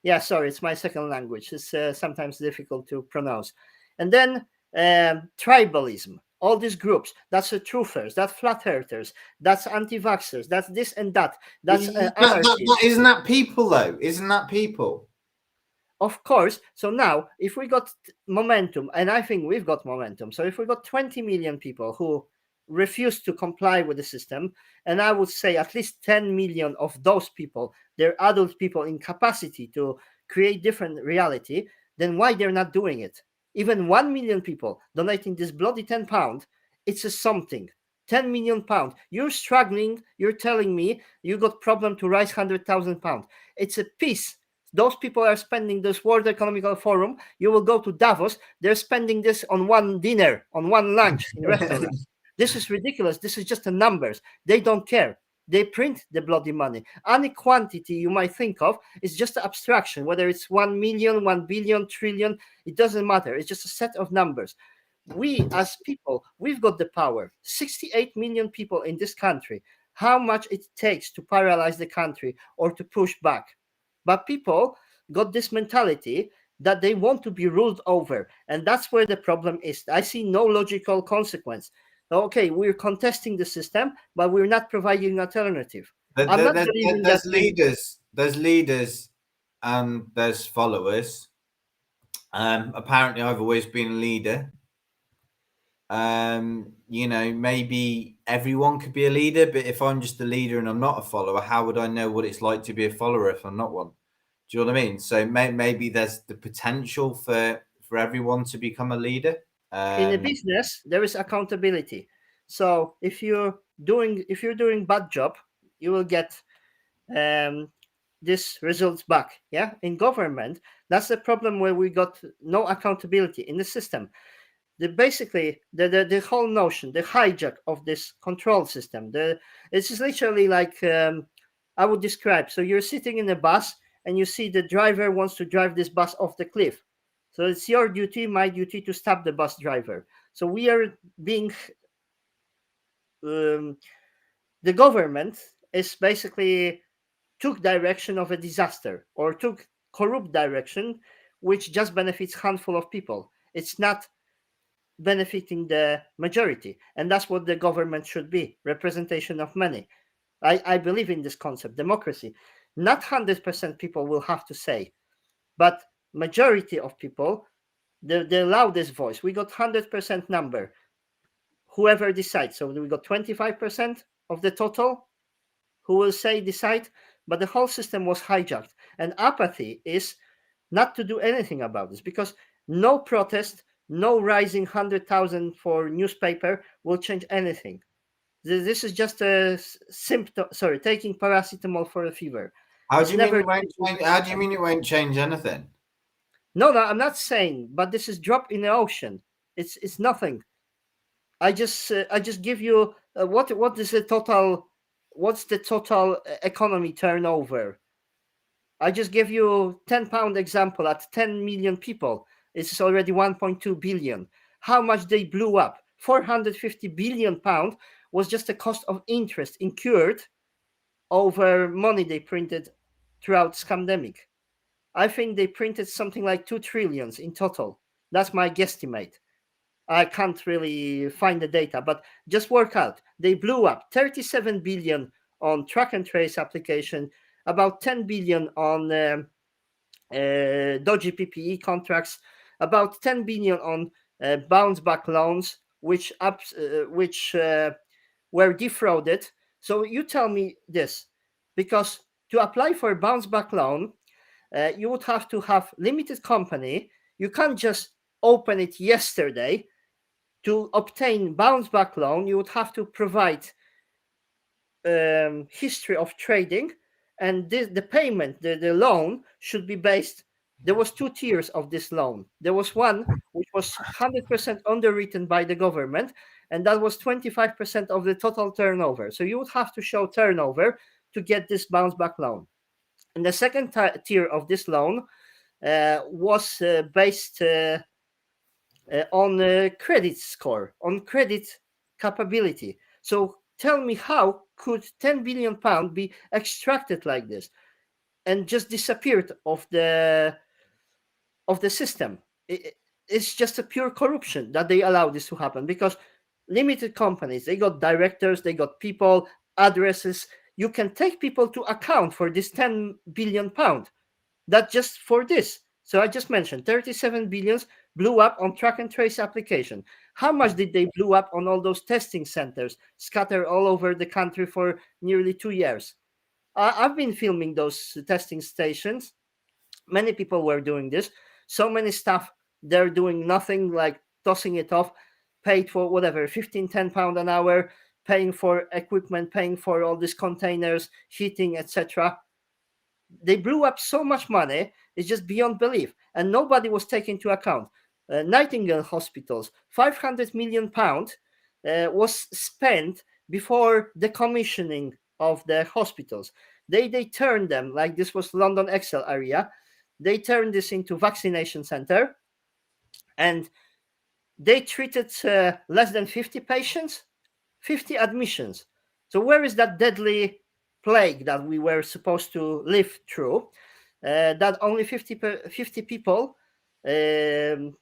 Speaker 1: yeah, sorry, it's my second language. It's sometimes difficult to pronounce. And then tribalism. all these groups. That's the truthers, that's flat earthers, that's anti-vaxxers, that's this and that, that's
Speaker 2: That
Speaker 1: anarchists.
Speaker 2: isn't that people though? Isn't that people?
Speaker 1: Of course. So now, if we got momentum, and I think we've got momentum, so if we got 20 million people who refuse to comply with the system, and I would say at least 10 million of those people, they're adult people in capacity to create different reality, then why they're not doing it? Even 1 million people donating this bloody £10, it's a something. £10 million. You're struggling. You're telling me you got problem to raise £100,000. It's a piece. Those people are spending this World Economical Forum. You will go to Davos. They're spending this on one dinner, on one lunch in restaurant. This is ridiculous. This is just the numbers. They don't care. They print the bloody money. Any quantity you might think of is just an abstraction, whether it's 1 million, 1 billion, trillion, it doesn't matter. It's just a set of numbers. We as people, we've got the power. 68 million people in this country. How much it takes to paralyze the country or to push back. But people got this mentality that they want to be ruled over. And that's where the problem is. I see no logical consequence. Okay, we're contesting the system, but we're not providing an alternative. I'm not believing that.
Speaker 2: There's leaders and there's followers. Apparently, I've always been a leader. Maybe everyone could be a leader, but if I'm just a leader and I'm not a follower, how would I know what it's like to be a follower if I'm not one? Do you know what I mean? So maybe there's the potential for everyone to become a leader.
Speaker 1: In a business, there is accountability. So if you're doing bad job, you will get this results back. Yeah. In government, that's the problem where we got no accountability in the system. The whole notion, the hijack of this control system, it's just literally like I would describe. So you're sitting in a bus and you see the driver wants to drive this bus off the cliff. So it's your duty, my duty, to stop the bus driver. So we are being the government is basically took direction of a disaster or took corrupt direction, which just benefits handful of people. It's not benefiting the majority, and that's what the government should be: representation of many. I believe in this concept, democracy. Not 100% people will have to say, but majority of people, the loudest voice. We got 100% number, whoever decides. So we got 25% of the total who will say decide, but the whole system was hijacked. And apathy is not to do anything about this, because no protest, no rising 100,000 for newspaper will change anything. This is just a symptom. Sorry, taking paracetamol for a fever.
Speaker 2: How do you mean it won't change? How do you mean it won't change anything?
Speaker 1: No, I'm not saying, but this is drop in the ocean. It's nothing. I just give you what is the total? What's the total economy turnover? I just give you £10 example. At 10 million people, it's already 1.2 billion. How much they blew up? 450 billion pound was just the cost of interest incurred over money they printed throughout this pandemic. I think they printed something like 2 trillions in total. That's my guesstimate. I can't really find the data, but just work out. They blew up 37 billion on track and trace application, about 10 billion on dodgy PPE contracts, about 10 billion on bounce back loans, which were defrauded. So you tell me this, because to apply for a bounce back loan, you would have to have limited company. You can't just open it yesterday. To obtain bounce back loan, you would have to provide history of trading, and the payment, the loan should be based. There was 2 tiers of this loan. There was one which was 100% underwritten by the government, and that was 25% of the total turnover. So you would have to show turnover to get this bounce back loan. And the second tier of this loan was based on credit score, on credit capability. So tell me, how could 10 billion pound be extracted like this and just disappeared of the system? It's just a pure corruption that they allow this to happen, because limited companies. They got directors, they got people, addresses. You can take people to account for this 10 billion pound. That just for this. So I just mentioned 37 billions blew up on track and trace application. How much did they blew up on all those testing centers scattered all over the country for nearly 2 years? I've been filming those testing stations. Many people were doing this. So many staff, they're doing nothing, like tossing it off, paid for whatever, 15, £10 an hour, paying for equipment, paying for all these containers, heating, etc. They blew up so much money, it's just beyond belief, and nobody was taken into account. Nightingale hospitals, £500 million was spent before the commissioning of the hospitals. They turned them, like this was London Excel area, they turned this into vaccination center, and they treated less than 50 patients, 50 admissions. So where is that deadly plague that we were supposed to live through? That only 50 people um,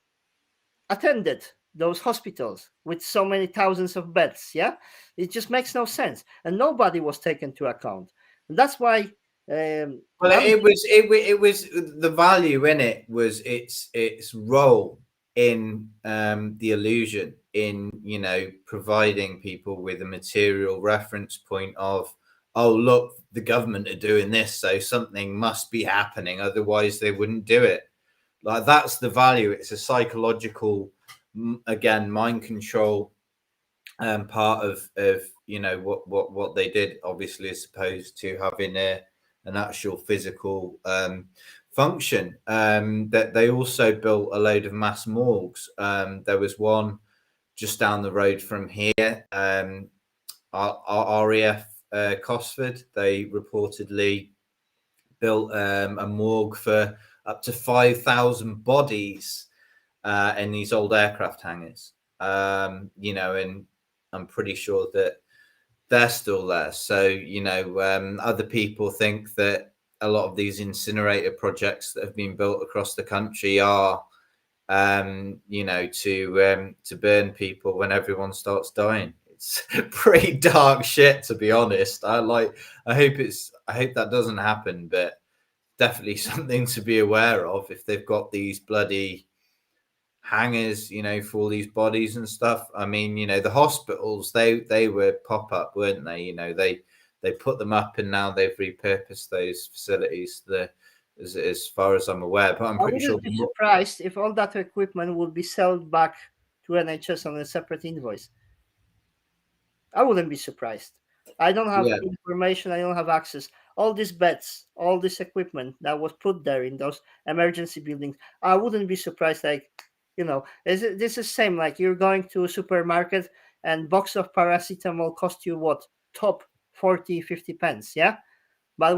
Speaker 1: attended those hospitals with so many thousands of beds. Yeah, it just makes no sense, and nobody was taken to account. And that's why
Speaker 2: Well,
Speaker 1: I'm
Speaker 2: it was the value in it was its role in the illusion in providing people with a material reference point of, oh look, the government are doing this, so something must be happening, otherwise they wouldn't do it. Like, that's the value. It's a psychological, again, mind control part of what they did, obviously, as opposed to having an actual physical function. That they also built a load of mass morgues. There was one just down the road from here, RAF Cosford. They reportedly built a morgue for up to 5,000 bodies in these old aircraft hangars. And I'm pretty sure that they're still there. So, other people think that a lot of these incinerator projects that have been built across the country are, to burn people when everyone starts dying. It's pretty dark shit, to be honest. I hope that doesn't happen, but definitely something to be aware of if they've got these bloody hangers, for all these bodies and stuff. I mean, the hospitals, they were pop up, weren't they? They put them up, and now they've repurposed those facilities. As far as I'm aware, but I'm
Speaker 1: I
Speaker 2: pretty sure.
Speaker 1: wouldn't be surprised if all that equipment would be sold back to NHS on a separate invoice. I wouldn't be surprised. I don't have
Speaker 2: Yeah,
Speaker 1: information, I don't have access. All these beds, all this equipment that was put there in those emergency buildings, I wouldn't be surprised. Like, this is same like you're going to a supermarket and box of paracetamol cost you what? Top 40, 50 pence, yeah? But
Speaker 2: yeah,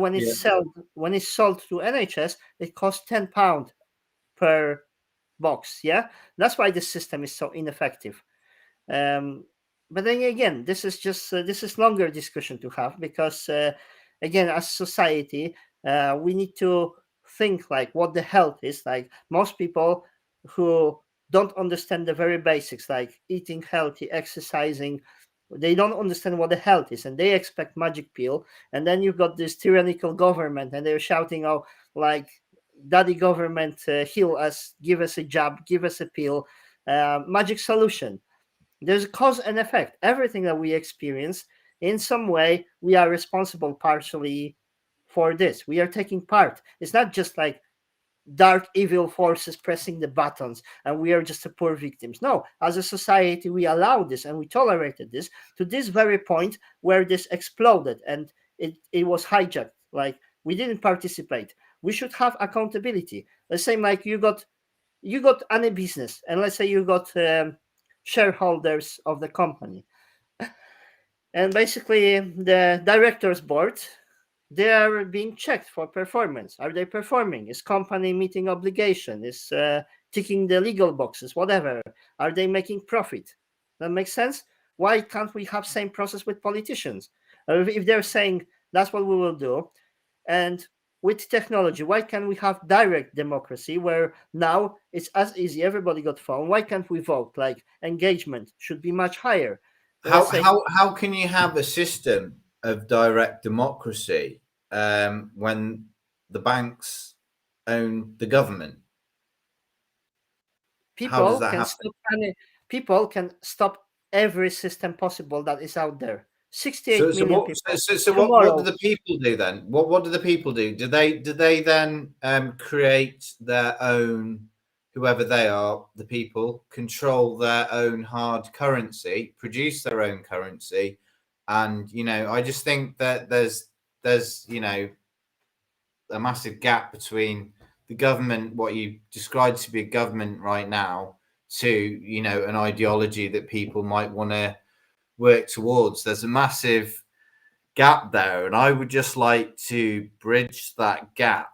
Speaker 1: when it's sold to NHS, it costs £10 per box, yeah? That's why the system is so ineffective. Um, but then again, this is longer discussion to have, because again, as society, we need to think like what the health is. Like, most people who don't understand the very basics, like eating healthy, exercising, they don't understand what the health is, and they expect magic pill. And then you've got this tyrannical government, and they're shouting, "Oh, like, daddy government, heal us, give us a jab, give us a pill, magic solution." There's a cause and effect. Everything that we experience, in some way, we are responsible partially for this. We are taking part. It's not just like dark evil forces pressing the buttons and we are just the poor victims. No, as a society, we allowed this and we tolerated this to this very point where this exploded and it was hijacked. Like, we didn't participate. We should have accountability. The same like you got any business, and let's say you got shareholders of the company, and basically the directors board, they are being checked for performance. Are they performing? Is company meeting obligation? Is ticking the legal boxes? Whatever. Are they making profit? That makes sense. Why can't we have same process with politicians? If they're saying that's what we will do, and with technology? Why can't we have direct democracy where now it's as easy? Everybody got phone. Why can't we vote? Like engagement should be much higher.
Speaker 2: How
Speaker 1: Let's say
Speaker 2: how how can you have a system of direct democracy when the banks own the government? How does
Speaker 1: people
Speaker 2: that
Speaker 1: can
Speaker 2: happen?
Speaker 1: stop people can stop every system possible that is out there.
Speaker 2: So
Speaker 1: 68
Speaker 2: so
Speaker 1: million
Speaker 2: what so,
Speaker 1: people
Speaker 2: so, so what do
Speaker 1: tomorrow.
Speaker 2: the people do then? What do the people do? Do they then create their own, whoever they are, the people control their own hard currency, produce their own currency, and I just think that there's a massive gap between the government, what you described to be a government right now, to an ideology that people might want to work towards. There's a massive gap there, and I would just like to bridge that gap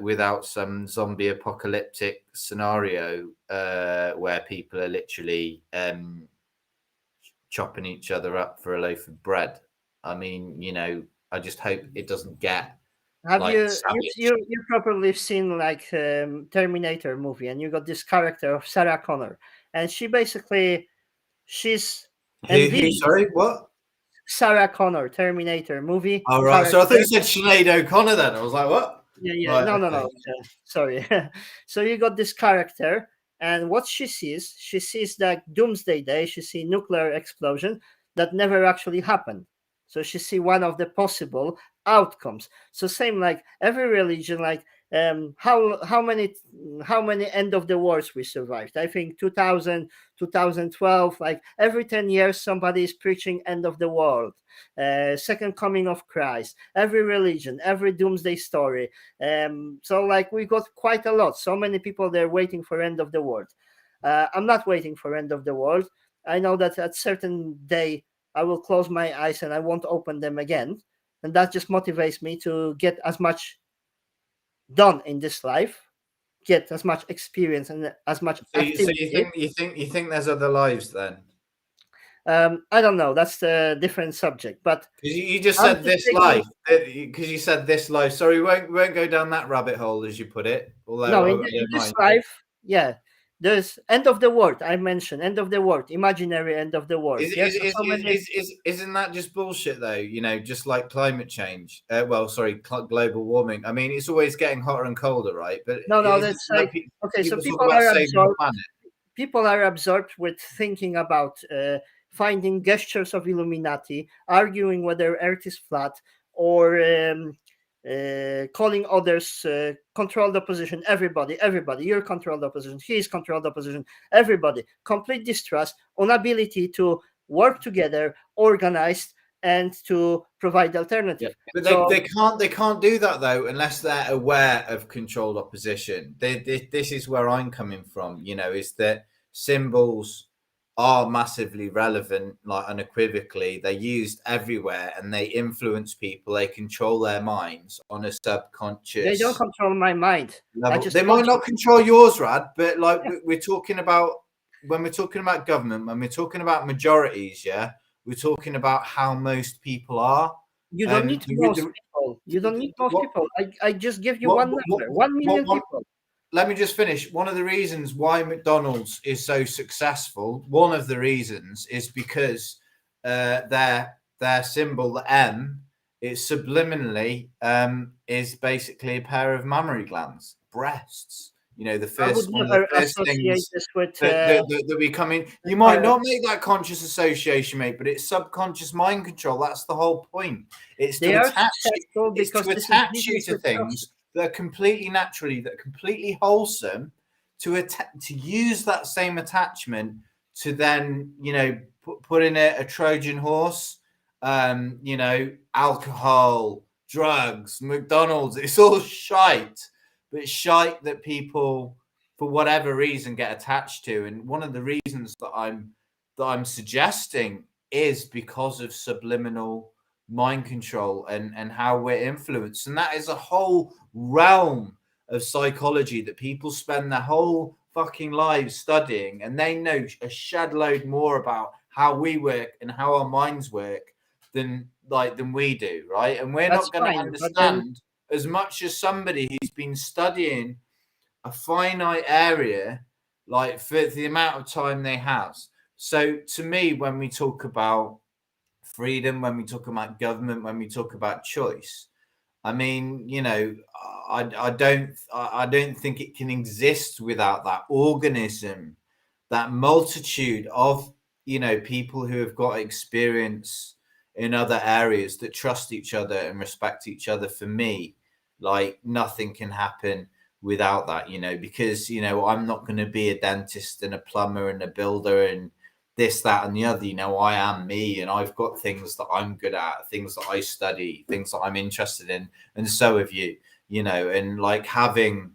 Speaker 2: without some zombie apocalyptic scenario where people are literally chopping each other up for a loaf of bread. I mean, I just hope it doesn't get
Speaker 1: Have
Speaker 2: like
Speaker 1: you
Speaker 2: savage.
Speaker 1: you probably seen like Terminator movie, and you got this character of Sarah Connor, and she's
Speaker 2: Who?
Speaker 1: envisioning
Speaker 2: Sorry, what?
Speaker 1: Sarah Connor Terminator movie
Speaker 2: Oh, right. So I thought
Speaker 1: character.
Speaker 2: you said Sinead O'Connor then. I was like, what?
Speaker 1: Yeah.
Speaker 2: Right.
Speaker 1: No.
Speaker 2: Okay.
Speaker 1: Sorry. So you got this character, and what she sees that Doomsday Day. She see nuclear explosion that never actually happened. So she see one of the possible outcomes. So same like every religion, like how many end of the wars we survived. I think 2000, 2012. Like every 10 years somebody is preaching end of the world, second coming of Christ, every religion, every doomsday story. So like we got quite a lot. So many people they're waiting for end of the world. I'm not waiting for end of the world. I know that at certain day I will close my eyes and I won't open them again, and that just motivates me to get as much done in this life, get as much experience and as much
Speaker 2: So you
Speaker 1: activity.
Speaker 2: think there's other lives then?
Speaker 1: I don't know. That's a different subject, but
Speaker 2: Because you just
Speaker 1: I'm
Speaker 2: said
Speaker 1: just
Speaker 2: this
Speaker 1: taking
Speaker 2: life. Because you said this life. Sorry, we won't go down that rabbit hole as you put it.
Speaker 1: no
Speaker 2: Although I
Speaker 1: in
Speaker 2: don't
Speaker 1: this
Speaker 2: mind.
Speaker 1: life. Yeah, there's end of the world. I mentioned end of the world, imaginary end of the world.
Speaker 2: Is,
Speaker 1: Yes,
Speaker 2: is,
Speaker 1: so,
Speaker 2: is,
Speaker 1: so many.
Speaker 2: isn't that just bullshit though? Just like climate change. Well, sorry, global warming. I mean, it's always getting hotter and colder, right? But
Speaker 1: No,
Speaker 2: it's
Speaker 1: that's
Speaker 2: like
Speaker 1: like okay. So
Speaker 2: people talk about saving the planet.
Speaker 1: people are absorbed with thinking about finding gestures of Illuminati, arguing whether Earth is flat, or calling others controlled opposition. Everybody, you're controlled opposition. He is controlled opposition. Everybody, complete distrust, inability to work together, organized, and to provide
Speaker 2: Yeah,
Speaker 1: alternative.
Speaker 2: but they,
Speaker 1: So
Speaker 2: they can't they can't do that though unless they're aware of controlled opposition. This is where I'm coming from. Is that symbols are massively relevant, like unequivocally. They're used everywhere and they influence people. They control their minds on a
Speaker 1: they don't
Speaker 2: subconscious
Speaker 1: control my mind. I
Speaker 2: level.
Speaker 1: just
Speaker 2: They
Speaker 1: told
Speaker 2: might
Speaker 1: you.
Speaker 2: not control yours, Rad, but like
Speaker 1: Yeah,
Speaker 2: we're talking about when we're talking about government, when we're talking about majorities, yeah, we're talking about how most people are.
Speaker 1: you don't
Speaker 2: And
Speaker 1: need most people. You don't need most
Speaker 2: what
Speaker 1: people. I just give you
Speaker 2: what
Speaker 1: one
Speaker 2: what
Speaker 1: number. 1 million
Speaker 2: what
Speaker 1: people.
Speaker 2: let me just finish. One of the reasons why McDonald's is so successful, one of the reasons is because their symbol, the M, it subliminally is basically a pair of mammary glands, breasts. The
Speaker 1: I would
Speaker 2: first one of the
Speaker 1: never
Speaker 2: first
Speaker 1: associate
Speaker 2: things
Speaker 1: this with
Speaker 2: that we come in. You might not make that conscious association, mate, but it's subconscious mind control. That's the whole point. It's
Speaker 1: they
Speaker 2: to
Speaker 1: are
Speaker 2: attach.
Speaker 1: successful
Speaker 2: It's
Speaker 1: because
Speaker 2: to
Speaker 1: this is
Speaker 2: attach you
Speaker 1: business
Speaker 2: to
Speaker 1: with trust.
Speaker 2: things that are completely naturally, that are completely wholesome, to use that same attachment to then put in a Trojan horse. Alcohol, drugs, McDonald's. It's all shite, but shite that people for whatever reason get attached to. And one of the reasons that I'm suggesting is because of subliminal mind control and how we're influenced. And that is a whole realm of psychology that people spend their whole fucking lives studying, and they know a shed load more about how we work and how our minds work than we do, right? And we're
Speaker 1: That's
Speaker 2: not going to
Speaker 1: fine, but then
Speaker 2: understand as much as somebody who's been studying a finite area, like for the amount of time they have. So to me, when we talk about freedom, when we talk about government, when we talk about choice, I mean, I don't think it can exist without that organism, that multitude of people who have got experience in other areas that trust each other and respect each other. For me, like nothing can happen without that, because I'm not going to be a dentist and a plumber and a builder and this, that, and the other. I am me, and I've got things that I'm good at, things that I study, things that I'm interested in, and so have you. And like having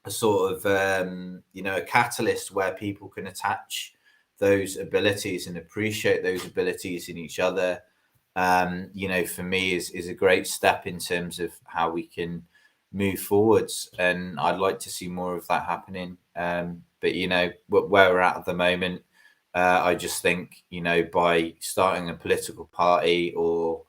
Speaker 2: a sort of a catalyst where people can attach those abilities and appreciate those abilities in each other, for me is a great step in terms of how we can move forwards. And I'd like to see more of that happening. But where we're at the moment, I just think by starting a political party, or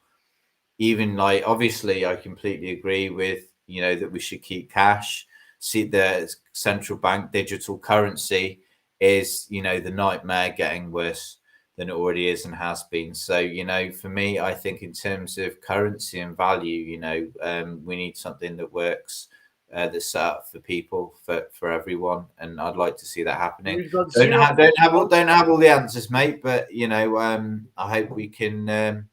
Speaker 2: even like, obviously I completely agree with that we should keep cash. See, the central bank digital currency is the nightmare, getting worse than it already is and has been. So for me, I think in terms of currency and value, we need something that works, that's set up for people, for everyone, and I'd like to see that happening.
Speaker 1: We've got
Speaker 2: Don't
Speaker 1: zero
Speaker 2: have don't have all,
Speaker 1: control.
Speaker 2: don't have all the answers, mate, but I hope we can.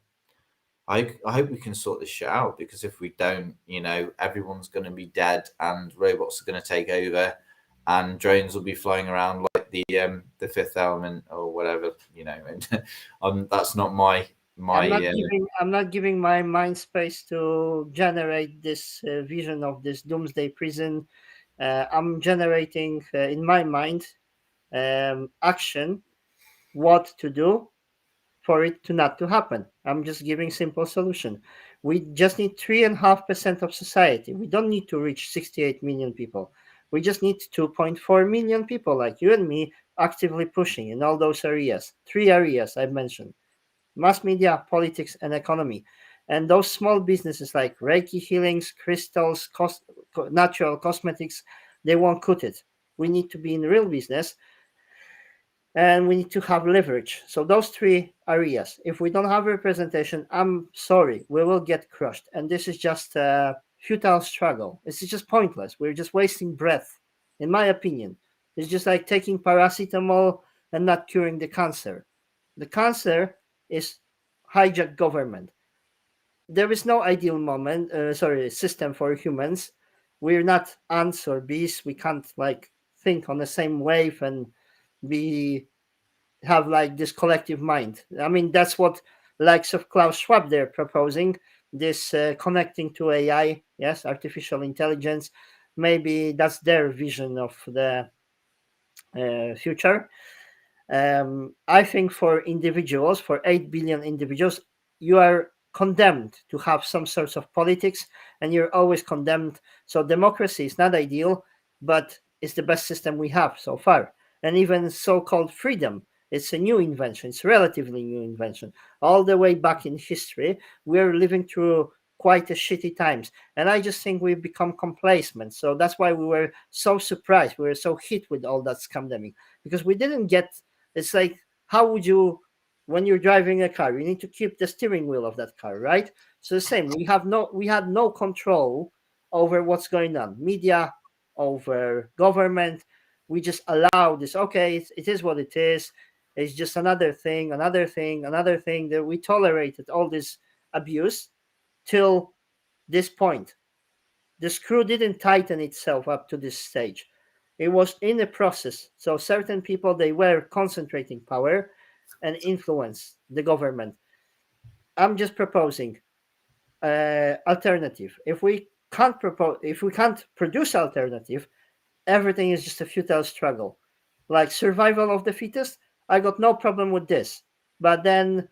Speaker 2: I hope we can sort this shit out, because if we don't, everyone's going to be dead, and robots are going to take over, and drones will be flying around like the Fifth Element or whatever, And that's not my
Speaker 1: I'm
Speaker 2: my.
Speaker 1: not giving I'm not giving my mind space to generate this vision of this doomsday prison. I'm generating in my mind action, what to do for it to not to happen. I'm just giving simple solution. We just need 3.5% of society. We don't need to reach 68 million people. We just need 2.4 million people like you and me actively pushing in all those areas. Three areas I've mentioned: mass media, politics, and economy. And those small businesses like Reiki healings, crystals, natural cosmetics, they won't cut it. We need to be in real business, and we need to have leverage. So those three areas. If we don't have representation, I'm sorry, we will get crushed. And this is just a futile struggle. It's just pointless. We're just wasting breath, in my opinion. It's just like taking paracetamol and not curing the cancer. The cancer is hijack government. There is no ideal system for humans. We're not ants or bees. We can't like think on the same wave and be have like this collective mind. I mean, that's what likes of Klaus Schwab they're proposing. This connecting to AI, yes, artificial intelligence. Maybe that's their vision of the future. I think for individuals, for 8 billion individuals, you are condemned to have some sorts of politics, and you're always condemned. So democracy is not ideal, but it's the best system we have so far. And even so-called freedom, it's a new invention. It's a relatively new invention. All the way back in history, we're living through quite a shitty times. And I just think we've become complacent. So that's why we were so surprised. We were so hit with all that scandemic, because we didn't get. It's like, how would you, when you're driving a car, you need to keep the steering wheel of that car, right? So the same, we had no control over what's going on, media, over government. We just allow this. Okay, it is what it is. It's just another thing, another thing, another thing, that we tolerated all this abuse till this point. The screw didn't tighten itself up to this stage. It was in a process. So certain people, they were concentrating power and influence the government. I'm just proposing alternative. If we can't produce alternative, everything is just a futile struggle. Like survival of the fittest, I got no problem with this. But then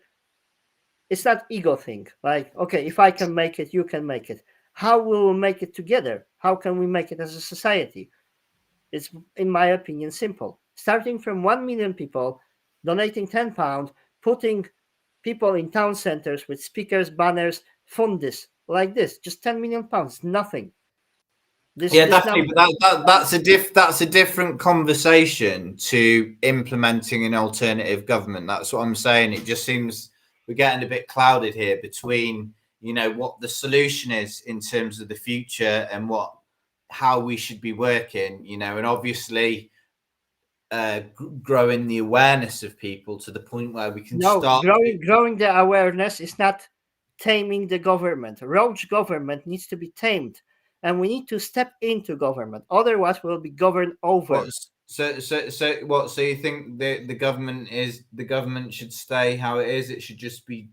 Speaker 1: it's that ego thing. Like, okay, if I can make it, you can make it. How will we make it together? How can we make it as a society? It's, in my opinion, simple. Starting from 1 million people, donating £10, putting people in town centers with speakers, banners, fund this. like this, just 10 million pounds, nothing.
Speaker 2: Yeah,
Speaker 1: This
Speaker 2: definitely.
Speaker 1: number.
Speaker 2: But that's a different conversation to implementing an alternative government. That's what I'm saying. It just seems we're getting a bit clouded here between what the solution is in terms of the future and how we should be working. And obviously growing the awareness of people to the point where we can
Speaker 1: No,
Speaker 2: start.
Speaker 1: growing the awareness is not taming the government. Roach government needs to be tamed, and we need to step into government. Otherwise, we'll be governed over.
Speaker 2: What? So you think the government should stay how it is? It should just be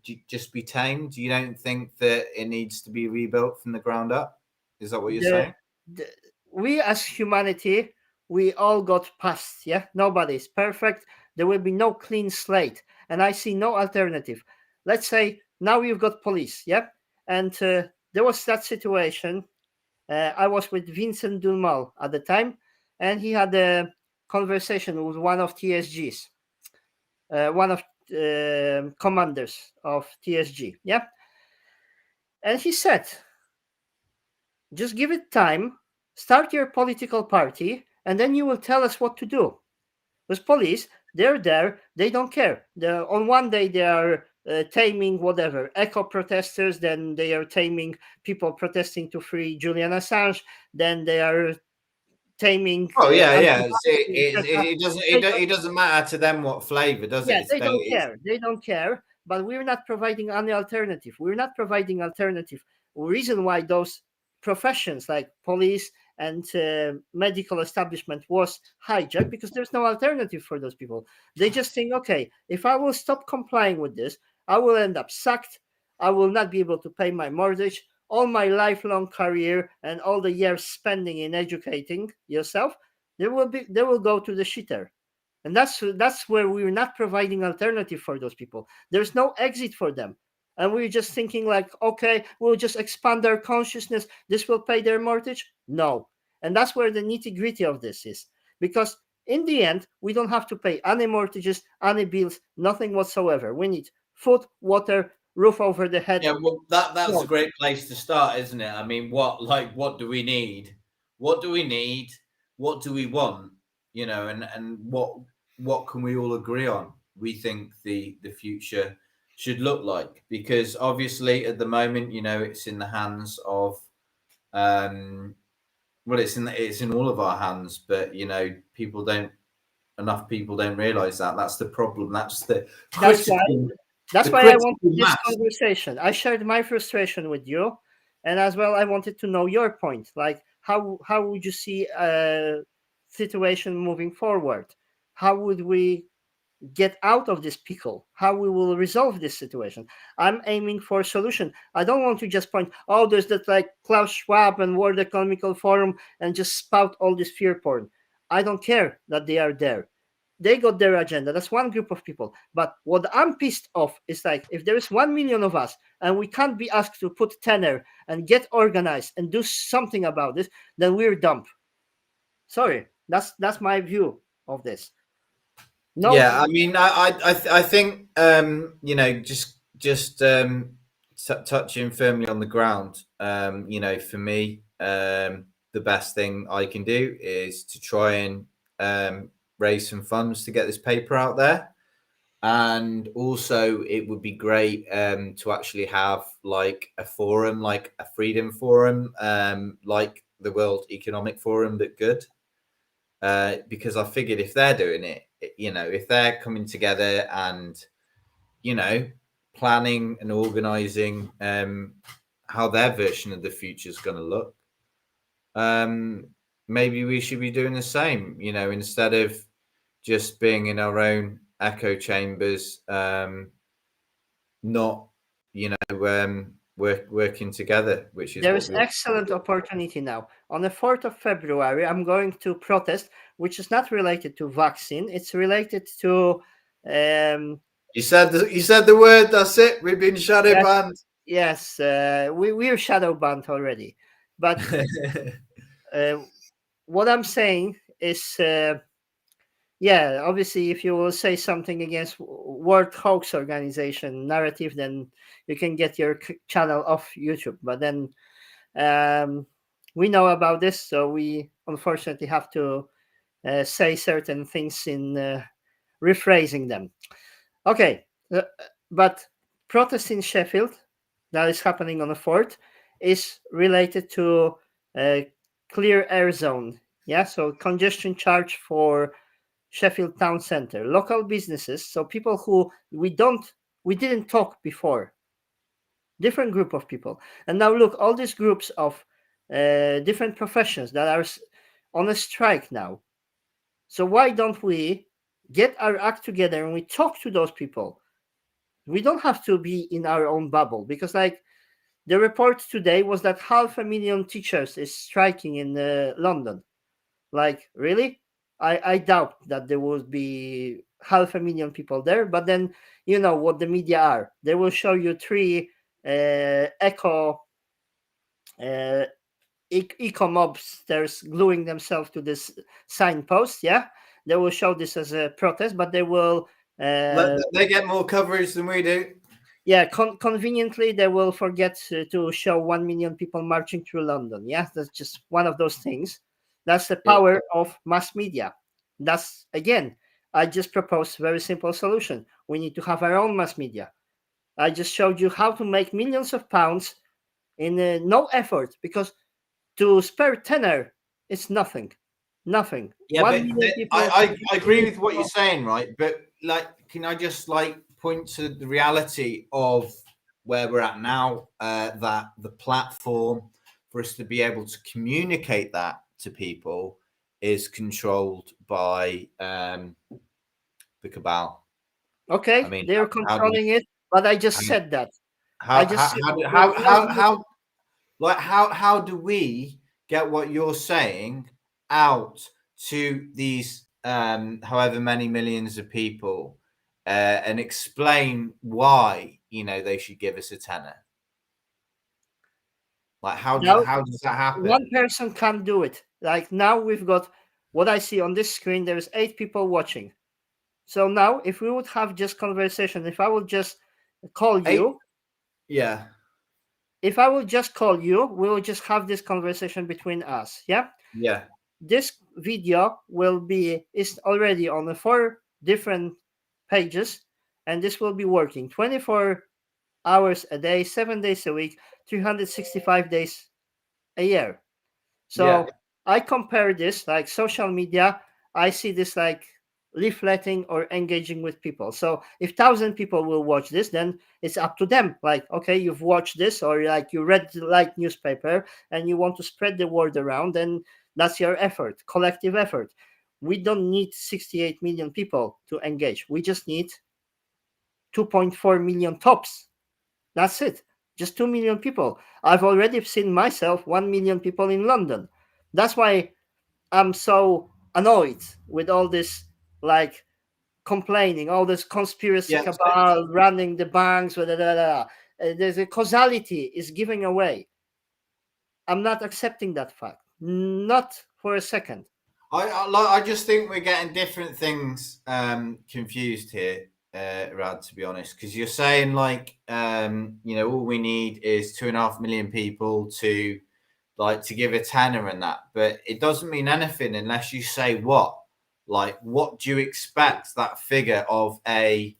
Speaker 2: tamed. You don't think that it needs to be rebuilt from the ground up? Is that what you're
Speaker 1: The,
Speaker 2: saying?
Speaker 1: the we as humanity, we all got past. Yeah, nobody is perfect. There will be no clean slate, and I see no alternative. Let's say now you've got police. Yeah, and there was that situation. I was with Vincent Dulmal at the time, and he had a conversation with one of TSGs, one of commanders of TSG. Yeah, and he said, just give it time, start your political party, and then you will tell us what to do. Because police, they're there, they don't care. On one day they are taming whatever eco protesters, then they are taming people protesting to free Julian Assange, then they are taming
Speaker 2: Oh yeah, yeah.
Speaker 1: anti-vaxxers, etc.
Speaker 2: It doesn't matter to them what flavour, does it?
Speaker 1: Yeah, they don't care. They don't care. But we're not providing any alternative. We're not providing alternative. Reason why those professions like police and medical establishment was hijacked, because there's no alternative for those people. They just think, okay, if I will stop complying with this, I will end up sacked. I will not be able to pay my mortgage. All my lifelong career and all the years spending in educating yourself, they will go to the shitter. And that's where we're not providing alternative for those people. There's no exit for them, and we're just thinking like, okay, we'll just expand their consciousness, this will pay their mortgage. No. And that's where the nitty gritty of this is, because in the end we don't have to pay any mortgages, any bills, nothing whatsoever. We need food, water, roof over the head.
Speaker 2: Yeah, well, that's a
Speaker 1: No.
Speaker 2: great place to start, isn't it? I mean, what do we need? What do we need? What do we want? And what can we all agree on? We think the future should look like, because obviously at the moment, it's in the hands of well, it's in all of our hands, but enough people don't realize that. That's the problem. That's the
Speaker 1: That's why
Speaker 2: critical
Speaker 1: That's
Speaker 2: the
Speaker 1: why I
Speaker 2: critical
Speaker 1: wanted this
Speaker 2: mass.
Speaker 1: conversation. I shared my frustration with you, and as well, I wanted to know your point. Like, how would you see a situation moving forward? How would we get out of this pickle? How we will resolve this situation? I'm aiming for a solution. I don't want to just point, oh, there's that like Klaus Schwab and World Economical Forum and just spout all this fear porn. I don't care that they are there. They got their agenda. That's one group of people. But what I'm pissed off is like, if there is 1 million of us and we can't be asked to put tenor and get organized and do something about this, then we're dumb. Sorry, that's my view of this. No,
Speaker 2: Yeah, I mean, I think just touching firmly on the ground. For me, the best thing I can do is to try and raise some funds to get this paper out there, and also it would be great to actually have like a forum, like a freedom forum, like the World Economic Forum, but good. Because I figured if they're doing it, if they're coming together and, planning and organizing how their version of the future is going to look, maybe we should be doing the same, instead of just being in our own echo chambers, not, working together, which is
Speaker 1: there
Speaker 2: what
Speaker 1: is
Speaker 2: we all
Speaker 1: excellent
Speaker 2: do.
Speaker 1: opportunity now. On the 4th of February, I'm going to protest, which is not related to vaccine. It's related to
Speaker 2: You said the word. That's it. We've been shadow
Speaker 1: yes,
Speaker 2: banned.
Speaker 1: yes, we're shadow banned already. But uh, what I'm saying is, yeah, obviously, if you will say something against World Hoax Organization narrative, then you can get your channel off YouTube. But then we know about this, so we unfortunately have to say certain things in rephrasing them. Okay, but protest in Sheffield that is happening on the 4th is related to clear air zone. Yeah, so congestion charge for Sheffield town centre, local businesses, so people who we didn't talk before, different group of people, and now look, all these groups of different professions that are on a strike now. So why don't we get our act together and we talk to those people? We don't have to be in our own bubble, because like the report today was that 500,000 teachers is striking in London. Like, really? I doubt that there will be 500,000 people there. But then, you know what the media are. They will show you three eco mobsters gluing themselves to this signpost. Yeah, they will show this as a protest, but they will.
Speaker 2: They get more coverage than we do.
Speaker 1: Yeah, conveniently, they will forget to show 1 million people marching through London. Yeah, that's just one of those things. That's the power of mass media. That's, again, I just proposed a very simple solution. We need to have our own mass media. I just showed you how to make millions of pounds in no effort, because to spare tenner, it's nothing. Nothing.
Speaker 2: Yeah,
Speaker 1: 1
Speaker 2: but
Speaker 1: million people.
Speaker 2: I agree with what you're saying, right? But like, can I just like point to the reality of where we're at now? That the platform for us to be able to communicate that to people is controlled by the cabal.
Speaker 1: Okay,
Speaker 2: I mean,
Speaker 1: they're
Speaker 2: how do we,
Speaker 1: controlling it, but I just said that. I
Speaker 2: how
Speaker 1: just
Speaker 2: how
Speaker 1: said
Speaker 2: how do-
Speaker 1: that
Speaker 2: how like how do we get what you're saying out to these however many millions of people and explain why they should give us a tenner? Like
Speaker 1: now
Speaker 2: how does that
Speaker 1: one
Speaker 2: happen?
Speaker 1: person can't do it. Like now we've got what I see on this screen. There's 8 people watching. So now, if we would have just conversation, if I would just call
Speaker 2: Eight,
Speaker 1: you,
Speaker 2: yeah,
Speaker 1: if I will just call you, we will just have this conversation between us. Yeah.
Speaker 2: yeah,
Speaker 1: This video is already on the 4 different pages, and this will be working 24 hours a day, 7 days a week, 365 days a year.
Speaker 2: yeah,
Speaker 1: So I compare this like social media. I see this like leafleting or engaging with people. So if 1,000 people will watch this, then it's up to them. Like, okay, you've watched this, or like you read the like newspaper and you want to spread the word around, then that's your effort, collective effort. We don't need 68 million people to engage. We just need 2.4 million tops. That's it. Just 2 million people. I've already seen myself 1 million people in London. That's why I'm so annoyed with all this, like, complaining, all this conspiracy
Speaker 2: yeah.
Speaker 1: cabal running the banks. Blah, blah, blah, blah. There's a causality is giving away. I'm not accepting that fact. Not for a second.
Speaker 2: I just think we're getting different things confused here, Rad. To be honest, because you're saying like all we need is 2.5 million people to to give a tenner and that, but it doesn't mean anything unless you say what. Like, what do you expect that figure of a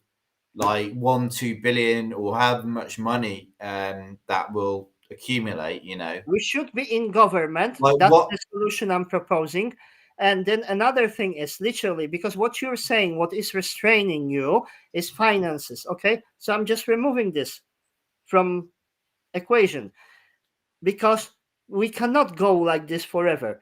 Speaker 2: 1-2 billion or however much money that will accumulate?
Speaker 1: We should be in government.
Speaker 2: Like
Speaker 1: That's
Speaker 2: what?
Speaker 1: the solution I'm proposing. And then another thing is literally, because what you're saying, what is restraining you is finances. Okay. So I'm just removing this from equation, because we cannot go like this forever.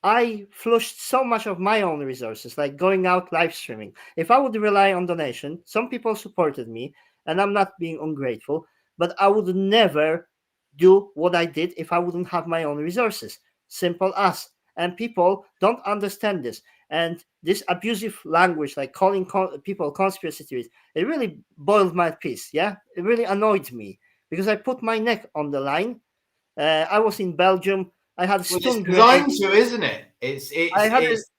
Speaker 1: I flushed so much of my own resources, like going out live streaming. If I would rely on donation, some people supported me, and I'm not being ungrateful, but I would never do what I did if I wouldn't have my own resources. Simple as. And people don't understand this. And this abusive language, like calling people conspiracy theories, it really boiled my piece. Yeah, it really annoyed me because I put my neck on the line. I was in Belgium. I had
Speaker 2: Well, it's
Speaker 1: stun grenades.
Speaker 2: designed to, isn't it? It's
Speaker 1: I
Speaker 2: it's
Speaker 1: had
Speaker 2: it's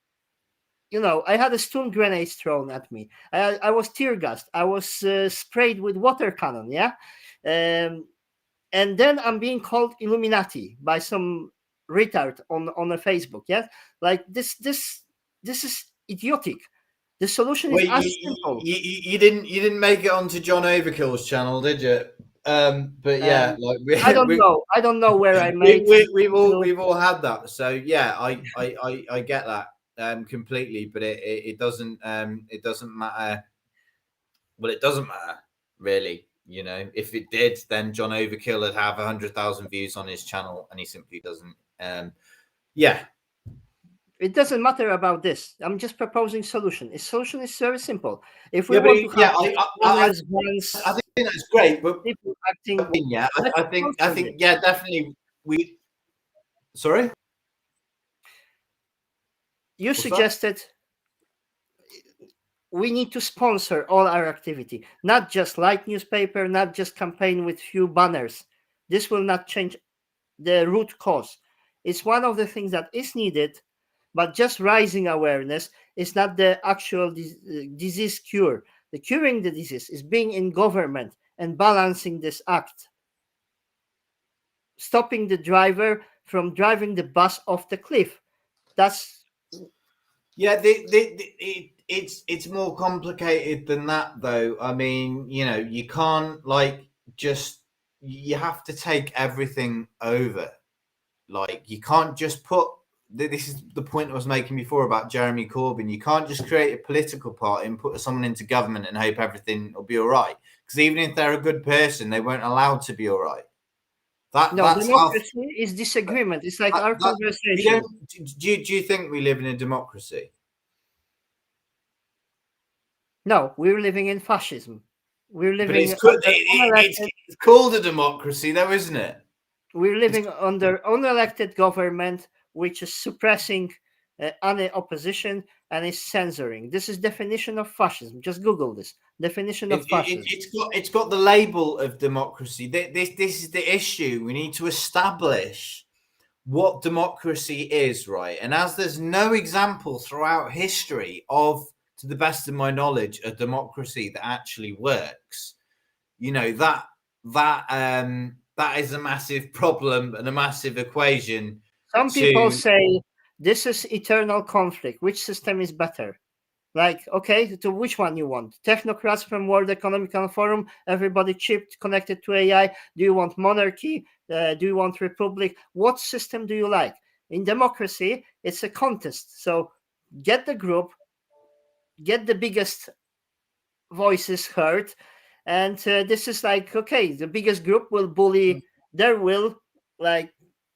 Speaker 1: I had a stun grenade thrown at me. I was tear gassed. I was sprayed with water cannon. Yeah, and then I'm being called Illuminati by some retard on a Facebook. Yeah, like this is idiotic. The solution is
Speaker 2: Wait,
Speaker 1: as simple.
Speaker 2: you didn't make it onto John Overkill's channel, did you? But yeah,
Speaker 1: Um,
Speaker 2: like
Speaker 1: I don't
Speaker 2: we
Speaker 1: know. I don't know where I
Speaker 2: we,
Speaker 1: made.
Speaker 2: we we've all we've all had that. So yeah, I get that completely, but it doesn't matter. Well, it doesn't matter really. If it did, then John Overkill would have 100,000 views on his channel, and he simply doesn't. Yeah,
Speaker 1: It doesn't matter about this. I'm just proposing solution. A solution is very simple. If we
Speaker 2: yeah, but
Speaker 1: want to have
Speaker 2: yeah,
Speaker 1: banners, bans,
Speaker 2: I think that's great, but
Speaker 1: people acting,
Speaker 2: yeah,
Speaker 1: let's
Speaker 2: I
Speaker 1: sponsor
Speaker 2: think
Speaker 1: this.
Speaker 2: yeah, definitely we. Sorry,
Speaker 1: You
Speaker 2: what's that?
Speaker 1: suggested we need to sponsor all our activity, not just light newspaper, not just campaign with few banners. This will not change the root cause. It's one of the things that is needed, but just raising awareness is not the actual disease cure. The curing the disease is being in government and balancing this act, stopping the driver from driving the bus off the cliff. That's
Speaker 2: Yeah, it's more complicated than that, though. I mean, you can't just you have to take everything over. Like you can't just put. This is the point I was making before about Jeremy Corbyn. You can't just create a political party and put someone into government and hope everything will be all right. Because even if they're a good person, they weren't allowed to be all right.
Speaker 1: no,
Speaker 2: That's how
Speaker 1: democracy is disagreement. It's like our
Speaker 2: that we don't.
Speaker 1: conversation.
Speaker 2: Do you think we live in a democracy?
Speaker 1: No, we're living in fascism. We're
Speaker 2: But
Speaker 1: living under unelected.
Speaker 2: it's called a democracy, though, isn't it?
Speaker 1: We're
Speaker 2: It's,
Speaker 1: living under unelected government, which is suppressing any opposition and is censoring. This is definition of fascism. Just Google this definition of fascism.
Speaker 2: it's got the label of democracy. This is the issue. We need to establish what democracy is, right? And as there's no example throughout history of, to the best of my knowledge, a democracy that actually works, that is a massive problem and a massive equation
Speaker 1: Some people
Speaker 2: to.
Speaker 1: say this is eternal conflict. Which system is better? Like, okay, to which one you want? Technocrats from World Economic Forum, everybody chipped, connected to AI. Do you want monarchy? Do you want republic? What system do you like? In democracy, it's a contest. So get the group, get the biggest voices heard, and this is like, okay, the biggest group will bully their will, like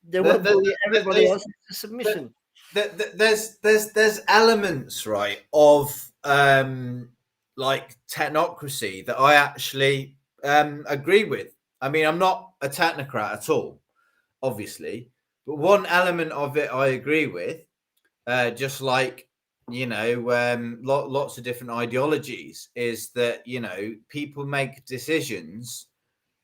Speaker 1: they
Speaker 2: the,
Speaker 1: will
Speaker 2: the,
Speaker 1: bully
Speaker 2: the,
Speaker 1: everybody
Speaker 2: there's,
Speaker 1: else to submission.
Speaker 2: there's elements, right, of like technocracy that I actually agree with. I mean, I'm not a technocrat at all, obviously, but one element of it I agree with, just like lots of different ideologies, is that people make decisions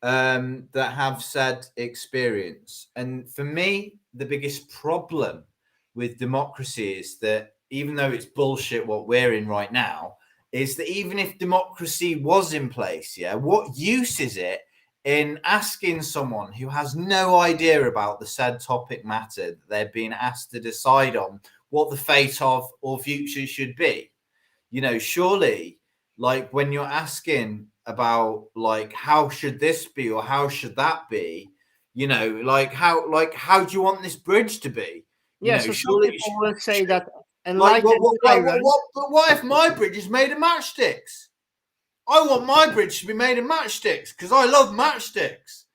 Speaker 2: that have said experience. And for me, the biggest problem with democracy is that even though it's bullshit what we're in right now, is that even if democracy was in place, yeah, what use is it in asking someone who has no idea about the said topic matter that they're being asked to decide on what the fate of or future should be? Surely, like when you're asking about like how should this be or how should that be, how do you want this bridge to be?
Speaker 1: Yeah, so some
Speaker 2: Surely,
Speaker 1: people will say that
Speaker 2: like
Speaker 1: enlightened tyrants.
Speaker 2: but what if my bridge is made of matchsticks? I want my bridge to be made of matchsticks because I love matchsticks.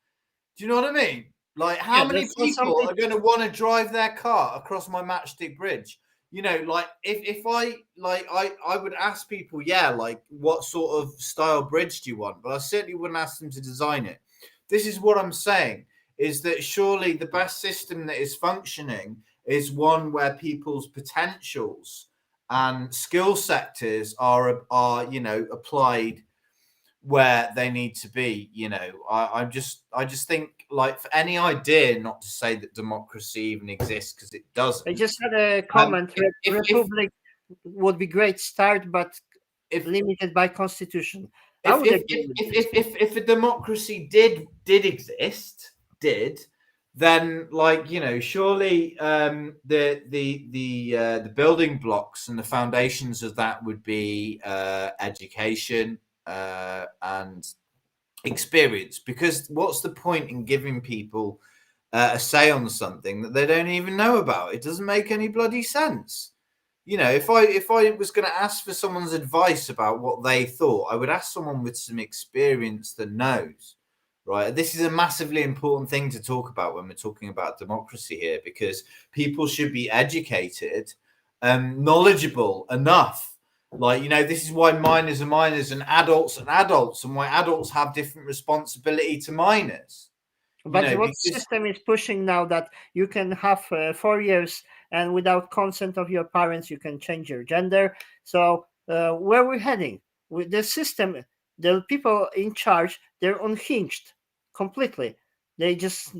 Speaker 2: Do you know what I mean? Like,
Speaker 1: Yeah,
Speaker 2: how many
Speaker 1: that's what some
Speaker 2: people
Speaker 1: people.
Speaker 2: are going to want to drive their car across my matchstick bridge? Like if I would ask people, yeah, like what sort of style bridge do you want? But I certainly wouldn't ask them to design it. This is what I'm saying, is that surely the best system that is functioning is one where people's potentials and skill sectors are applied where they need to be. I just think, like, for any idea, not to say that democracy even exists, because it
Speaker 1: I
Speaker 2: doesn't.
Speaker 1: just had a
Speaker 2: Um,
Speaker 1: comment.
Speaker 2: if
Speaker 1: Republic would be great start, but
Speaker 2: if
Speaker 1: limited by constitution. I
Speaker 2: if
Speaker 1: would
Speaker 2: if
Speaker 1: agree
Speaker 2: if
Speaker 1: with
Speaker 2: if
Speaker 1: this.
Speaker 2: if a democracy did exist, then, like, surely the building blocks and the foundations of that would be education and experience. Because what's the point in giving people a say on something that they don't even know about? It doesn't make any bloody sense. If I was going to ask for someone's advice about what they thought, I would ask someone with some experience that knows, right? This is a massively important thing to talk about when we're talking about democracy here, because people should be educated, knowledgeable enough. Like, this is why minors are minors and adults, and why adults have different responsibility to minors.
Speaker 1: But what
Speaker 2: Because
Speaker 1: system is pushing now that you can have 4 years and without consent of your parents you can change your gender? So where we're heading with the system, the people in charge, they're unhinged completely. They just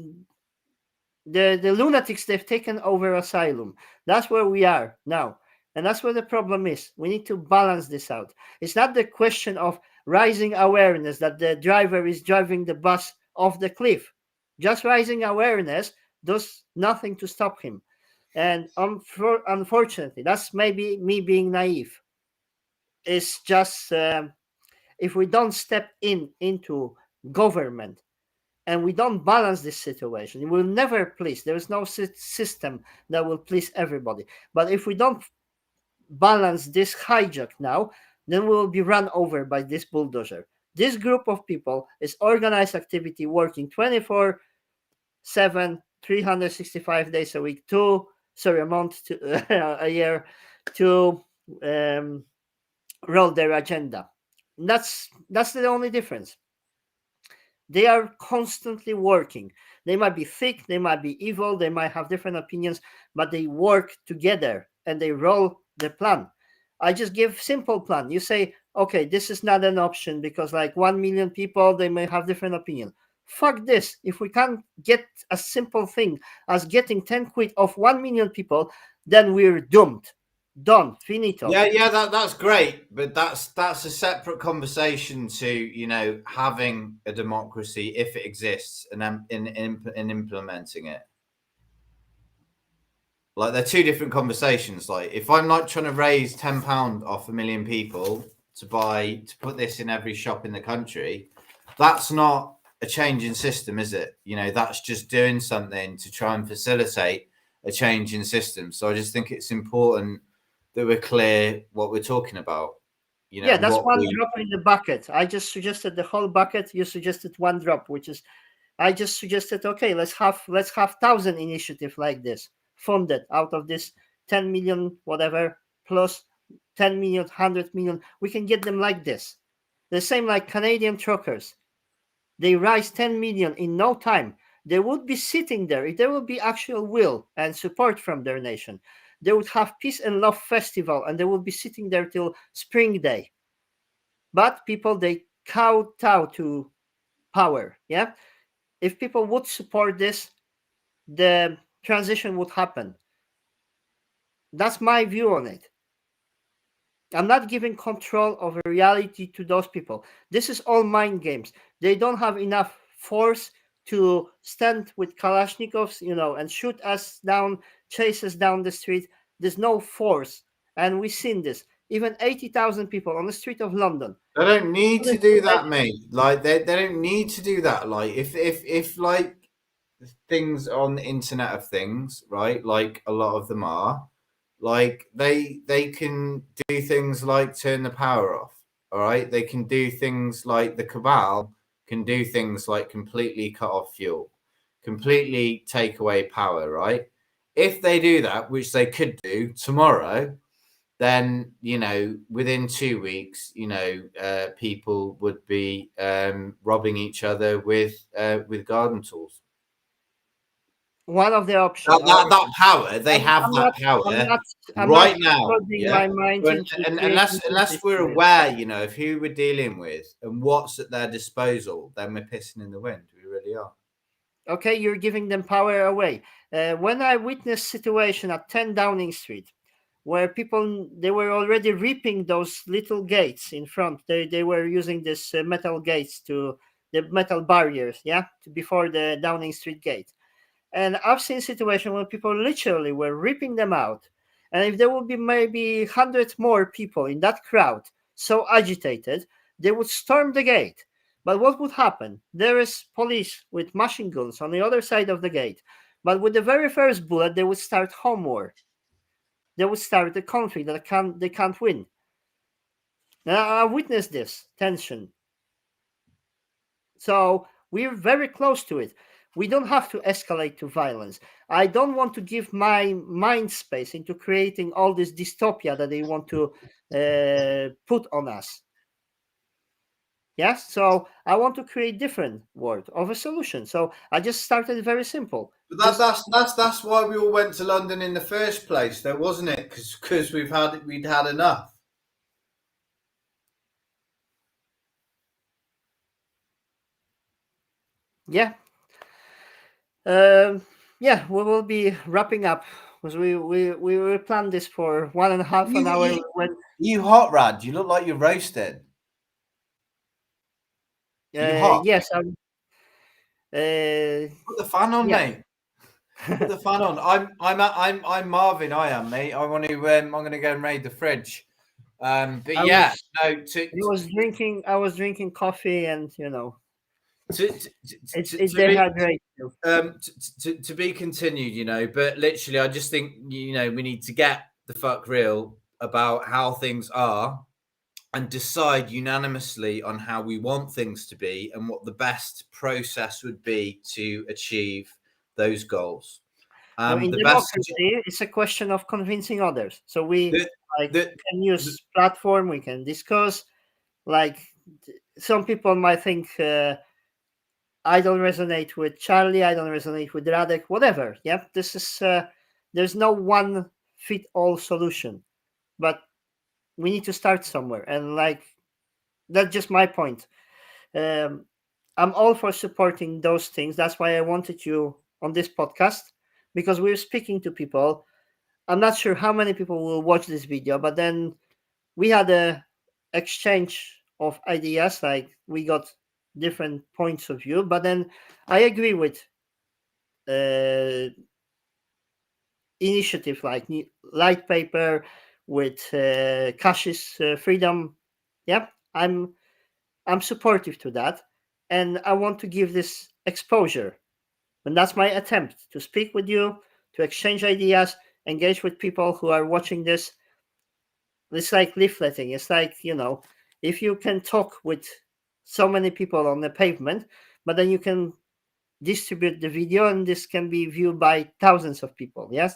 Speaker 1: the lunatics, they've taken over asylum. That's where we are now, and that's where the problem is. We need to balance this out. It's not the question of rising awareness that the driver is driving the bus off the cliff. Just rising awareness does nothing to stop him. And unfortunately, that's maybe me being naive. It's just if we don't step into government and we don't balance this situation, it will never please. There is no system that will please everybody. But if we don't balance this hijack now, then we will be run over by this bulldozer. This group of people is organized activity working 24/7, 365 days a week, a month, a year, to um, roll their agenda. That's the only difference. They are constantly working. They might be thick, they might be evil, they might have different opinions, but they work together and they roll the plan. I just give simple plan. You say, okay, this is not an option because like 1 million people, they may have different opinion. Fuck this. If we can't get a simple thing as getting 10 quid of 1 million people, then we're doomed. Done. Finito.
Speaker 2: yeah, that's great, but that's a separate conversation to, having a democracy if it exists, and then in implementing it. Like, they're two different conversations. Like, if I'm like trying to raise £10 off 1 million people to put this in every shop in the country, that's not a change in system, is it? That's just doing something to try and facilitate a change in system. So I just think it's important that we're clear what we're talking about.
Speaker 1: Yeah, that's
Speaker 2: What
Speaker 1: one
Speaker 2: we
Speaker 1: drop in the bucket. I just suggested the whole bucket. You suggested one drop, which is I just suggested, okay, let's have 1,000 initiative like this funded out of this 10 million whatever plus 10 million, 100 million. We can get them like this. The same like Canadian truckers. They raise 10 million in no time. They would be sitting there if there would be actual will and support from their nation. They would have peace and love festival and they would be sitting there till spring day. But people, they kowtow to power. Yeah, if people would support this, the transition would happen. That's my view on it. I'm not giving control of reality to those people. This is all mind games. They don't have enough force to stand with Kalashnikovs, and shoot us down, chase us down the street. There's no force. And we've seen this. Even 80,000 people on the street of London.
Speaker 2: They don't need to do that, mate. Like, they don't need to do that. Like, if like things on the Internet of Things, right? Like, a lot of them are, like, they can do things like turn the power off. All right, they can do things like the cabal can do things like completely cut off fuel, completely take away power. Right? If they do that, which they could do tomorrow, then within 2 weeks, people would be robbing each other with garden tools.
Speaker 1: One of the
Speaker 2: That,
Speaker 1: option.
Speaker 2: that, that power, they
Speaker 1: I'm,
Speaker 2: have
Speaker 1: I'm
Speaker 2: that
Speaker 1: not. I'm
Speaker 2: power
Speaker 1: not. I'm not
Speaker 2: right now.
Speaker 1: putting
Speaker 2: Yeah.
Speaker 1: my mind
Speaker 2: And,
Speaker 1: into
Speaker 2: and
Speaker 1: creating
Speaker 2: unless we're
Speaker 1: system.
Speaker 2: aware, of who we're dealing with and what's at their disposal, then we're pissing in the wind. We really are.
Speaker 1: Okay, you're giving them power away. When I witnessed situation at 10 Downing Street, where people, they were already ripping those little gates in front. They were using this metal gates, to the metal barriers, yeah, before the Downing Street gate. And I've seen situations where people literally were ripping them out. And if there would be maybe 100 more people in that crowd so agitated, they would storm the gate. But what would happen? There is police with machine guns on the other side of the gate. But with the very first bullet, they would start home war. They would start a conflict that they can't win. Now, I witnessed this tension. So we're very close to it. We don't have to escalate to violence. I don't want to give my mind space into creating all this dystopia that they want to put on us. Yes, so I want to create different world of a solution. So I just started very simple.
Speaker 2: But
Speaker 1: Just
Speaker 2: that's why we all went to London in the first place, though, wasn't it? Because we'd had enough.
Speaker 1: yeah, yeah, we will be wrapping up because we planned this for 1.5 an
Speaker 2: You,
Speaker 1: hour.
Speaker 2: you,
Speaker 1: When
Speaker 2: you hot, Rad? You look like you're roasted. You hot?
Speaker 1: yes, I'm.
Speaker 2: Put the fan on,
Speaker 1: Yeah,
Speaker 2: mate. Put the fan on. I'm Marvin. I am, mate. I want to. I'm going to go and raid the fridge. But
Speaker 1: I
Speaker 2: yeah,
Speaker 1: was.
Speaker 2: no.
Speaker 1: I was drinking. I was drinking coffee, and
Speaker 2: To,
Speaker 1: it
Speaker 2: to be
Speaker 1: dehydrates you.
Speaker 2: to be continued, but literally I just think we need to get the fuck real about how things are and decide unanimously on how we want things to be and what the best process would be to achieve those goals.
Speaker 1: So in
Speaker 2: The best
Speaker 1: democracy, it's a question of convincing others. So we
Speaker 2: the,
Speaker 1: like
Speaker 2: the,
Speaker 1: can
Speaker 2: the
Speaker 1: use platform. We can discuss. Like some people might think I don't resonate with Charlie. I don't resonate with Radek. Whatever. Yeah, this is. There's no one fit all solution, but we need to start somewhere. And like that's just my point. Um, I'm all for supporting those things. That's why I wanted you on this podcast because we're speaking to people. I'm not sure how many people will watch this video, but then we had a exchange of ideas. Like we got different points of view, but then I agree with uh, initiative like light paper with Cash's freedom. Yeah, I'm supportive to that, and I want to give this exposure. And that's my attempt to speak with you, to exchange ideas, engage with people who are watching this. It's like leafleting. It's like, if you can talk with so many people on the pavement, but then you can distribute the video and this can be viewed by thousands of people. Yes.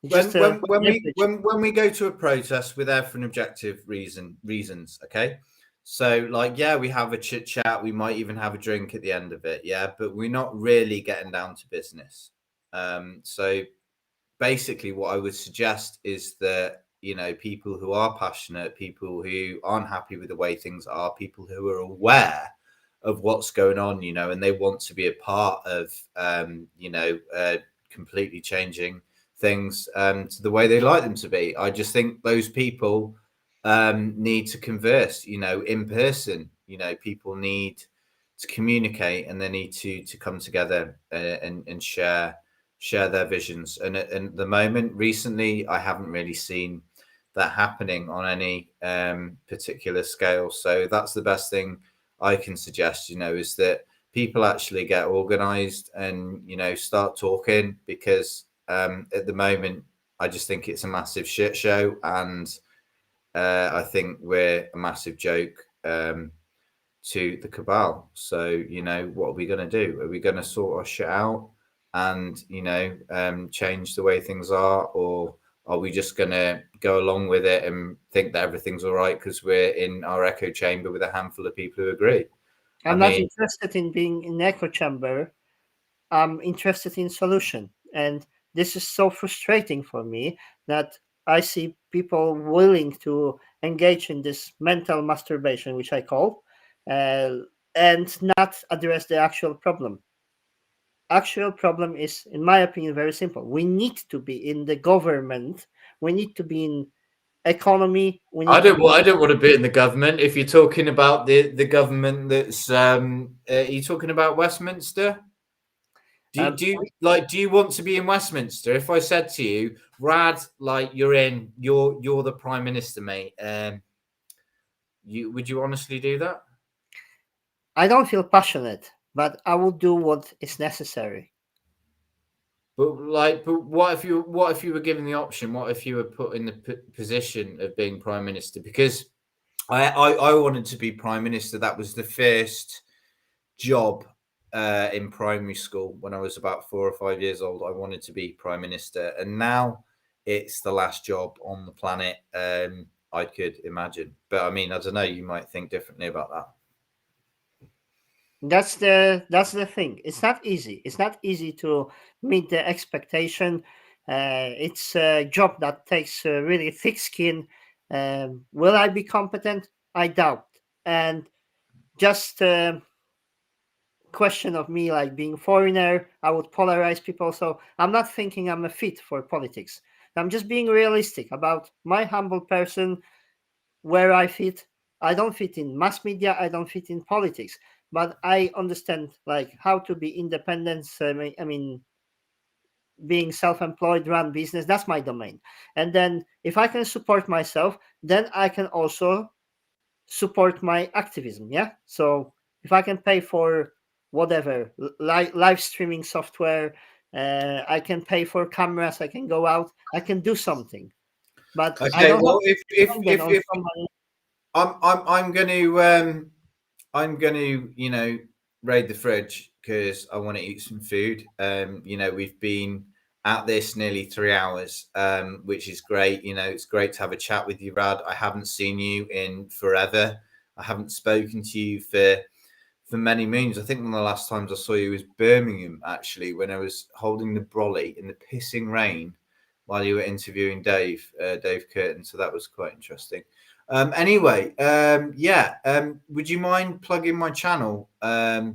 Speaker 1: It's just a leverage.
Speaker 2: when we go to a protest, we're there for an objective reasons. Okay, so like yeah, we have a chit chat. We might even have a drink at the end of it. Yeah, but we're not really getting down to business. So basically, what I would suggest is that people who are passionate, people who aren't happy with the way things are, people who are aware of what's going on, and they want to be a part of completely changing things to the way they like them to be. I just think those people need to converse, in person. People need to communicate and they need to come together and share their visions. And at the moment, recently, I haven't really seen that happening on any particular scale. So that's the best thing I can suggest, is that people actually get organized and, start talking because at the moment, I just think it's a massive shit show. And I think we're a massive joke to the cabal. So, what are we going to do? Are we going to sort our shit out and, change the way things are? Or are we just going to go along with it and think that everything's all right because we're in our echo chamber with a handful of people who agree? I
Speaker 1: I'm not
Speaker 2: mean,
Speaker 1: interested in being in echo chamber. I'm interested in solution. And this is so frustrating for me that I see people willing to engage in this mental masturbation, which I call, uh, and not address the actual problem. Actual problem is, in my opinion, very simple. We need to be in the government We need to be in economy. We
Speaker 3: I
Speaker 1: need to
Speaker 3: don't.
Speaker 1: be.
Speaker 3: I don't want to be in the government. If you're talking about the government, that's are you talking about Westminster? Do you like? Do you want to be in Westminster? If I said to you, Rad, like you're the Prime Minister, mate. Would you honestly do that?
Speaker 1: I don't feel passionate, but I will do what is necessary.
Speaker 3: But what if you were given the option? What if you were put in the position of being Prime Minister? Because I wanted to be Prime Minister. That was the first job in primary school when I was about 4 or 5 years old. I wanted to be Prime Minister, and now it's the last job on the planet I could imagine. But I mean, I don't know. You might think differently about that.
Speaker 1: That's the thing. It's not easy. It's not easy to meet the expectation. It's a job that takes really thick skin. Will I be competent? I doubt. And just question of me like being foreigner, I would polarize people. So I'm not thinking I'm a fit for politics. I'm just being realistic about my humble person, where I fit. I don't fit in mass media. I don't fit in politics, but I understand like how to be independent. I mean, being self-employed, run business. That's my domain. And then if I can support myself, then I can also support my activism. Yeah. So if I can pay for whatever live streaming software, I can pay for cameras. I can go out. I can do something, but I
Speaker 2: Okay,
Speaker 1: don't have
Speaker 2: well,
Speaker 1: to depend on
Speaker 2: if
Speaker 1: somebody.
Speaker 2: I'm going to raid the fridge because I want to eat some food. We've been at this nearly 3 hours, which is great. It's great to have a chat with you, Rad. I haven't seen you in forever. I haven't spoken to you for many moons. I think one of the last times I saw you was Birmingham, actually, when I was holding the brolly in the pissing rain while you were interviewing Dave Curtin. So that was quite interesting. Anyway, would you mind plugging my channel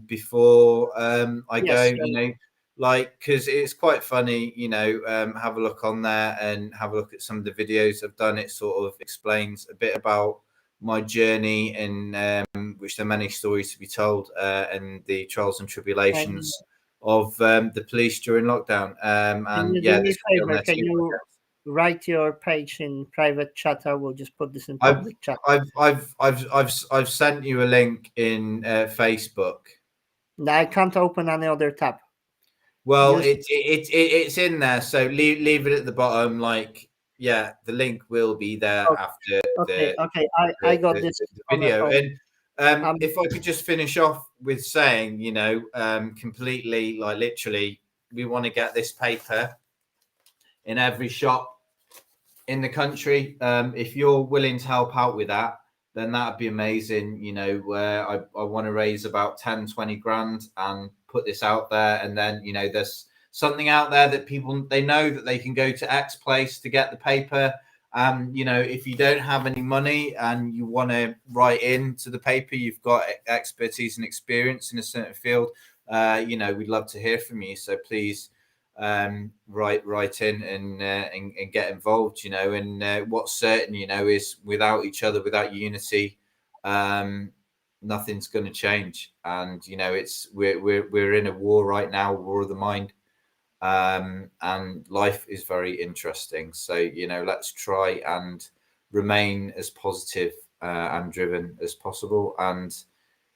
Speaker 2: before I go?
Speaker 1: Yes.
Speaker 2: Because it's quite funny, have a look on there and have a look at some of the videos I've done. It sort of explains a bit about my journey and which there are many stories to be told and the trials and
Speaker 1: And
Speaker 2: tribulations of the police during lockdown.
Speaker 1: can
Speaker 2: And
Speaker 1: you do
Speaker 2: yeah,
Speaker 1: me
Speaker 2: this
Speaker 1: a
Speaker 2: will be on
Speaker 1: favor?
Speaker 2: there
Speaker 1: Can
Speaker 2: too.
Speaker 1: you write your page in private chat? I will just put this in
Speaker 2: I've
Speaker 1: public chat.
Speaker 2: I've sent you a link in Facebook.
Speaker 1: No, I can't open any other tab.
Speaker 2: Well,
Speaker 1: Just
Speaker 2: it's in there, so leave it at the bottom. The link will be there
Speaker 1: okay.
Speaker 2: after
Speaker 1: Okay.
Speaker 2: the
Speaker 1: Okay. I got this
Speaker 2: the
Speaker 1: on the
Speaker 2: video.
Speaker 1: phone.
Speaker 2: And
Speaker 1: Um.
Speaker 2: if I could just finish off with saying, completely, like literally, we want to get this paper in every shop in the country. If you're willing to help out with that, then that'd be amazing. I want to raise about 10, 20 grand and put this out there. And then, there's something out there that people, they know that they can go to X place to get the paper. If you don't have any money and you want to write into the paper, you've got expertise and experience in a certain field, we'd love to hear from you. So please, write in and get involved, and what's certain, is without each other, without unity, nothing's going to change. And we're in a war right now, war of the mind, and life is very interesting. So let's try and remain as positive and driven as possible, and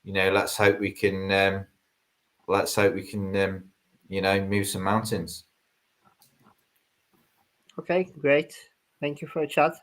Speaker 2: let's hope we can move some mountains.
Speaker 1: Okay. Great. Thank you for the chat.